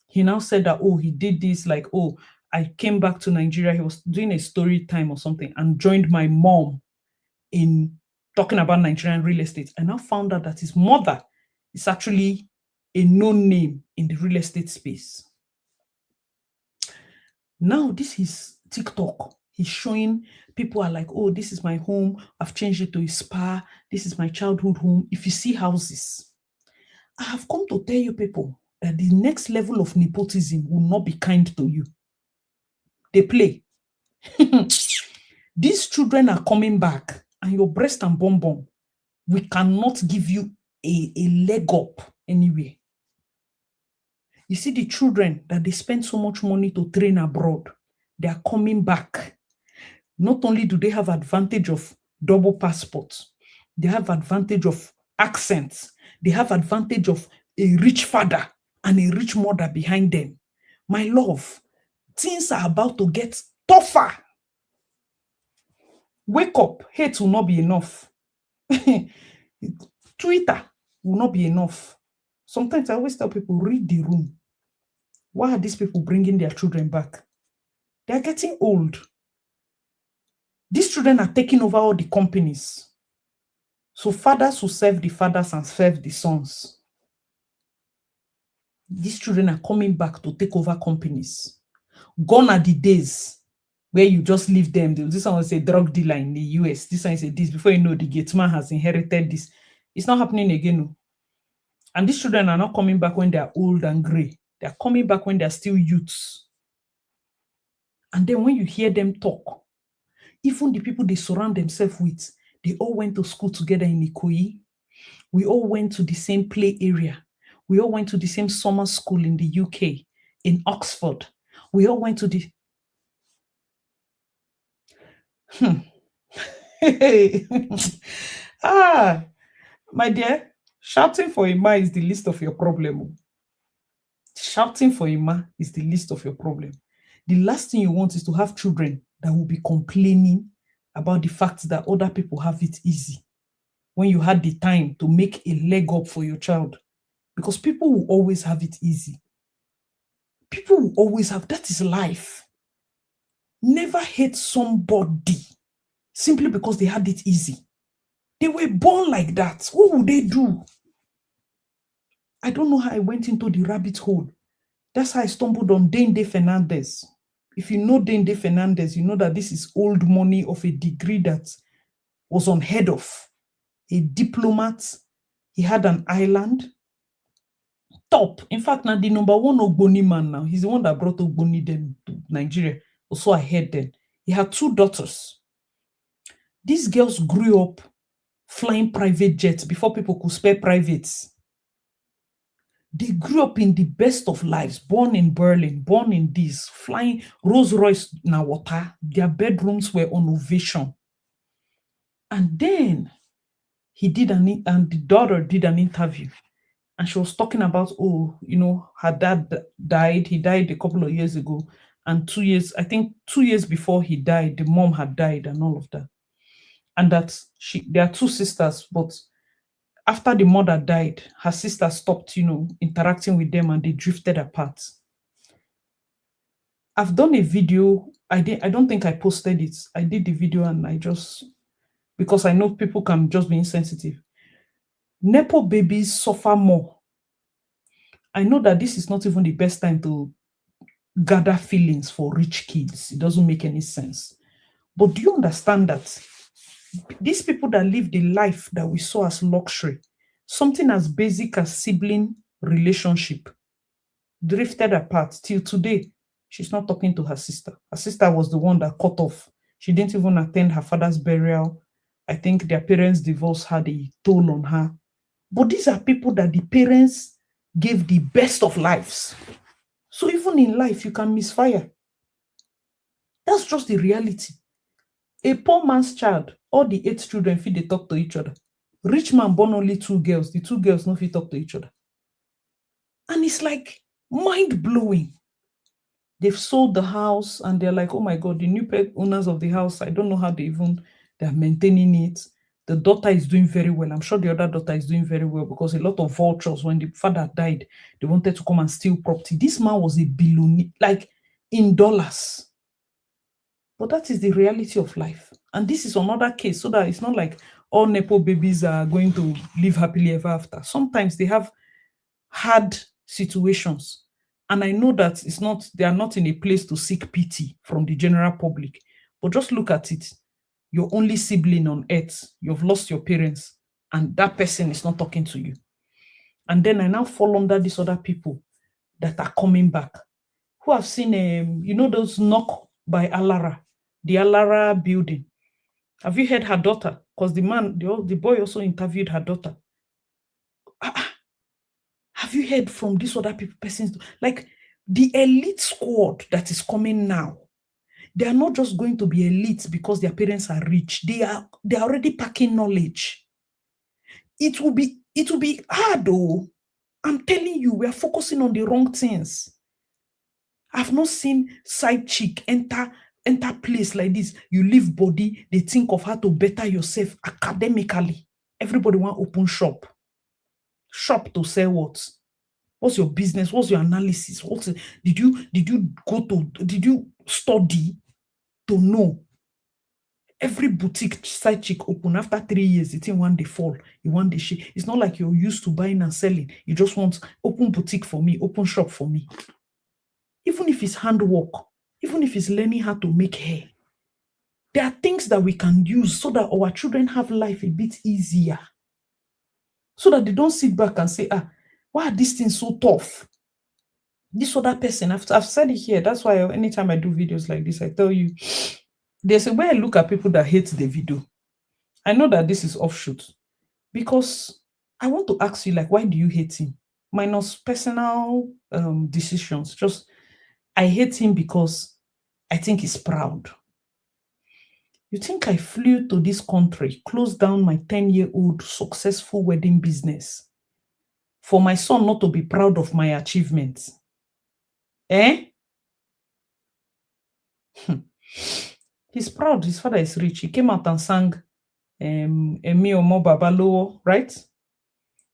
He now said that, he did this, like, I came back to Nigeria. He was doing a story time or something and joined my mom in talking about Nigerian real estate. And now found out that his mother is actually a known name in the real estate space. Now this is TikTok. He's showing people are like, this is my home. I've changed it to a spa. This is my childhood home. If you see houses, I have come to tell you people that the next level of nepotism will not be kind to you. They play. These children are coming back, and your breast and bonbon, we cannot give you a leg up anywhere. You see the children that they spend so much money to train abroad, they are coming back. Not only do they have advantage of double passports, they have advantage of accents, they have advantage of a rich father and a rich mother behind them. My love, things are about to get tougher. Wake up. Hate will not be enough. Twitter will not be enough. Sometimes I always tell people, read the room. Why are these people bringing their children back? They are getting old. These children are taking over all the companies. So fathers will serve the fathers and serve the sons. These children are coming back to take over companies. Gone are the days where you just leave them. This one is a drug dealer in the US. This one is a this. Before you know, the gate man has inherited this. It's not happening again. And these children are not coming back when they are old and gray. They are coming back when they are still youths. And then when you hear them talk, even the people they surround themselves with, they all went to school together in Ikoyi. We all went to the same play area. We all went to the same summer school in the UK, in Oxford. We all went to the. Ah, my dear, shouting for Ima is the least of your problem. Shouting for Ima is the least of your problem. The last thing you want is to have children that will be complaining about the fact that other people have it easy when you had the time to make a leg up for your child. Because people will always have it easy. People will always have, that is life. Never hate somebody simply because they had it easy. They were born like that. What would they do? I don't know how I went into the rabbit hole. That's how I stumbled on Dende Fernandez. If you know Dende Fernandez, you know that this is old money of a degree that was unheard of. A diplomat. He had an island. Top. In fact, now the number one Ogboni man now. He's the one that brought Ogboni then to Nigeria. Also ahead then. He had 2 daughters. These girls grew up flying private jets before people could spare privates. They grew up in the best of lives, born in Berlin, born in this, flying Rolls Royce na water. Their bedrooms were on ovation. And then and the daughter did an interview. And she was talking about, her dad died. He died a couple of years ago. And 2 years, I think 2 years before he died, the mom had died and all of that. And that there are 2 sisters, but after the mother died, her sister stopped, interacting with them and they drifted apart. I've done a video. I don't think I posted it. I did the video and because I know people can just be insensitive. Nepo babies suffer more. I know that this is not even the best time to gather feelings for rich kids. It doesn't make any sense. But do you understand that these people that live the life that we saw as luxury, something as basic as sibling relationship, drifted apart till today? She's not talking to her sister. Her sister was the one that cut off. She didn't even attend her father's burial. I think their parents' divorce had a toll on her. But these are people that the parents gave the best of lives. So even in life, you can misfire. That's just the reality. A poor man's child, all the 8 children fit they talk to each other. Rich man born only 2 girls. The 2 girls no fit talk to each other. And it's like mind-blowing. They've sold the house and they're like, oh my God, the new owners of the house, I don't know how they're maintaining it. The daughter is doing very well. I'm sure the other daughter is doing very well because a lot of vultures, when the father died, they wanted to come and steal property. This man was a billionaire, like in dollars. But that is the reality of life. And this is another case, so that it's not like all Nepo babies are going to live happily ever after. Sometimes they have hard situations. And I know that they are not in a place to seek pity from the general public. But just look at it. Your only sibling on earth, you've lost your parents, and that person is not talking to you. And then I now fall under these other people that are coming back, who have seen, those knock by Alara, the Alara building. Have you heard her daughter? Because the boy also interviewed her daughter. Have you heard from these other persons? Like the elite squad that is coming now, they are not just going to be elite because their parents are rich. They're already packing knowledge. It will be hard though. I'm telling you, we are focusing on the wrong things. I've not seen side chick enter place like this. You leave body, they think of how to better yourself academically. Everybody want open shop. Shop to sell what? What's your business? What's your analysis? Did you study to know? Every boutique side chick open after 3 years, it's in one day fall, in one day shake. It's not like you're used to buying and selling. You just want open boutique for me, open shop for me. Even if it's handwork, even if it's learning how to make hair, there are things that we can use so that our children have life a bit easier. So that they don't sit back and say, why are these things so tough? This other person, I've said it here. That's why anytime I do videos like this, I tell you, there's a way I look at people that hate the video. I know that this is offshoot because I want to ask you, like, why do you hate him? Minus personal decisions. Just, I hate him because I think he's proud. You think I flew to this country, closed down my 10-year-old successful wedding business for my son not to be proud of my achievements? Eh? He's proud. His father is rich. He came out and sang Emi Omo Babalowo, right?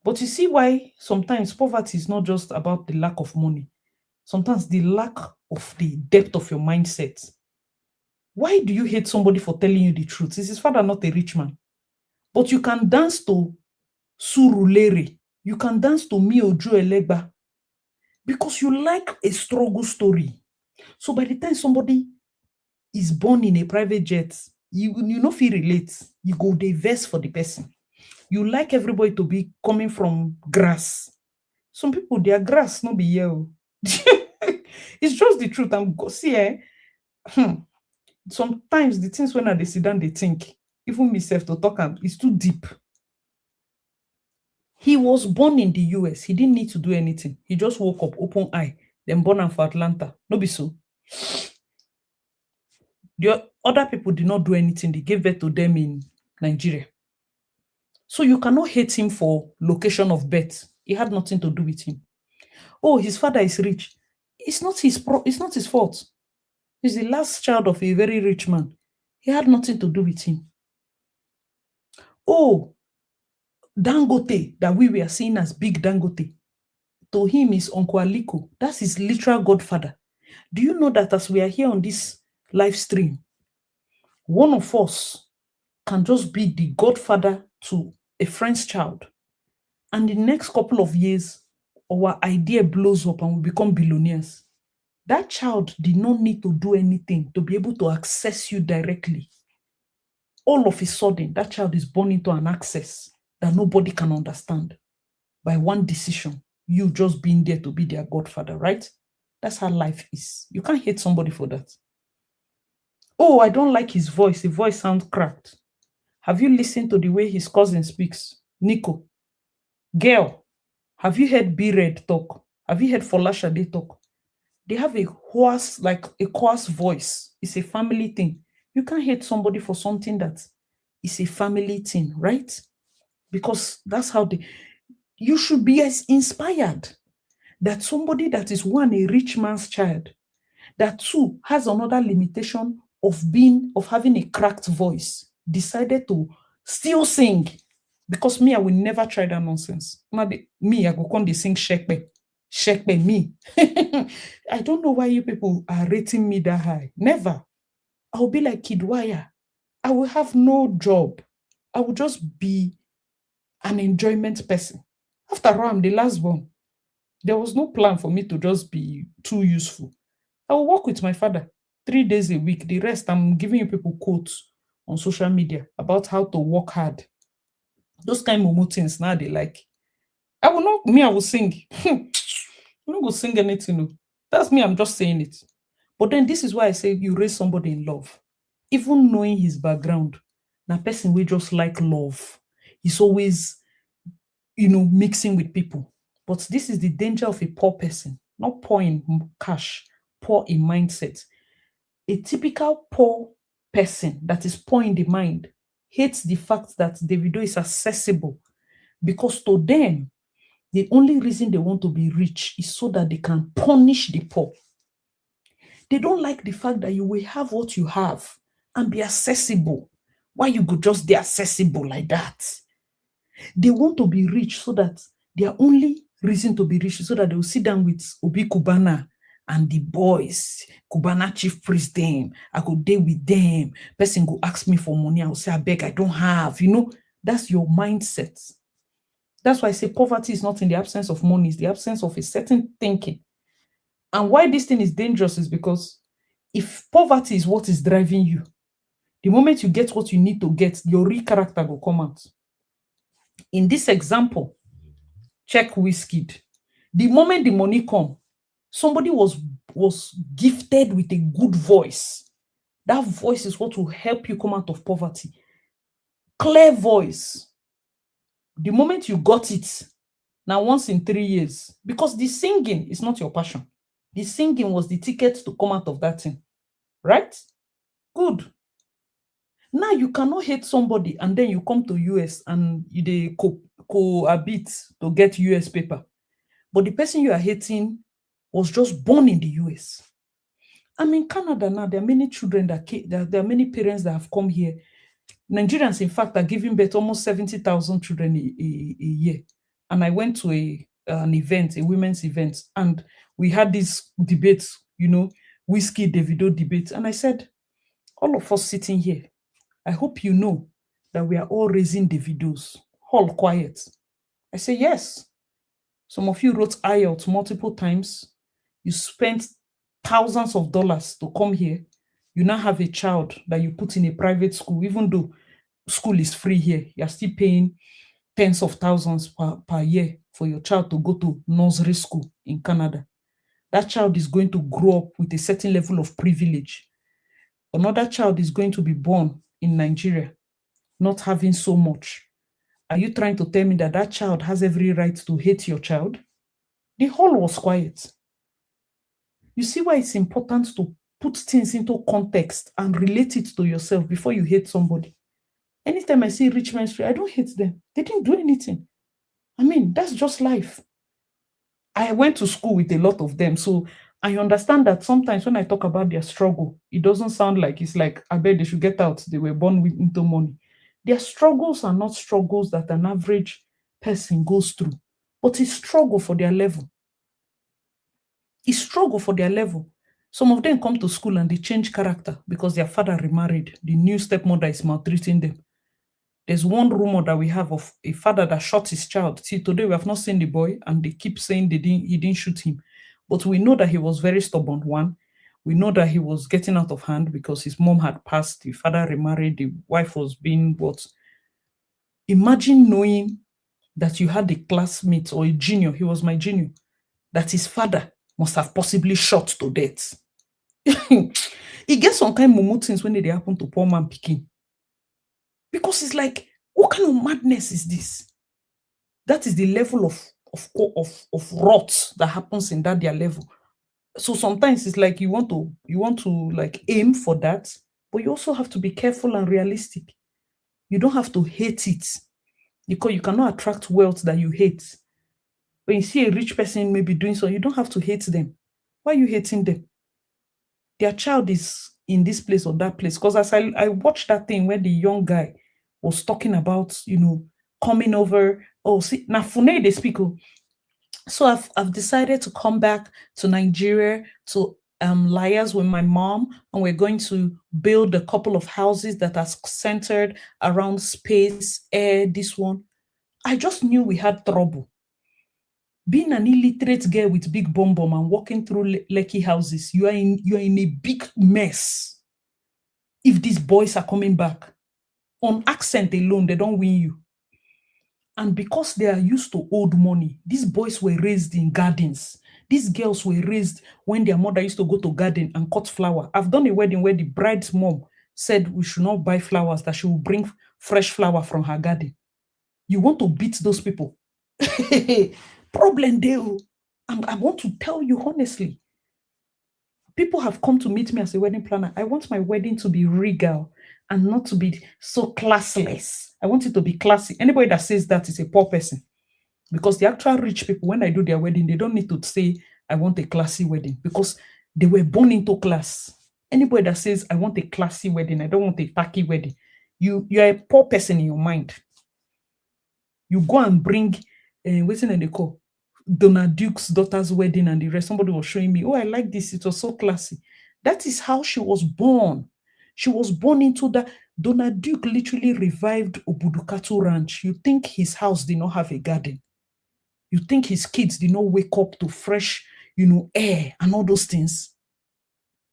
But you see why sometimes poverty is not just about the lack of money. Sometimes the lack of the depth of your mindset. Why do you hate somebody for telling you the truth? Is his father not a rich man? But you can dance to Surulere. You can dance to Mi Ojo Elegba because you like a struggle story. So by the time somebody is born in a private jet, you no fit relate. You go dey vex for the person. You like everybody to be coming from grass. Some people, their grass no be here. It's just the truth. I'm go see sometimes the things when I dey sit down, they think, even myself to talk am, it's too deep. He was born in the US. He didn't need to do anything. He just woke up, open eye, then born am for Atlanta. No be so. The other people did not do anything. They gave birth to them in Nigeria. So you cannot hate him for location of birth. It had nothing to do with him. Oh, his father is rich. It's not his fault. He's the last child of a very rich man. He had nothing to do with him. Oh, Dangote, that we were seeing as big Dangote, to him is Uncle Aliko. That's his literal godfather. Do you know that as we are here on this live stream, one of us can just be the godfather to a friend's child, and the next couple of years, our idea blows up and we become billionaires? That child did not need to do anything to be able to access you directly. All of a sudden, that child is born into an access that nobody can understand by one decision, you just being there to be their godfather, right? That's how life is. You can't hate somebody for that. Oh, I don't like his voice. The voice sounds cracked. Have you listened to the way his cousin speaks? Nico. Girl, have you heard B-Red talk? Have you heard Folashade talk? They have a hoarse, like a coarse voice. It's a family thing. You can't hate somebody for something that is a family thing, right? Because that's how you should be as inspired that somebody that is, one, a rich man's child, that two, has another limitation of having a cracked voice, decided to still sing. Because me, I will never try that nonsense. Me, I go come, they sing Shekpe, me. I don't know why you people are rating me that high. Never. I'll be like Kid Wire. I will have no job. I will just be an enjoyment person. After all, I'm the last one. There was no plan for me to just be too useful. I will work with my father 3 days a week. The rest, I'm giving you people quotes on social media about how to work hard. Those kind of things now they like. I will not, me, I will sing. I'm not going to sing anything. No. That's me, I'm just saying it. But then this is why I say you raise somebody in love. Even knowing his background, na person we just like love. He's always, mixing with people. But this is the danger of a poor person, not poor in cash, poor in mindset. A typical poor person that is poor in the mind hates the fact that Davido is accessible, because to them, the only reason they want to be rich is so that they can punish the poor. They don't like the fact that you will have what you have and be accessible. Why you could just be accessible like that? They want to be rich so that their only reason to be rich is so that they will sit down with Obi Kubana and the boys, Kubana chief priest them. I could deal with them. Person go ask me for money. I will say, I beg, I don't have. That's your mindset. That's why I say poverty is not in the absence of money, it's the absence of a certain thinking. And why this thing is dangerous is because if poverty is what is driving you, the moment you get what you need to get, your real character will come out. In this example, check Wizkid. The moment the money come, Somebody was gifted with a good voice. That voice is what will help you come out of poverty. Clear voice. The moment you got it, now once in 3 years, because the singing is not your passion. The singing was the ticket to come out of that thing, right? Good. Now you cannot hate somebody and then you come to US and they cohabit to get US paper. But the person you are hating was just born in the US. I'm in Canada now. There are many children there are many parents that have come here. Nigerians, in fact, are giving birth almost 70,000 children a year. And I went to an event, a women's event, and we had this debate, whiskey Davido debate. And I said, all of us sitting here, I hope you know that we are all raising Davidos. All quiet. I say, yes. Some of you wrote IELTS multiple times. You spent thousands of dollars to come here. You now have a child that you put in a private school, even though school is free here. You're still paying tens of thousands per year for your child to go to nursery school in Canada. That child is going to grow up with a certain level of privilege. Another child is going to be born in Nigeria, not having so much. Are you trying to tell me that that child has every right to hate your child? The hall was quiet. You see why it's important to put things into context and relate it to yourself before you hate somebody. Anytime I see rich men, I don't hate them. They didn't do anything. I mean, that's just life. I went to school with a lot of them, so I understand that sometimes when I talk about their struggle, it doesn't sound like it's like, I bet they should get out. They were born into money. Their struggles are not struggles that an average person goes through, but it's struggle for their level. It's struggle for their level. Some of them come to school and they change character because their father remarried. The new stepmother is maltreating them. There's one rumor that we have of a father that shot his child. See, today we have not seen the boy, and they keep saying he didn't shoot him. But we know that he was very stubborn, one. We know that he was getting out of hand because his mom had passed, the father remarried, the wife was being what? Imagine knowing that you had a classmate or a junior, he was my junior, that his father must have possibly shot to death. It gets some kind of mumu things when they happen to poor man picking. Because it's like, what kind of madness is this? That is the level of rot that happens in that their level. So sometimes it's like you want to like aim for that, but you also have to be careful and realistic. You don't have to hate it because you cannot attract wealth that you hate. When you see a rich person maybe doing so, you don't have to hate them. Why are you hating them? Their child is in this place or that place. Because as I watched that thing where the young guy was talking about, coming over. Oh, see, now Fune they speak. Oh. So I've decided to come back to Nigeria to liaise with my mom, and we're going to build a couple of houses that are centered around space, air, this one. I just knew we had trouble. Being an illiterate girl with big bum bum and walking through Lekki houses, you are in a big mess. If these boys are coming back, on accent alone, they don't win you. And because they are used to old money, these boys were raised in gardens. These girls were raised when their mother used to go to garden and cut flower. I've done a wedding where the bride's mom said we should not buy flowers, that she will bring fresh flower from her garden. You want to beat those people? Problem there. I want to tell you honestly. People have come to meet me as a wedding planner. I want my wedding to be regal and not to be so classless. I want it to be classy. Anybody that says that is a poor person. Because the actual rich people, when I do their wedding, they don't need to say, I want a classy wedding, because they were born into class. Anybody that says, I want a classy wedding, I don't want a tacky wedding, you're a poor person in your mind. You go and bring, what's in the call? Donald Duke's daughter's wedding and the rest. Somebody was showing me, oh, I like this. It was so classy. That is how she was born. She was born into that. Donald Duke literally revived Obudukatu Ranch. You think his house did not have a garden? You think his kids did not wake up to fresh, air and all those things?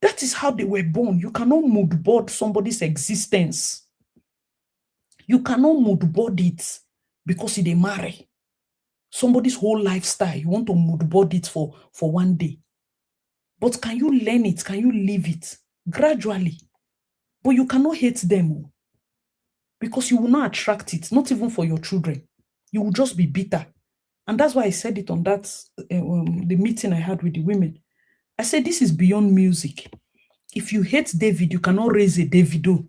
That is how they were born. You cannot mood board somebody's existence. You cannot mood board it because they marry. Somebody's whole lifestyle, you want to mood board it for one day. But can you learn it? Can you live it? Gradually. But you cannot hate them because you will not attract it, not even for your children. You will just be bitter. And that's why I said it on that the meeting I had with the women. I said, this is beyond music. If you hate David, you cannot raise a Davido.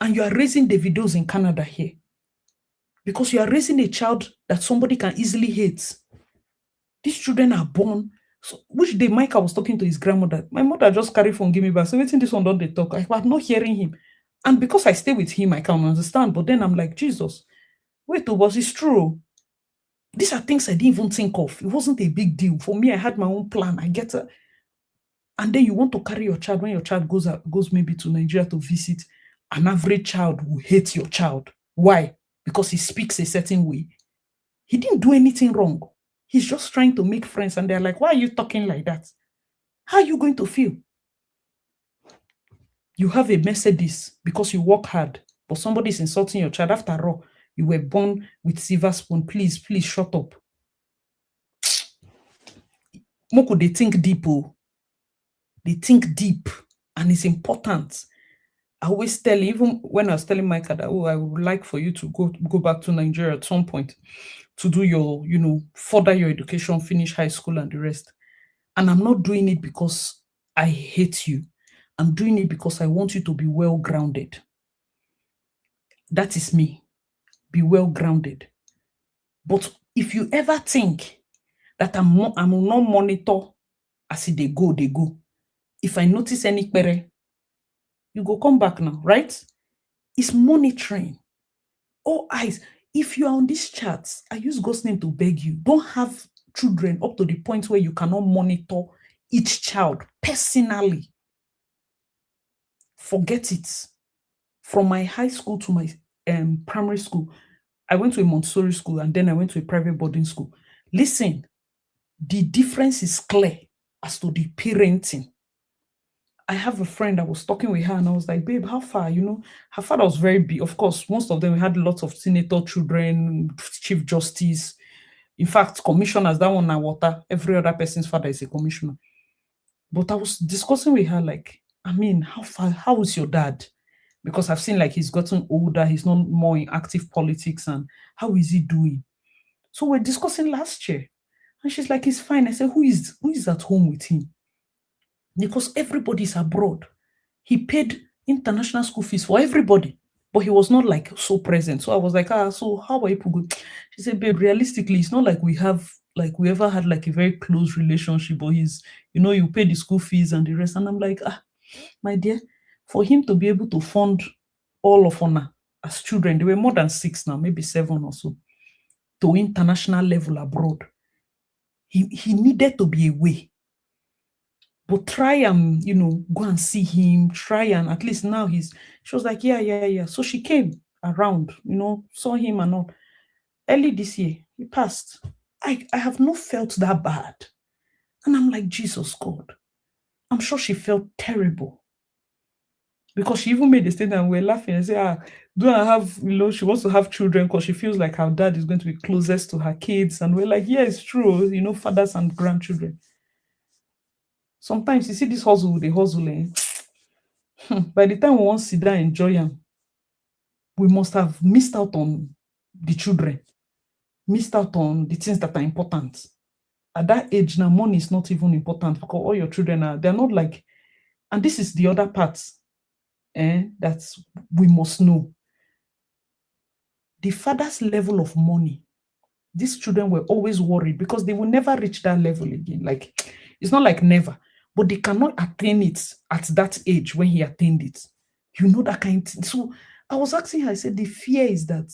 And you are raising Davidos in Canada here. Because you are raising a child that somebody can easily hate. These children are born. So, which day Micah was talking to his grandmother, my mother just carry phone, give me back. So waiting this one, don't they talk? I'm not hearing him. And because I stay with him, I can understand. But then I'm like, Jesus, wait, was it's true? These are things I didn't even think of. It wasn't a big deal. For me, I had my own plan. I get it. And then you want to carry your child when your child goes maybe to Nigeria to visit. An average child will hate your child. Why? Because he speaks a certain way. He didn't do anything wrong. He's just trying to make friends. And they're like, why are you talking like that? How are you going to feel? You have a Mercedes because you work hard, but somebody is insulting your child. After all, you were born with silver spoon. Please, please shut up. Moko, they think deep. Oh. They think deep, and it's important. I always tell, even when I was telling Micah that, I would like for you to go back to Nigeria at some point to do your, further your education, finish high school and the rest. And I'm not doing it because I hate you. I'm doing it because I want you to be well-grounded. That is me. Be well-grounded. But if you ever think that I'm not monitor as they go. If I notice any query, you go come back now, right? It's monitoring. All eyes. If you are on these charts, I use God's name to beg you. Don't have children up to the point where you cannot monitor each child personally. Forget it. From my high school to my primary school, I went to a Montessori school and then I went to a private boarding school. Listen, the difference is clear as to the parenting. I have a friend, I was talking with her and I was like, babe, how far? Her father was very big. Of course, most of them had lots of senator children, chief justice. In fact, commissioners, that one now water. Every other person's father is a commissioner. But I was discussing with her, like, how is your dad? Because I've seen like he's gotten older, he's not more in active politics, and how is he doing? So we're discussing last year. And she's like, he's fine. I said, who is at home with him? Because everybody's abroad. He paid international school fees for everybody, but he was not like so present. So I was like, so how are people good? She said, babe, realistically, it's not like we ever had like a very close relationship, but you pay the school fees and the rest. And I'm like, my dear, for him to be able to fund all of Honor as children, they were more than 6 now, maybe 7 or so, to international level abroad. He needed to be away. But try and, go and see him, try and at least now she was like, yeah. So she came around, saw him and all. Early this year, he passed. I have not felt that bad. And I'm like, Jesus God. I'm sure she felt terrible. Because she even made a statement and we're laughing and say, do I have, she wants to have children because she feels like her dad is going to be closest to her kids. And we're like, yeah, it's true, fathers and grandchildren. Sometimes you see this hustle, the hustling. By the time we want to sit down and enjoy them, we must have missed out on the children, missed out on the things that are important. At that age now, money is not even important because all your children they're not like, and this is the other part that we must know. The father's level of money, these children were always worried because they will never reach that level again. Like, it's not like never, but they cannot attain it at that age when he attained it. That kind of thing. So I was asking her, I said, the fear is that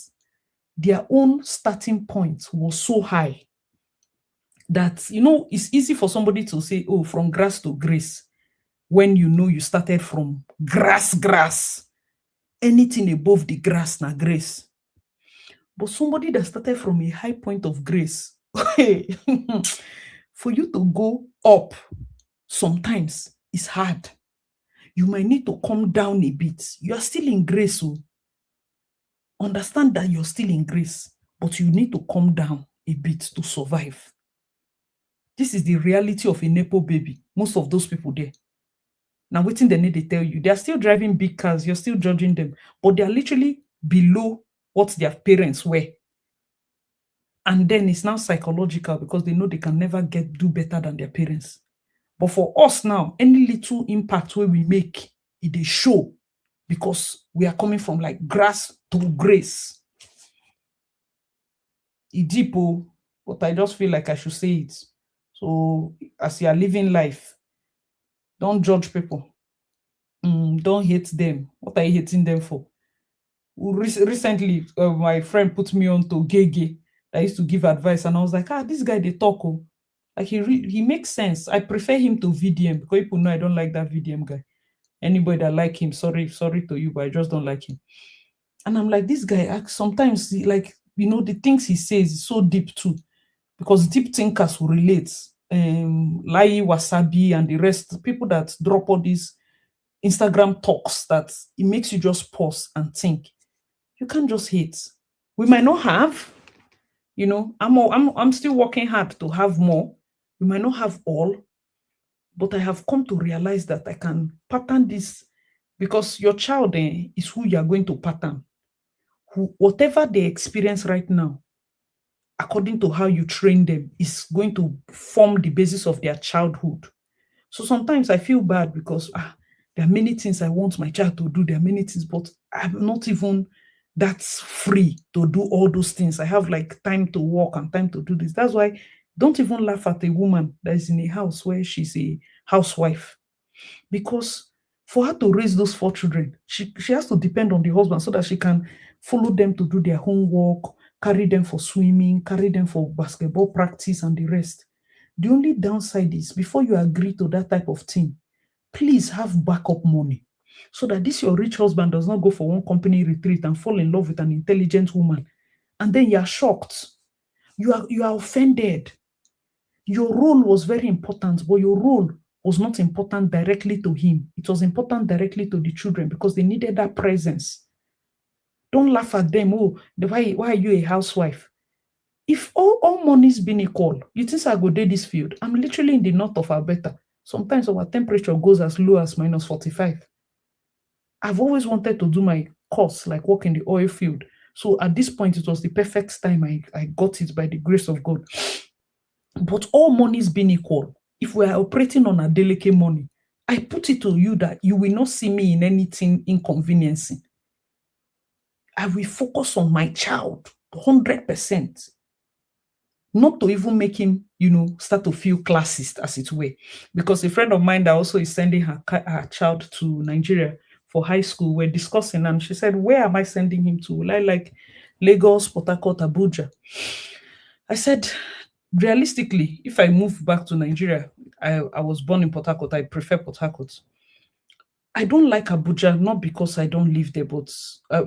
their own starting point was so high that, it's easy for somebody to say, oh, from grass to grace, when you started from grass. Anything above the grass na grace. But somebody that started from a high point of grace, for you to go up, sometimes it's hard. You might need to come down a bit. You are still in grace. So understand that you're still in grace, but you need to come down a bit to survive. This is the reality of a Nepo baby. most of those people there. Now, waiting they need to tell you. They are still driving big cars, you're still judging them, but they are literally below what their parents were. And then it's now psychological because they know they can never get do better than their parents. But for us now, any little impact where we make, it dey show because we are coming from like grass to grace. It deep, oh, but I just feel like I should say it. So as you are living life, don't judge people. Don't hate them. What are you hating them for? Recently, my friend put me on to Gege. I used to give advice, and I was like, this guy they talk. Oh. Like he makes sense. I prefer him to VDM because people know I don't like that VDM guy. Anybody that like him, sorry to you, but I just don't like him. And I'm like, this guy, sometimes, like, the things he says is so deep too, because deep thinkers will relate. Lai, Wasabi, and the rest, people that drop all these Instagram talks that it makes you just pause and think. You can't just hate. We might not have, I'm still working hard to have more. We might not have all, but I have come to realize that I can pattern this because your child is who you are going to pattern. Whatever they experience right now, according to how you train them, is going to form the basis of their childhood. So sometimes I feel bad because there are many things I want my child to do. There are many things, but I'm not even that free to do all those things. I have like time to work and time to do this. That's why don't even laugh at a woman that is in a house where she's a housewife. Because for her to raise those 4 children, she has to depend on the husband so that she can follow them to do their homework, carry them for swimming, carry them for basketball practice and the rest. The only downside is before you agree to that type of thing, please have backup money so that this your rich husband does not go for one company retreat and fall in love with an intelligent woman. And then you are shocked. You are offended. Your role was very important, but your role was not important directly to him. It was important directly to the children because they needed that presence. Don't laugh at them. Oh, why are you a housewife? If all money's been equal, you think I go date this field? I'm literally in the north of Alberta. Sometimes our temperature goes as low as -45. I've always wanted to do my course, like work in the oil field. So at this point, it was the perfect time. I got it by the grace of God. But all money's been equal. If we are operating on a delicate money, I put it to you that you will not see me in anything inconveniencing. I will focus on my child 100%. Not to even make him, start to feel classist, as it were. Because a friend of mine that also is sending her child to Nigeria for high school, we're discussing, and she said, where am I sending him to? Will I like Lagos, Port Harcourt, Abuja? I said, realistically, if I move back to Nigeria, I was born in Port Harcourt, I prefer Port Harcourt. I don't like Abuja, not because I don't live there, but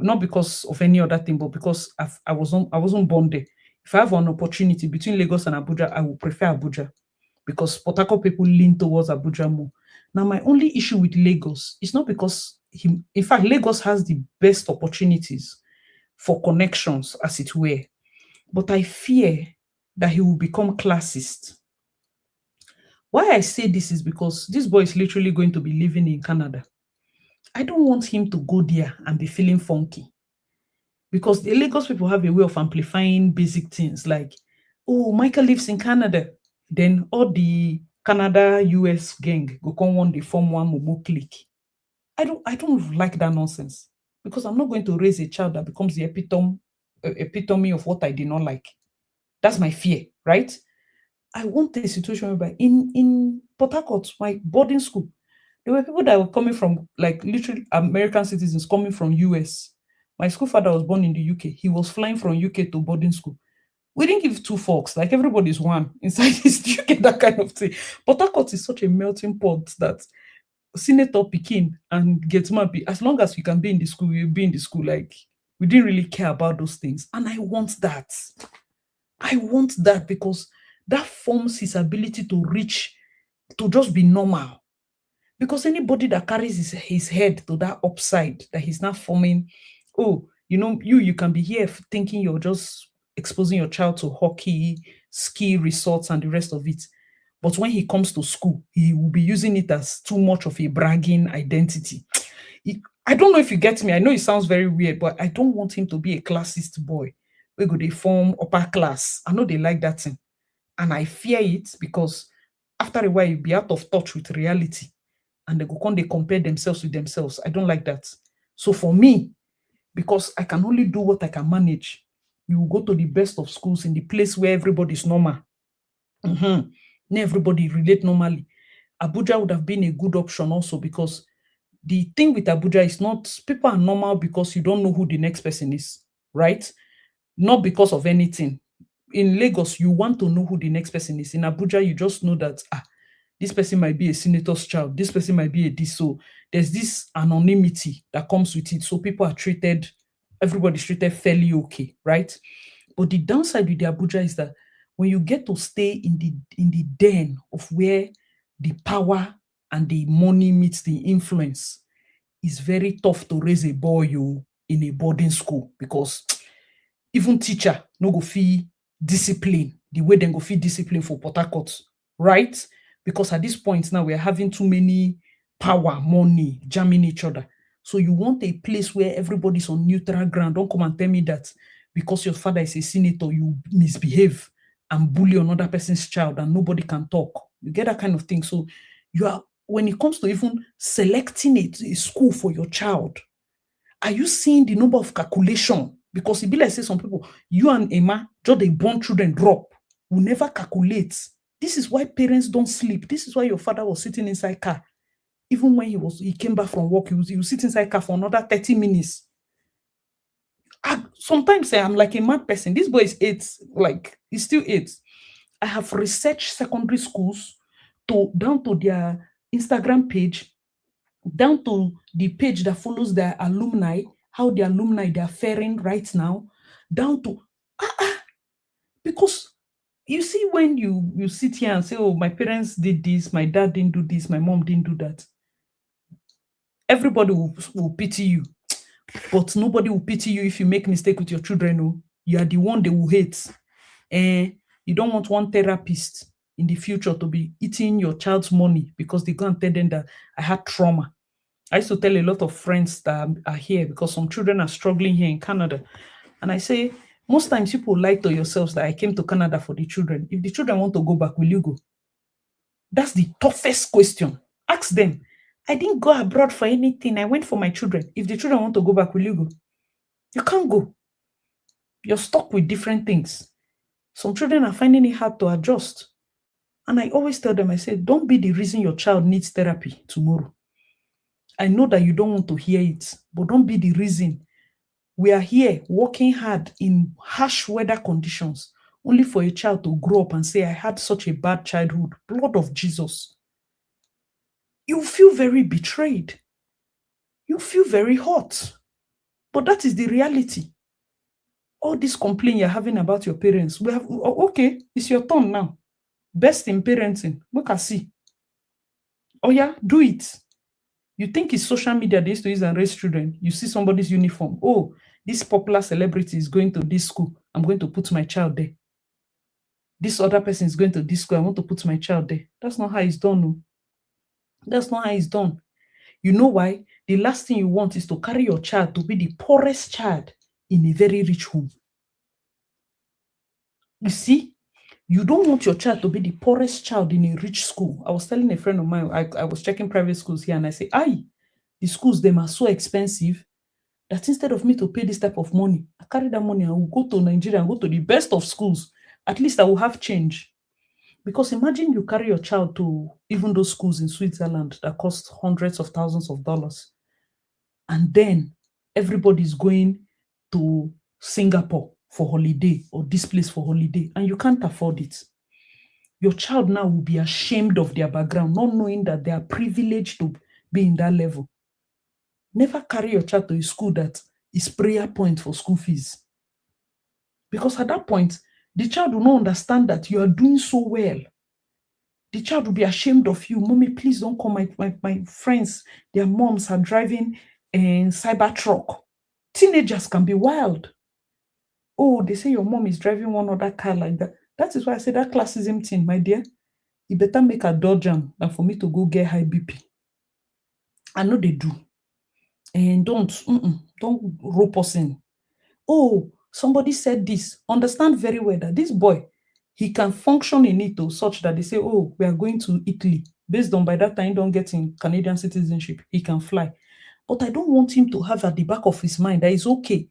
not because of any other thing, but because I wasn't born there. If I have an opportunity between Lagos and Abuja, I would prefer Abuja because Port Harcourt people lean towards Abuja more. Now, my only issue with Lagos is not because in fact, Lagos has the best opportunities for connections, as it were, but I fear that he will become classist. Why I say this is because this boy is literally going to be living in Canada. I don't want him to go there and be feeling funky. Because the Lagos people have a way of amplifying basic things like, oh, Michael lives in Canada. Then all the Canada US gang go come one, they form one Momo clique. I don't like that nonsense. Because I'm not going to raise a child that becomes the epitome of what I did not like. That's my fear, right? I want a situation whereby in Port Harcourt, my boarding school, there were people that were coming from like literally American citizens coming from US. My school father was born in the UK. He was flying from UK to boarding school. We didn't give two forks, like everybody's one inside this UK, that kind of thing. Port Harcourt is such a melting pot that Senator Pekin and Getman, as long as you can be in the school, you'll be in the school. Like, we didn't really care about those things. And I want that. I want that because that forms his ability to reach, to just be normal. Because anybody that carries his head to that upside, that he's not forming, oh, you can be here thinking you're just exposing your child to hockey, ski resorts, and the rest of it. But when he comes to school, he will be using it as too much of a bragging identity. I don't know if you get me. I know it sounds very weird, but I don't want him to be a classist boy. We go they form upper class. I know they like that thing. And I fear it because after a while, you'll be out of touch with reality. And they go come, they compare themselves with themselves. I don't like that. So for me, because I can only do what I can manage, you will go to the best of schools in the place where everybody's normal. Mhm. Not everybody relate normally. Abuja would have been a good option also because the thing with Abuja is not people are normal because you don't know who the next person is, right? Not because of anything. In Lagos, you want to know who the next person is. In Abuja, you just know that this person might be a senator's child, this person might be a this. So there's this anonymity that comes with it. So people are treated, everybody's treated fairly okay, right? But the downside with the Abuja is that when you get to stay in the den of where the power and the money meets the influence, it's very tough to raise a boy you in a boarding school because even teacher no go fit discipline the way dem go fit discipline for Port Harcourt, right? Because at this point now we're having too many power, money jamming each other. So you want a place where everybody's on neutral ground. Don't come and tell me that because your father is a senator, you misbehave and bully another person's child and nobody can talk. You get that kind of thing. So you are when it comes to even selecting a school for your child, are you seeing the number of calculation? Because it be like say some people, you and Emma, just they born children drop, will never calculate. This is why parents don't sleep. This is why your father was sitting inside car. Even when he came back from work, he would sit inside car for another 30 minutes. Sometimes I'm like a mad person. This boy is 8, like he's still 8. I have researched secondary schools to down to their Instagram page, down to the page that follows their alumni, how the alumni they are faring right now, down to because you see when you sit here and say, oh, my parents did this, my dad didn't do this, my mom didn't do that, everybody will pity you, but nobody will pity you if you make mistake with your children. Oh, you are the one they will hate. And you don't want one therapist in the future to be eating your child's money because they go and tell them that I had trauma. I used to tell a lot of friends that are here because some children are struggling here in Canada. And I say, most times people lie to yourselves that I came to Canada for the children. If the children want to go back, will you go? That's the toughest question. Ask them. I didn't go abroad for anything. I went for my children. If the children want to go back, will you go? You can't go. You're stuck with different things. Some children are finding it hard to adjust. And I always tell them, I say, don't be the reason your child needs therapy tomorrow. I know that you don't want to hear it, but don't be the reason. We are here working hard in harsh weather conditions, only for a child to grow up and say, I had such a bad childhood. Blood of Jesus. You feel very betrayed. You feel very hurt. But that is the reality. All this complaint you're having about your parents, okay, it's your turn now. Best in parenting. Look and see. Oh yeah, do it. You think it's social media they used to use and raise children. You see somebody's uniform. Oh, this popular celebrity is going to this school. I'm going to put my child there. This other person is going to this school. I want to put my child there. That's not how it's done. No. That's not how it's done. You know why? The last thing you want is to carry your child to be the poorest child in a very rich home. You see, you don't want your child to be the poorest child in a rich school. I was telling a friend of mine, I was checking private schools here and I say, the schools, them are so expensive that instead of me to pay this type of money, I carry that money and will go to Nigeria and go to the best of schools. At least I will have change. Because imagine you carry your child to even those schools in Switzerland that cost hundreds of thousands of dollars. And then everybody's going to Singapore for holiday or this place for holiday, and you can't afford it. Your child now will be ashamed of their background, not knowing that they are privileged to be in that level. Never carry your child to a school that is prayer point for school fees. Because at that point, the child will not understand that you are doing so well. The child will be ashamed of you. Mommy, please don't come. My friends, their moms are driving a cyber truck. Teenagers can be wild. Oh, they say your mom is driving one other car like that. That is why I say that classism thing, my dear. e better make I dodge am than for me to go get high BP. I know they do. And don't rope us in. Oh, somebody said this. Understand very well that this boy, he can function in it to such that they say, oh, we are going to Italy. Based on by that time, don't get in Canadian citizenship, he can fly. But I don't want him to have at the back of his mind that it's okay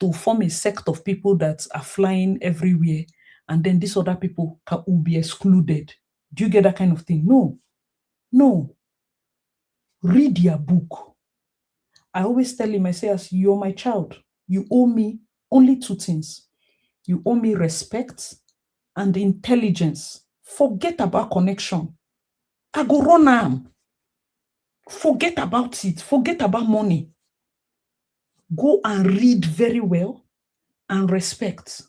to form a sect of people that are flying everywhere, and then these other people will be excluded. Do you get that kind of thing? No, no. Read your book. I always tell him, I say, as you're my child, you owe me only two things. You owe me respect and intelligence. Forget about connection. I go run am. Forget about it. Forget about money. Go and read very well and respect.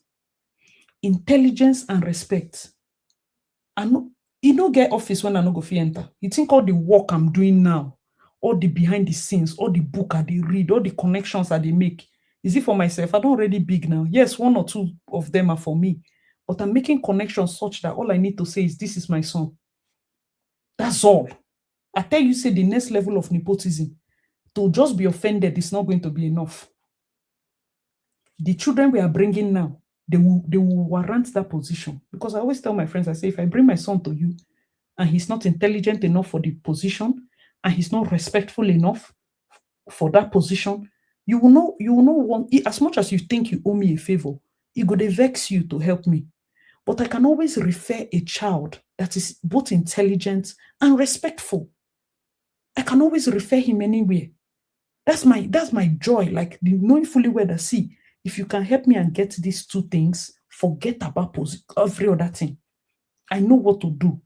Intelligence and respect. I know you no get office when I no go fit enter. You think all the work I'm doing now, all the behind the scenes, all the book I dey read, all the connections I dey make, is it for myself? I don't already big now. Yes, one or two of them are for me, but I'm making connections such that all I need to say is this is my son. That's all. I tell you, say the next level of nepotism, to just be offended is not going to be enough. The children we are bringing now, they will warrant that position. Because I always tell my friends, I say, if I bring my son to you and he's not intelligent enough for the position and he's not respectful enough for that position, you will know want, as much as you think you owe me a favor, it go dey vex you to help me. But I can always refer a child that is both intelligent and respectful. I can always refer him anywhere. That's my joy. Like knowing fully well that, see, if you can help me and get these two things, forget about every other thing. I know what to do.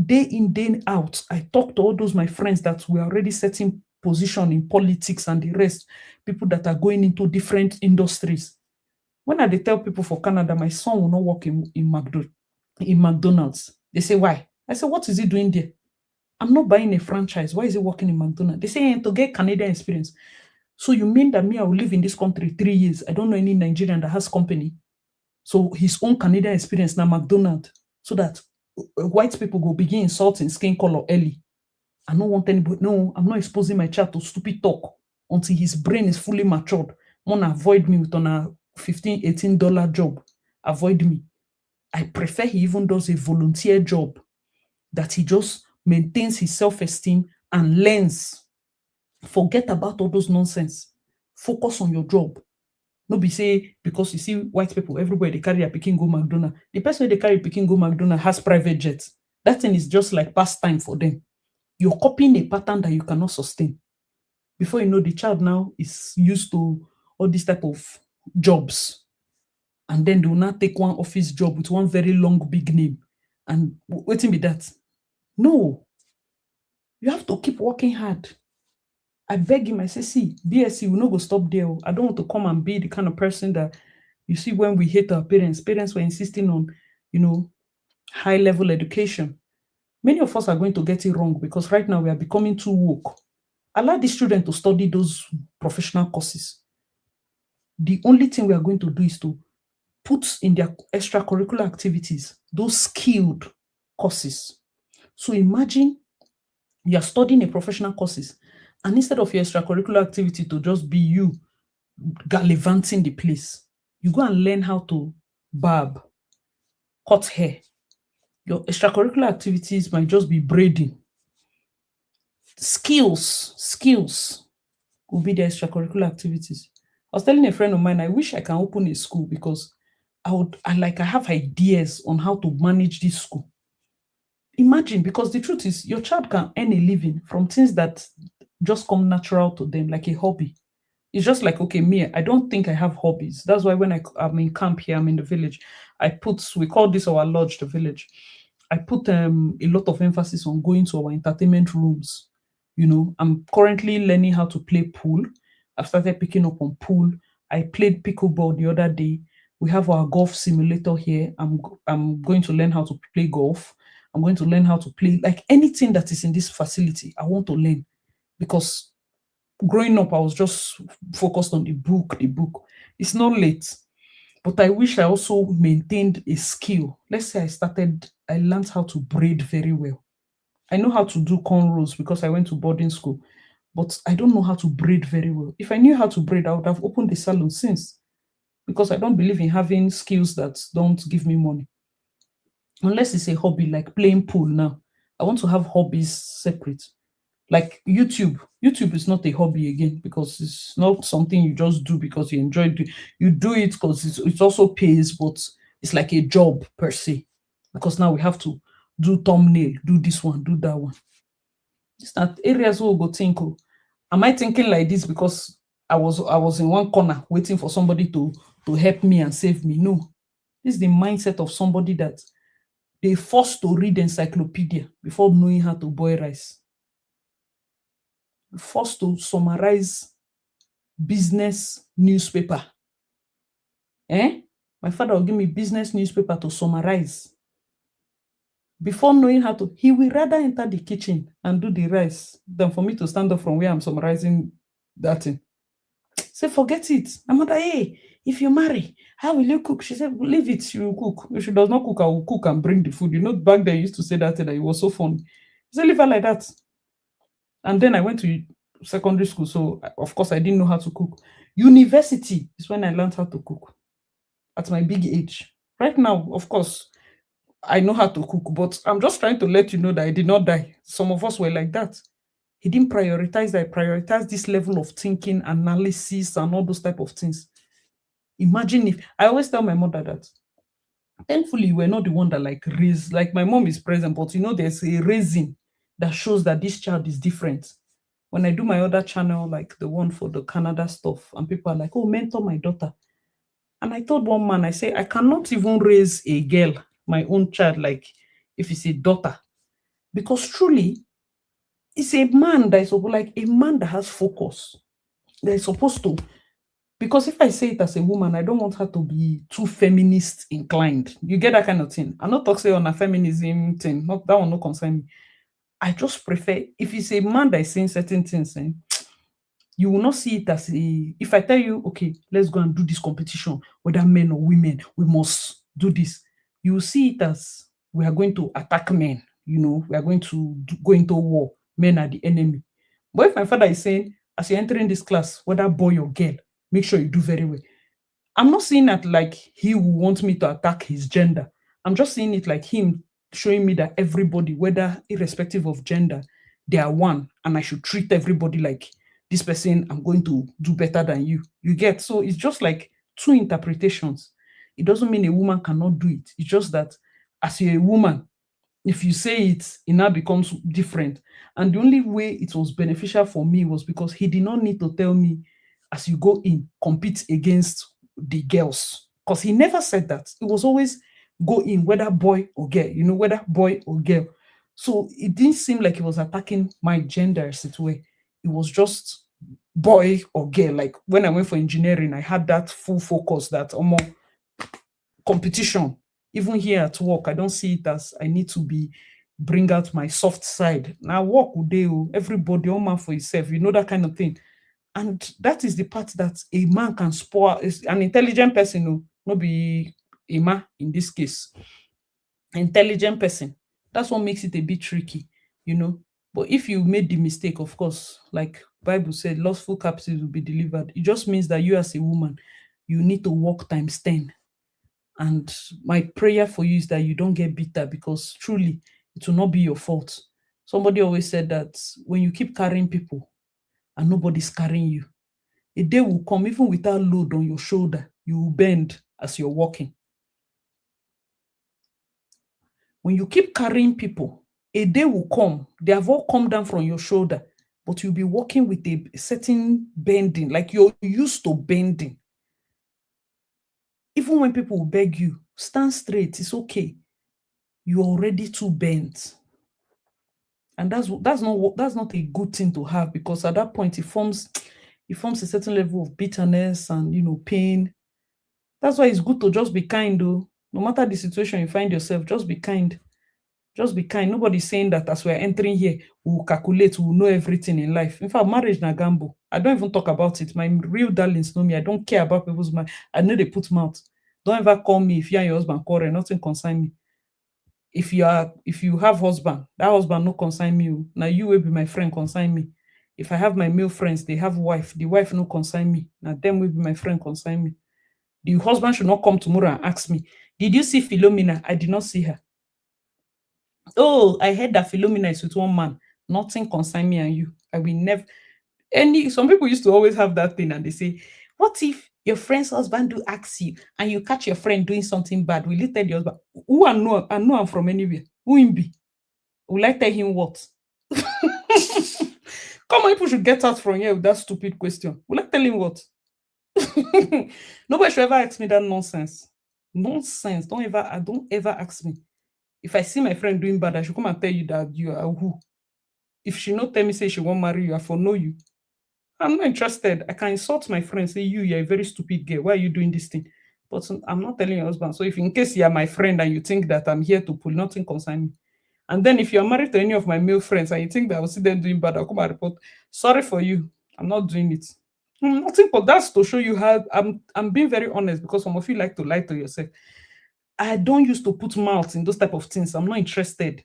Day in, day out, I talk to all those my friends that were already setting position in politics and the rest, people that are going into different industries. When I dey tell people for Canada, my son will not work in McDonald's. They say, why? I say, what is he doing there? I'm not buying a franchise. Why is he working in McDonald's? They say, to get Canadian experience. So you mean that me, I will live in this country 3 years? I don't know any Nigerian that has company. So his own Canadian experience now McDonald's, so that white people go begin insulting skin color early. I don't want anybody. No, I'm not exposing my child to stupid talk until his brain is fully matured. Want avoid me with on a $15, $18 job. Avoid me. I prefer he even does a volunteer job, that he just maintains his self-esteem and learns. Forget about all those nonsense. Focus on your job. No be say because you see white people everywhere they carry a pikin go McDonald. The person wey dey carry pikin go McDonald has private jets. That thing is just like pastime for them. You're copying a pattern that you cannot sustain. Before you know, the child now is used to all these type of jobs, and then they will not take one office job with one very long big name. And waiting be that. No, you have to keep working hard. I beg him, I say, see, BSc, we no go stop there. I don't want to come and be the kind of person that you see when we hate our parents. Parents were insisting on, high level education. Many of us are going to get it wrong because right now we are becoming too woke. Allow these children to study those professional courses. The only thing we are going to do is to put in their extracurricular activities those skilled courses. So imagine you are studying a professional courses, and instead of your extracurricular activity to just be you gallivanting the place, you go and learn how to barb, cut hair. Your extracurricular activities might just be braiding. Skills will be the extracurricular activities. I was telling a friend of mine, I wish I can open a school because I have ideas on how to manage this school. Imagine, because the truth is, your child can earn a living from things that just come natural to them, like a hobby. It's just like, okay, me, I don't think I have hobbies. That's why when I'm in camp here, I'm in the village, we call this our lodge, the village. I put a lot of emphasis on going to our entertainment rooms. I'm currently learning how to play pool. I've started picking up on pool. I played pickleball the other day. We have our golf simulator here. I'm going to learn how to play golf. I'm going to learn how to play, like anything that is in this facility. I want to learn, because growing up, I was just focused on the book. It's not late, but I wish I also maintained a skill. Let's say I started I learned how to braid very well. I know how to do cornrows because I went to boarding school, but I don't know how to braid very well. If I knew how to braid, I would have opened a salon since, because I don't believe in having skills that don't give me money. Unless it's a hobby like playing pool now. I want to have hobbies separate. Like YouTube. YouTube is not a hobby again because it's not something you just do because you enjoy it. You do it because it also pays, but it's like a job per se. Because now we have to do thumbnail, do this one, do that one. It's not areas where we go think, oh, am I thinking like this because I was in one corner waiting for somebody to help me and save me? No. This is the mindset of somebody that they forced to read encyclopedia before knowing how to boil rice. Forced to summarize business newspaper. Eh? My father will give me business newspaper to summarize. Before knowing how to, he will rather enter the kitchen and do the rice than for me to stand up from where I'm summarizing that thing. Say, forget it. My mother, hey, if you marry, how will you cook? She said, leave it, she will cook. If she does not cook, I will cook and bring the food. You know, back then I used to say that thing, that it was so funny. He said, leave her like that. And then I went to secondary school, so of course I didn't know how to cook. University is when I learned how to cook at my big age. Right now, of course, I know how to cook, but I'm just trying to let you know that I did not die. Some of us were like that. He didn't prioritize that. I prioritized this level of thinking, analysis, and all those type of things. Imagine if I always tell my mother that thankfully we're not the one that like raise, like my mom is present, but you know, there's a raising that shows that this child is different. When I do my other channel, like the one for the Canada stuff, and people are like, oh, mentor my daughter. And I told one man, I say, I cannot even raise a girl, my own child, like if it's a daughter. Because truly, it's a man that is like a man that has focus. That is supposed to, because if I say it as a woman, I don't want her to be too feminist inclined. You get that kind of thing. I'm not talking on a feminism thing. Not that one, no concern me. I just prefer if it's a man that is saying certain things, you will not see it as a, if I tell you, okay, let's go and do this competition, whether men or women, we must do this. You will see it as we are going to attack men, we are going to go into war. Men are the enemy. But if my father is saying, as you're entering this class, whether boy or girl, make sure you do very well. I'm not seeing that like he will want me to attack his gender. I'm just seeing it like him showing me that everybody, whether irrespective of gender, they are one, and I should treat everybody like this person. I'm going to do better than you. You get? So it's just like two interpretations. It doesn't mean a woman cannot do it. It's just that as you're a woman, if you say it now becomes different. And the only way it was beneficial for me was because he did not need to tell me, as you go in, compete against the girls. Because he never said that. It was always go in, whether boy or girl, whether boy or girl. So it didn't seem like he was attacking my gender as it were. It was just boy or girl. Like when I went for engineering, I had that full focus that competition. Even here at work, I don't see it as I need to be bring out my soft side. Now work would do everybody, all man for himself, that kind of thing. And that is the part that a man can spoil, is an intelligent person, no, not be a man in this case. Intelligent person. That's what makes it a bit tricky. But if you made the mistake, of course, like Bible said, lustful captives will be delivered. It just means that you as a woman, you need to work times 10. And my prayer for you is that you don't get bitter, because truly it will not be your fault. Somebody always said that when you keep carrying people and nobody's carrying you, a day will come, even without load on your shoulder, you will bend as you're walking. When you keep carrying people, a day will come, they have all come down from your shoulder, but you'll be walking with a certain bending, like you're used to bending. Even when people will beg you, stand straight, it's okay. You're already too bent. And that's not a good thing to have, because at that point it forms a certain level of bitterness and pain. That's why it's good to just be kind, though. No matter the situation you find yourself, just be kind. Just be kind. Nobody's saying that as we're entering here, we'll calculate, we'll know everything in life. In fact, marriage na gamble. I don't even talk about it. My real darlings know me. I don't care about people's mind. I know they put mouth. Don't ever call me if you and your husband quarrel. Nothing concern me. If you have husband, that husband no consign me o. Na you will be my friend consign me. If I have my male friends, they have wife, the wife no consign me. Now them will be my friend consign me. The husband should not come tomorrow and ask me, did you see Philomena? I did not see her. Oh, I heard that Philomena is with one man. Nothing concern me and you. I will never. Any Some people used to always have that thing, and they say, what if your friend's husband do ask you and you catch your friend doing something bad? Will you tell your husband? Who I know I'm from anywhere? Who him be? Will I tell him what? Come on, people should get out from here with that stupid question. Will I tell him what? Nobody should ever ask me that nonsense. Nonsense. Don't ever ask me. If I see my friend doing bad, I should come and tell you that you are who. If she not tell me say she won't marry you, I for know you. I'm not interested. I can insult my friend, say you're a very stupid girl. Why are you doing this thing? But I'm not telling your husband. So if in case you are my friend and you think that I'm here to pull, nothing concern me. And then if you're married to any of my male friends and you think that I will see them doing bad, I'll come and report. Sorry for you. I'm not doing it. Nothing but that's to show you how I'm being very honest, because some of you like to lie to yourself. I don't used to put mouth in those type of things. I'm not interested.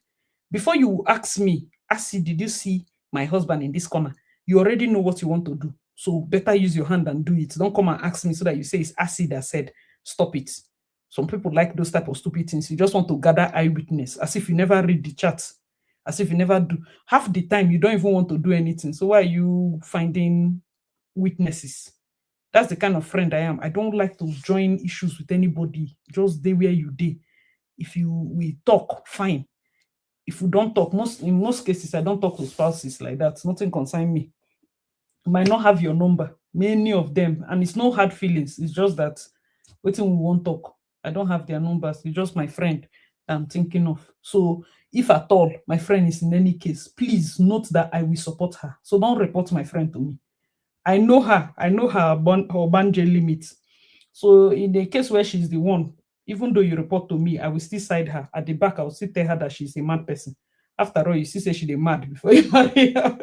Before you ask me, ask you, did you see my husband in this corner? You already know what you want to do. So better use your hand and do it. Don't come and ask me so that you say it's acid that said, stop it. Some people like those type of stupid things. You just want to gather eyewitness, as if you never read the chat, as if you never do. Half the time, you don't even want to do anything. So why are you finding witnesses? That's the kind of friend I am. I don't like to join issues with anybody. Just stay where you dey. If you we talk, fine. If you don't talk, in most cases, I don't talk to spouses like that. Nothing concern me. I might not have your number, many of them, and it's no hard feelings. It's just that waiting we won't talk. I don't have their numbers. It's just my friend I'm thinking of. So if at all my friend is in any case, please note that I will support her. So don't report my friend to me. I know her. I know her boundary limits. So in the case where she's the one, even though you report to me, I will still side her. At the back, I will still tell her that she's a mad person. After all, you still say she's a mad before you marry her.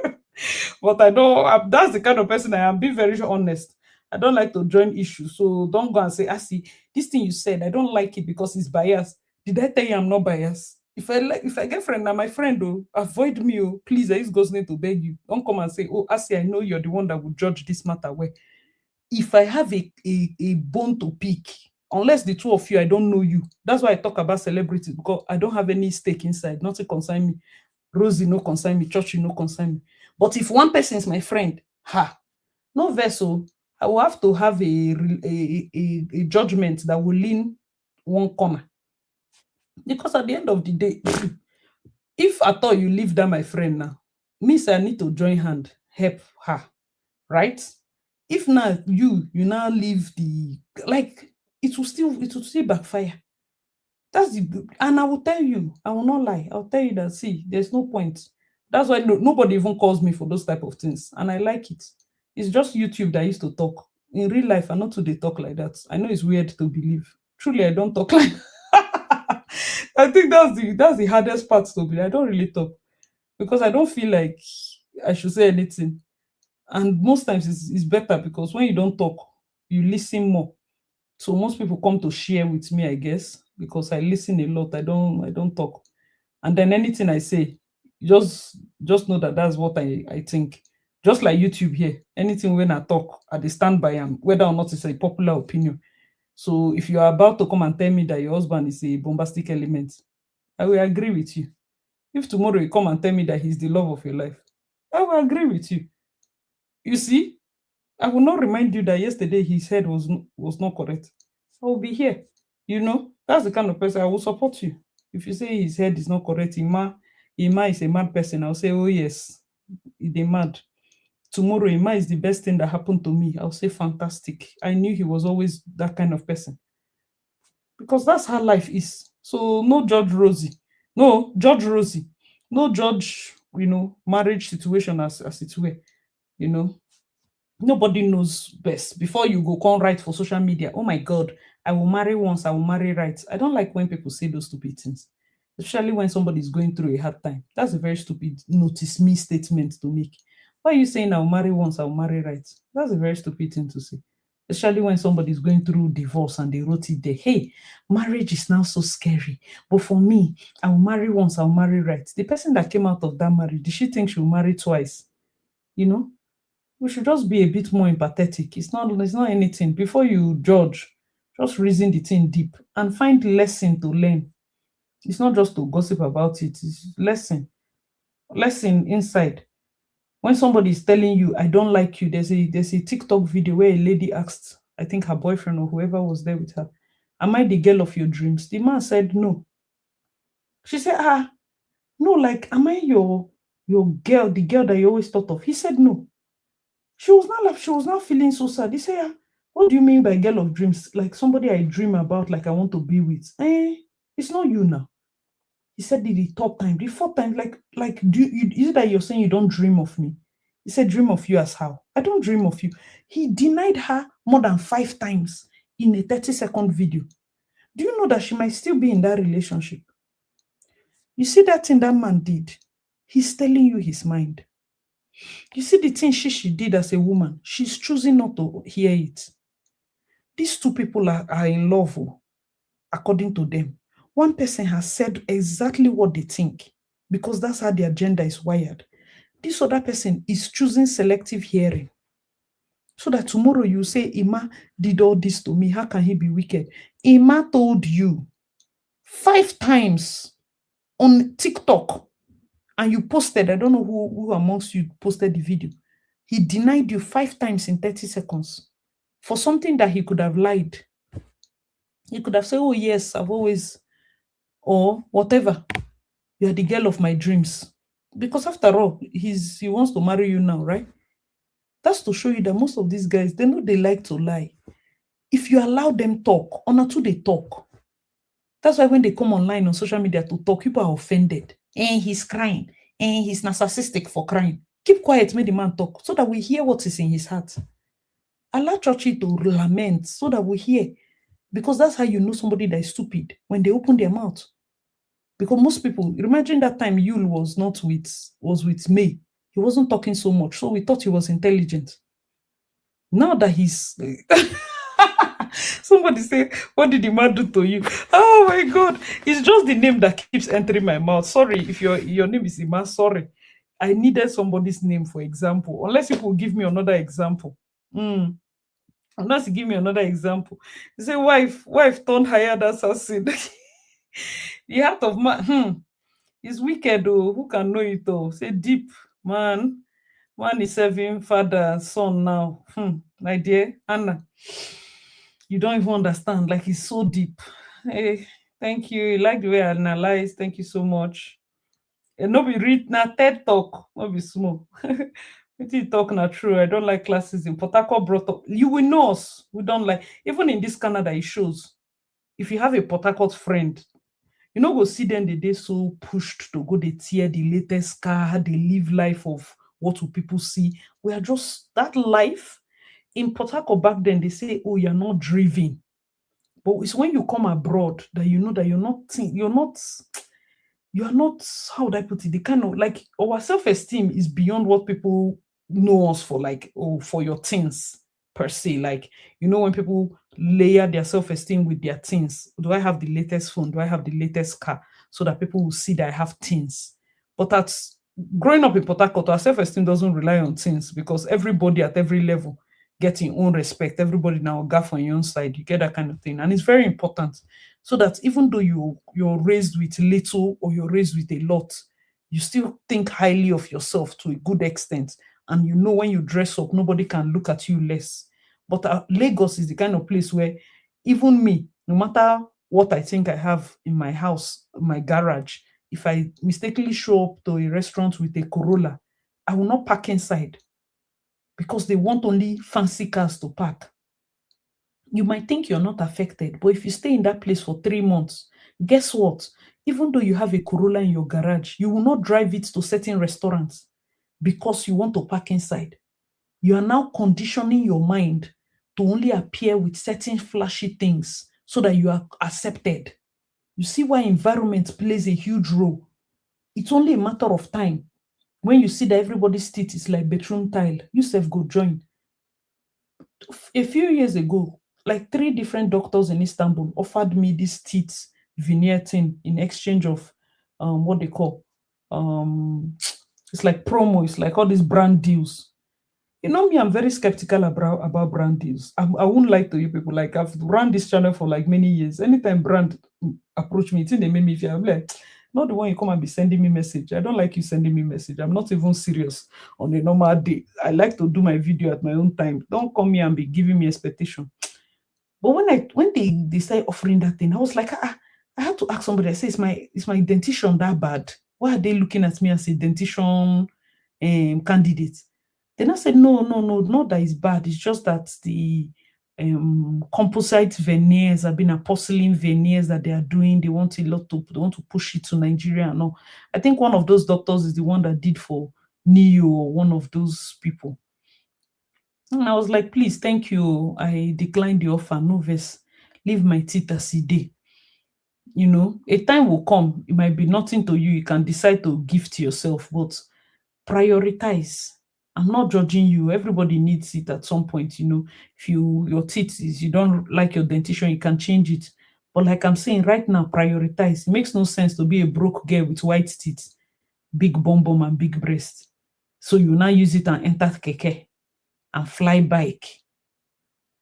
But I don't. That's the kind of person I am. Be very honest. I don't like to join issues. So don't go and say, "I see this thing you said. I don't like it because it's biased." Did I tell you I'm not biased? If I get friend, now my friend, oh, avoid me, oh, please. I use God's name to beg you. Don't come and say, "Oh, Asi, I know you're the one that will judge this matter." Where if I have a bone to pick, unless the two of you, I don't know you. That's why I talk about celebrities, because I don't have any stake inside. Nothing concern me. Rosie no concern me. Churchill no concern me. But if one person is my friend, ha, no vessel, I will have to have a judgment that will lean one corner. Because at the end of the day, if at all you leave that my friend now, means I need to join hand, help her, right? If not you now leave the, like, it will still backfire. That's the And I will tell you, I will not lie. I'll tell you that, see, there's no point. That's why nobody even calls me for those type of things. And I like it. It's just YouTube that I used to talk. In real life, I not to they talk like that. I know it's weird to believe. Truly, I don't talk like I think that's the hardest part to be. I don't really talk because I don't feel like I should say anything. And most times it's better because when you don't talk, you listen more. So most people come to share with me, I guess, because I listen a lot. I don't talk. And then anything I say, just know that that's what I think. Just like YouTube here, anything when I talk, I dey stand by am, whether or not it's a popular opinion. So if you are about to come and tell me that your husband is a bombastic element, I will agree with you. If tomorrow you come and tell me that he's the love of your life, I will agree with you. You see, I will not remind you that yesterday his head was not correct. I will be here. That's the kind of person I will support you. If you say his head is not correct, Ima is a mad person, I'll say, oh yes, he's a mad. Tomorrow, Ima is the best thing that happened to me. I'll say fantastic. I knew he was always that kind of person. Because that's how life is. So no judge Rosie. No, judge Rosie. No judge, marriage situation as it were. You know, Nobody knows best. Before you go come write for social media, oh my God, I will marry once, I will marry right. I don't like when people say those stupid things, especially when somebody is going through a hard time. That's a very stupid notice me statement to make. Why are you saying I'll marry once, I'll marry right? That's a very stupid thing to say. especially when somebody's going through divorce and they wrote it there. Hey, marriage is now so scary. But for me, I'll marry once, I'll marry right. The person that came out of that marriage, did she think she'll marry twice? You know, we should just be a bit more empathetic. It's not anything. Before you judge, just reason the thing deep and find lesson to learn. It's not just to gossip about it, it's lesson. Lesson inside. When somebody is telling you, I don't like you, there's a TikTok video where a lady asked, I think her boyfriend or whoever was there with her, am I the girl of your dreams? The man said no. She said, no, like, am I your girl, the girl that you always thought of? He said no. She was not feeling so sad. He said, what do you mean by girl of dreams? Like somebody I dream about, like I want to be with. It's not you now. He said the third time, the fourth time, is it that you're saying you don't dream of me? He said, dream of you as how? I don't dream of you. He denied her more than 5 times in a 30-second video. Do you know that she might still be in that relationship? You see that thing that man did? He's telling you his mind. You see the thing she did as a woman? She's choosing not to hear it. These two people are in love, according to them. One person has said exactly what they think because that's how their gender is wired. This other person is choosing selective hearing. So that tomorrow you say, Ima did all this to me. How can he be wicked? Ima told you 5 times on TikTok and you posted, I don't know who amongst you posted the video. He denied you 5 times in 30 seconds for something that he could have lied. He could have said, oh yes, I've always, or whatever. You are the girl of my dreams. Because after all, he wants to marry you now, right? That's to show you that most of these guys, they know they like to lie. If you allow them talk, on two they talk. That's why when they come online on social media to talk, people are offended. And he's crying. And he's narcissistic for crying. Keep quiet, make the man talk, so that we hear what is in his heart. Allow Churchill to lament so that we hear. Because that's how you know somebody that is stupid, when they open their mouth. Because most people, imagine that time Yul was with May. He wasn't talking so much, so we thought he was intelligent. Now that he's somebody say, what did the man do to you? Oh my god, it's just the name that keeps entering my mouth. Sorry if your name is Ima, sorry. I needed somebody's name for example. Unless you will give me another example. Unless you give me another example. You say wife turned hired assassin. The heart of man is wicked though. Who can know it all? Say deep man. Man is serving father and son now. My dear Anna, you don't even understand. Like it's so deep. Hey, thank you. You like the way I analyze. Thank you so much. And no be read na TED talk. No be small. What you talk na true. I don't like classes in Port Harcourt brought up. You will know us. We don't like even in this Canada. It shows. If you have a Port Harcourt friend, you know, go see them they so pushed to go they tear the latest car, they live life of what will people see. We are just that life in Port Harcourt back then. They say, oh, you're not driven, but it's when you come abroad that you know that you are not, how would I put it? The kind of like our self-esteem is beyond what people know us for, like, oh, for your things per se. Like, you know, when people layer their self-esteem with their things. Do I have the latest phone? Do I have the latest car? So that people will see that I have things. But that's growing up in Port Harcourt, our self-esteem doesn't rely on things because everybody at every level get your own respect. Everybody now gaff on your own side. You get that kind of thing. And it's very important. So that even though you're raised with little or you're raised with a lot, you still think highly of yourself to a good extent. And you know when you dress up, nobody can look at you less. But Lagos is the kind of place where even me, no matter what I think I have in my house, my garage, if I mistakenly show up to a restaurant with a Corolla, I will not park inside because they want only fancy cars to park. You might think you're not affected, but if you stay in that place for 3 months, guess what? Even though you have a Corolla in your garage, you will not drive it to certain restaurants because you want to park inside. You are now conditioning your mind to only appear with certain flashy things so that you are accepted. You see why environment plays a huge role. It's only a matter of time. When you see that everybody's teeth is like bedroom tile, you self go join. A few years ago, like three different doctors in Istanbul offered me this teeth veneer thing in exchange of what they call um it's like promo, it's like all these brand deals. You know me, I'm very skeptical about brand deals. I won't lie to you people. Like I've run this channel for like many years. Anytime brand approach me, it's in they make me feel I'm like, not the one you come and be sending me message. I don't like you sending me message. I'm not even serious on a normal day. I like to do my video at my own time. Don't come here and be giving me expectation. But when they started offering that thing, I was like, I had to ask somebody. I say, is my dentition that bad? Why are they looking at me as a dentition candidate? Then I said, no, no, no, not that it's bad. It's just that the composite veneers have been a porcelain veneers that they are doing. They want they want to push it to Nigeria and all. I think one of those doctors is the one that did for Neo or one of those people. And I was like, please, thank you. I declined the offer. No verse. Leave my teeth as it dey. A time will come. It might be nothing to you. You can decide to gift yourself, but prioritize. I'm not judging you. Everybody needs it at some point. If your teeth is you don't like your dentition, you can change it. But like I'm saying right now, prioritize. It makes no sense to be a broke girl with white teeth, big bum bum and big breast. So you now use it and enter keke and fly bike.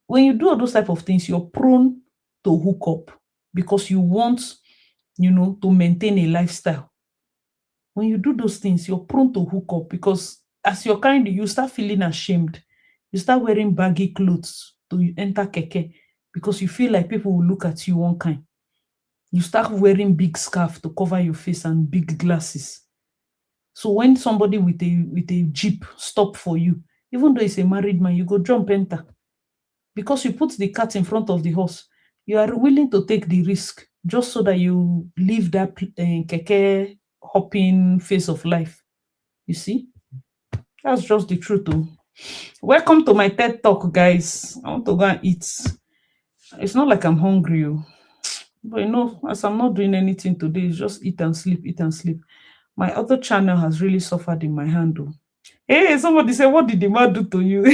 When you do all those type of things, you're prone to hook up because you want, to maintain a lifestyle. When you do those things, you're prone to hook up because as you're kind, you start feeling ashamed. You start wearing baggy clothes to enter keke because you feel like people will look at you one kind. You start wearing big scarf to cover your face and big glasses. So when somebody with a jeep stop for you, even though it's a married man, you go jump enter because you put the cat in front of the horse. You are willing to take the risk just so that you live that keke hopping phase of life. You see, that's just the truth. Oh. Welcome to my TED Talk, guys. I want to go and eat. It's not like I'm hungry, oh. But as I'm not doing anything today, it's just eat and sleep, eat and sleep. My other channel has really suffered in my hand. Oh. Hey, somebody said, what did the man do to you?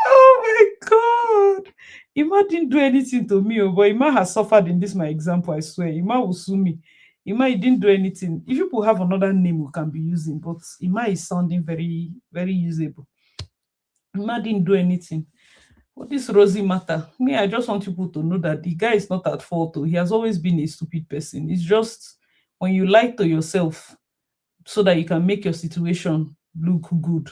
Oh my God. Ima didn't do anything to me, but Ima has suffered in this my example, I swear. Ima will sue me. Ima, he didn't do anything. If people have another name we can be using, but Ima is sounding very, very usable. Ima didn't do anything. What this Rosie matter? Me, I just want people to know that the guy is not at fault. He has always been a stupid person. It's just when you lie to yourself so that you can make your situation look good.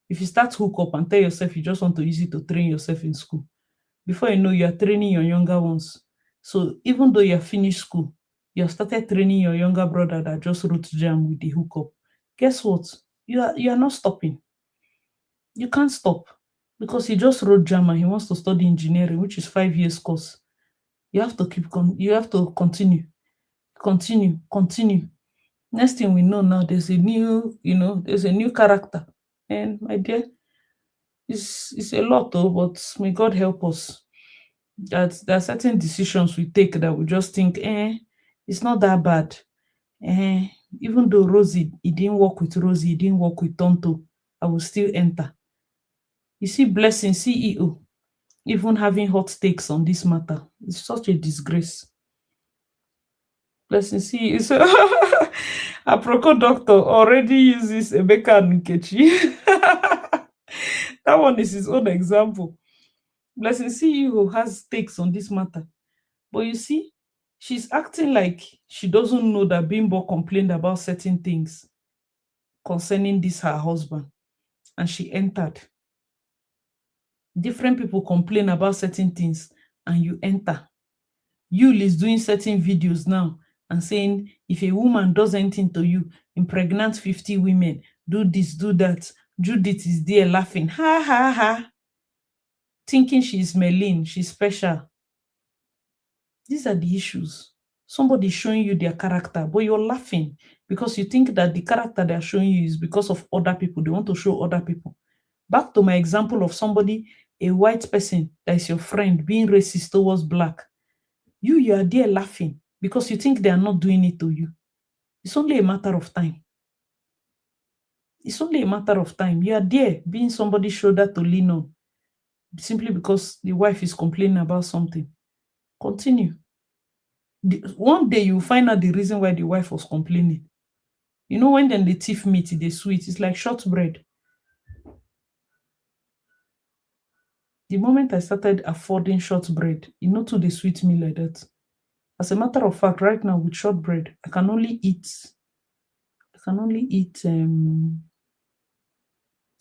If you start hook up and tell yourself you just want to use it to train yourself in school, before you know, you are training your younger ones. So even though you have finished school, you have started training your younger brother that just wrote jam with the hookup. Guess what? You are not stopping. You can't stop because he just wrote jam and he wants to study engineering, which is 5 years course. You have to you have to continue. Next thing we know now, there's a new character. And my dear, it's a lot though, but may God help us. That there are certain decisions we take that we just think, it's not that bad. Even though Rosie, he didn't work with Rosie, he didn't work with Tonto, I will still enter. You see, Blessing CEO, even having hot takes on this matter, it's such a disgrace. Blessing CEO, so a Proco doctor already uses Emeka and Nkechi. That one is his own example. Blessing CEO has takes on this matter. But you see, she's acting like she doesn't know that Bimbo complained about certain things concerning this her husband, and she entered. Different people complain about certain things, and you enter. Yul is doing certain videos now and saying if a woman does anything to you, impregnate 50 women, do this, do that. Judith is there laughing, ha ha ha, thinking she's Merlin, she's special. These are the issues. Somebody showing you their character, but you're laughing because you think that the character they're showing you is because of other people. They want to show other people. Back to my example of somebody, a white person that is your friend, being racist towards black. You are there laughing because you think they are not doing it to you. It's only a matter of time. It's only a matter of time. You are there being somebody's shoulder to lean on simply because the wife is complaining about something. Continue. One day you find out the reason why the wife was complaining. You know, when then the thief meat, the sweet, it's like shortbread. The moment I started affording shortbread, it not to the sweet me like that. As a matter of fact, right now with shortbread, I can only eat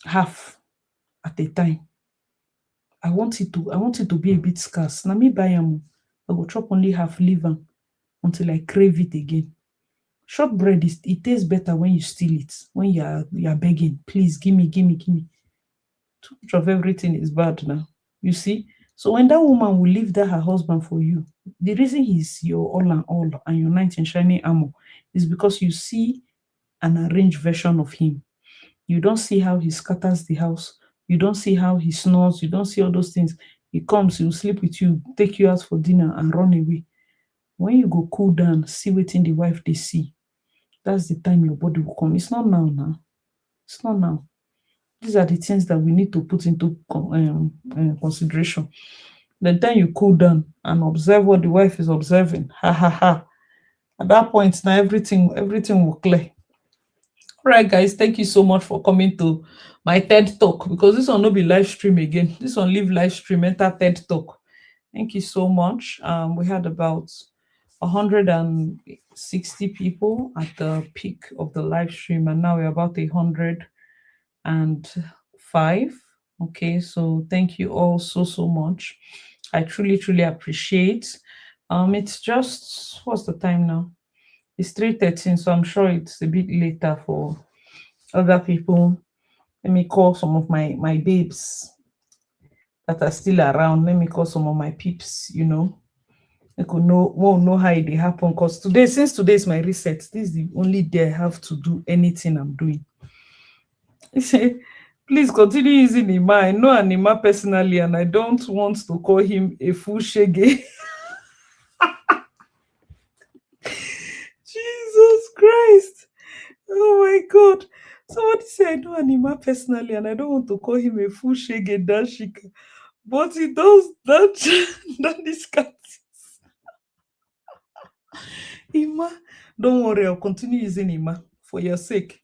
half at a time. I want it to be a bit scarce. Now me buy am, I go chop only half, leave am until I crave it again. Shortbread is it tastes better when you steal it. When you are begging, please give me, give me, give me. Too much of everything is bad now. You see? So when that woman will leave that her husband for you, the reason he's your all and all and your knight in shining armor is because you see an arranged version of him. You don't see how he scatters the house. You don't see how he snores. You don't see all those things. He comes, he will sleep with you, take you out for dinner, and run away. When you go cool down, see what in the wife they see. That's the time your body will come. It's not now, now. It's not now. These are the things that we need to put into consideration. The time you cool down and observe what the wife is observing, ha ha ha. At that point, now everything will clear. All right, guys, thank you so much for coming to my TED talk because this one no be live stream again. This one live live stream enter TED talk. Thank you so much. We had about 160 people at the peak of the live stream, and now we're about 105. Okay, so thank you all so much. I truly appreciate. It's just what's the time now? It's 3:13, so I'm sure it's a bit later for other people. Let me call some of my babes that are still around. Let me call some of my peeps, I could know won't know how it happen because since today is my reset, this is the only day I have to do anything I'm doing. He say, please continue using Nima. I know Anima personally, and I don't want to call him a fool shege. Jesus Christ. Oh my God. Somebody say I know Anima personally, and I don't want to call him a fool shege dashika. But he does that that is cat. Ima. Don't worry, I'll continue using Ima for your sake.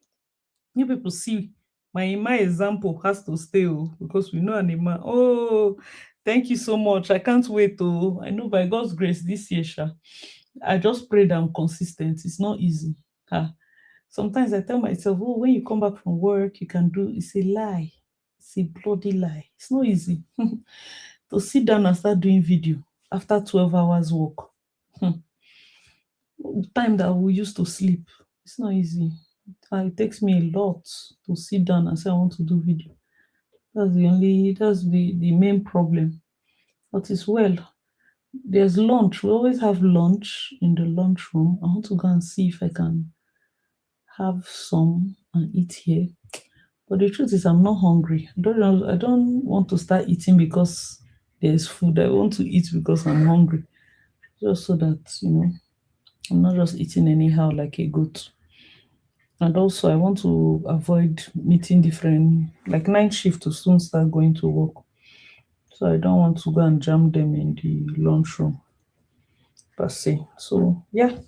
You people see my Ima example has to stay because we know an Ima. Oh, thank you so much. I can't wait to. I know by God's grace this year, Sha, I just pray that I'm consistent. It's not easy. Ah, sometimes I tell myself, oh, when you come back from work, you can do. It's a lie. It's a bloody lie. It's not easy to sit down and start doing video after 12 hours work. Time that we used to sleep. It's not easy. It takes me a lot to sit down and say I want to do video. That's the main problem. But it's well. There's lunch. We always have lunch in the lunchroom. I want to go and see if I can have some and eat here. But the truth is I'm not hungry. I don't want to start eating because there's food. I want to eat because I'm hungry. Just so that, I'm not just eating anyhow like a goat. And also, I want to avoid meeting different, like night shift to soon start going to work. So I don't want to go and jam them in the lunchroom per se. So yeah,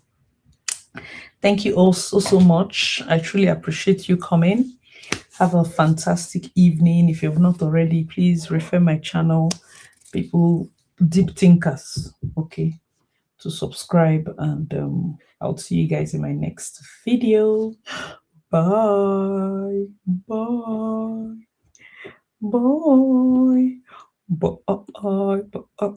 thank you all so much. I truly appreciate you coming. Have a fantastic evening. If you've not already, please refer my channel, people deep thinkers. Okay, to subscribe, and I'll see you guys in my next video. Bye. Bye. Bye. Bye. Bye. Bye.